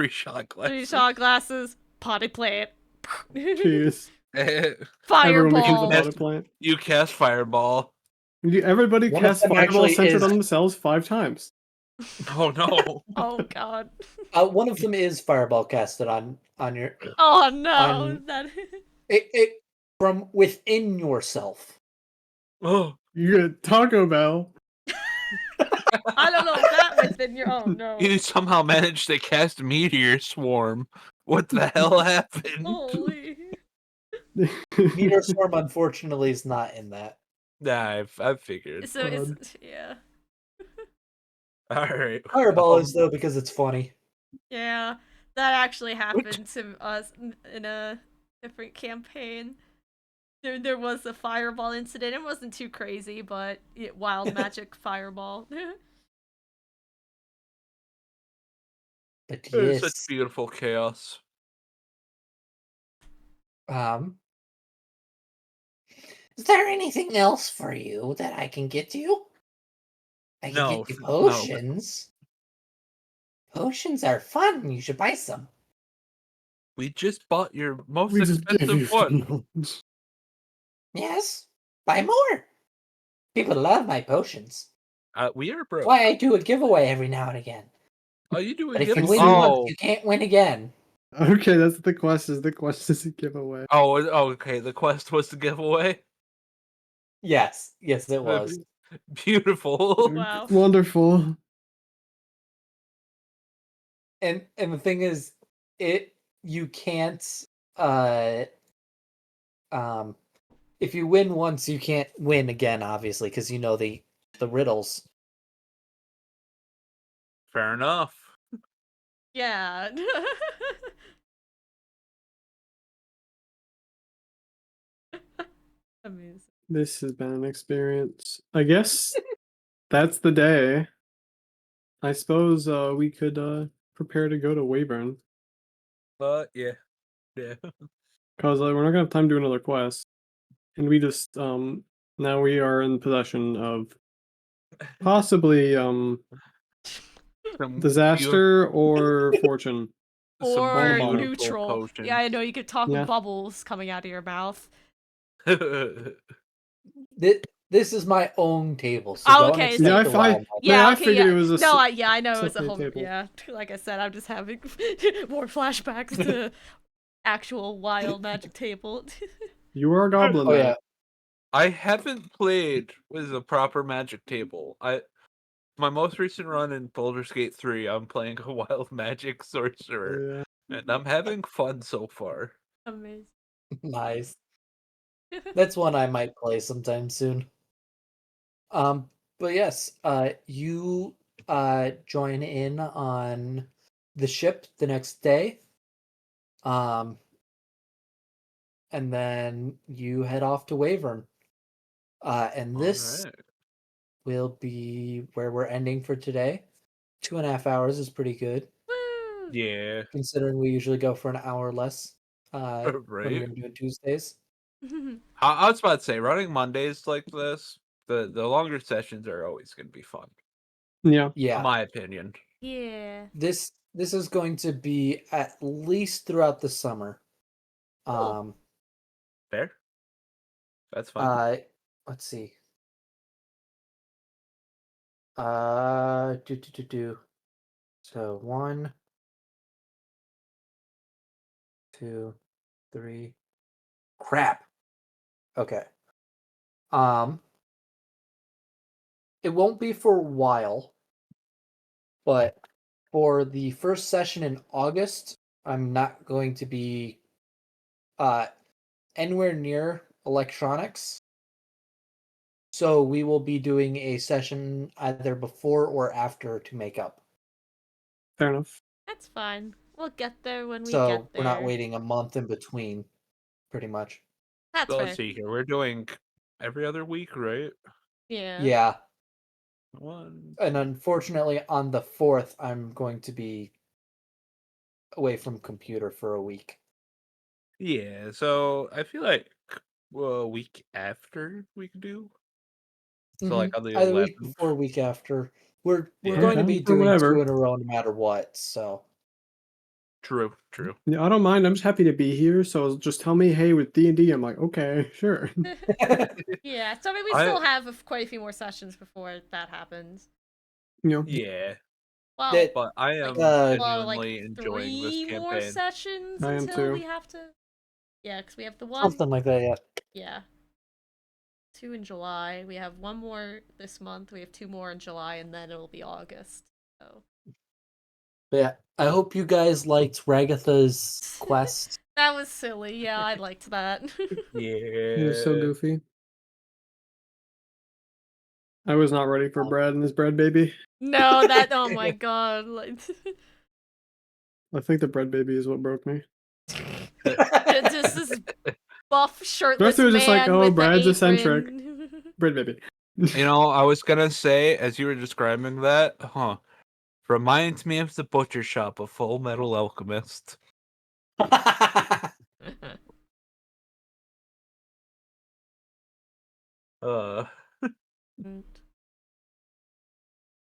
shot glasses. 3 shot glasses. Potted plant. Cheers. Fireball. You cast fireball. Everybody casts fireball centered on themselves 5 times. Oh no! Oh god. One of them is fireball casted on your. Oh no! It from within yourself. Oh, you get Taco Bell. I don't know if that within your. Oh no! You somehow managed to cast meteor swarm. What the hell happened? Holy. Meteor swarm, unfortunately, is not in that. Nah, I've figured. So it's yeah. All right. Fireball is though because it's funny. Yeah, that actually happened to us in a different campaign. There was a fireball incident. It wasn't too crazy, but wild magic fireball. But It's yes, such beautiful chaos. Is there anything else for you that I can get you? I can get you potions. No. Potions are fun. You should buy some. We just bought your most expensive one. Yes, buy more. People love my potions. We are broke. Why I do a giveaway every now and again. Oh, you do a giveaway? But giveaway? if you win once, you can't win again. Okay, that's the quest. The quest is a giveaway. Oh, okay. The quest was the giveaway. Yes, it was beautiful. Wow, wonderful. And the thing is, you can't if you win once, you can't win again, obviously, because you know the riddles. Fair enough. Yeah. Amazing. This has been an experience. I guess that's the day. I suppose we could prepare to go to Weyburn. Yeah. Yeah. Because we're not gonna have time to do another quest. And we just now we are in possession of possibly Some disaster or fortune. some Or Bottom. beautiful neutral. potions. Yeah, I know you could talk Yeah. with bubbles coming out of your mouth. This is my own table, so Oh, don't okay, expect Yeah, the I wild. Yeah, I okay, figured yeah. it was a No, I know it was a separate home. table. Yeah, like I said, I'm just having more flashbacks to actual wild magic table. You are a goblin Oh now. yeah, I haven't played with a proper magic table. My most recent run in Baldur's Gate 3, I'm playing a wild magic sorcerer, Yeah. and I'm having fun so far. Amazing. nice. That's one I might play sometime soon. But yes, you join in on the ship the next day. And then you head off to Wavern. And this Alright. will be where we're ending for today. 2.5 hours is pretty good, Woo! Yeah. considering we usually go for an hour less when Right. we're doing Tuesdays. I was about to say, running Mondays like this, the longer sessions are always going to be fun. Yeah. Yeah, In my opinion. Yeah. this is going to be at least throughout the summer. Cool. Fair? That's fine. Let's see. Do. So 1, 2, 3. Crap. Okay. It won't be for a while, but for the first session in August, I'm not going to be anywhere near electronics. So we will be doing a session either before or after to make up. Fair enough. That's fine. We'll get there when we So get we're not there. waiting a month in between, pretty much. That's So fair. let's see here. We're doing every other week, right? Yeah. Yeah. One. And unfortunately, on the 4th, I'm going to be away from computer for a week. Yeah, so I feel like a week after we could do. So like on the Either week 11th. before, week after. We're Yeah. going to Okay, be or doing whatever. 2 in a row no matter what. So True. Yeah, I don't mind. I'm just happy to be here. So just tell me, hey, with D&D, I'm like, okay, sure. Yeah. So I mean, we I- still have quite a few more sessions before that happens. You know. Yeah, Well, that but I am well, genuinely like enjoying this 3 more campaign. sessions I am until too. we have to. Yeah, because we have the one. something like that. Yeah. Yeah. 2 in July. We have 1 more this month. We have 2 more in July, and then it'll be August. So. But yeah, I hope you guys liked Ragatha's quest. That was silly. Yeah, I liked that. It was so Yeah. goofy. I was not ready for Um, Brad and his bread baby. No, that. Oh my god. Like, I think the bread baby is what broke me. just this buff, The shirtless rest of it was just like, man oh, with Brad's the eccentric. apron. Bread baby. You know, I was gonna say as you were describing that, reminds me of the butcher shop of Full Metal Alchemist. Uh, Mm.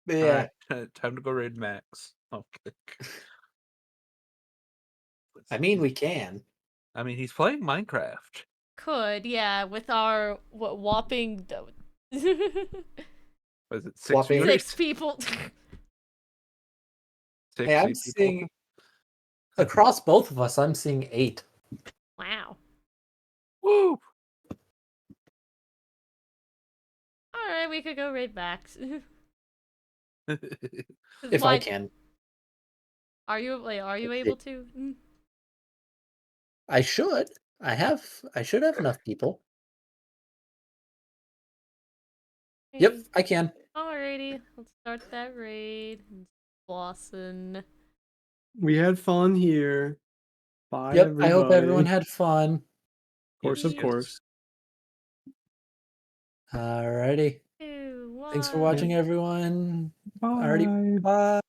But yeah, alright, time to go raid Max. Okay. I mean we can. I mean, he's playing Minecraft. Could, yeah, with our whopping Was it 6 Whopping- viewers? 6 people. 6 Hey, I'm people? seeing across both of us. I'm seeing 8. Wow. Woo! All right, we could go raid Max. If I can. Are you able to? I should. I should have enough people. Yep, Hey, I can. alrighty, let's start that raid. Blossom. We had fun here. Bye, Yep, I hope everyone everybody. had fun. Of course, of Yes. course. Alrighty. 2, 1. Thanks for watching, everyone. Bye. Alrighty, bye.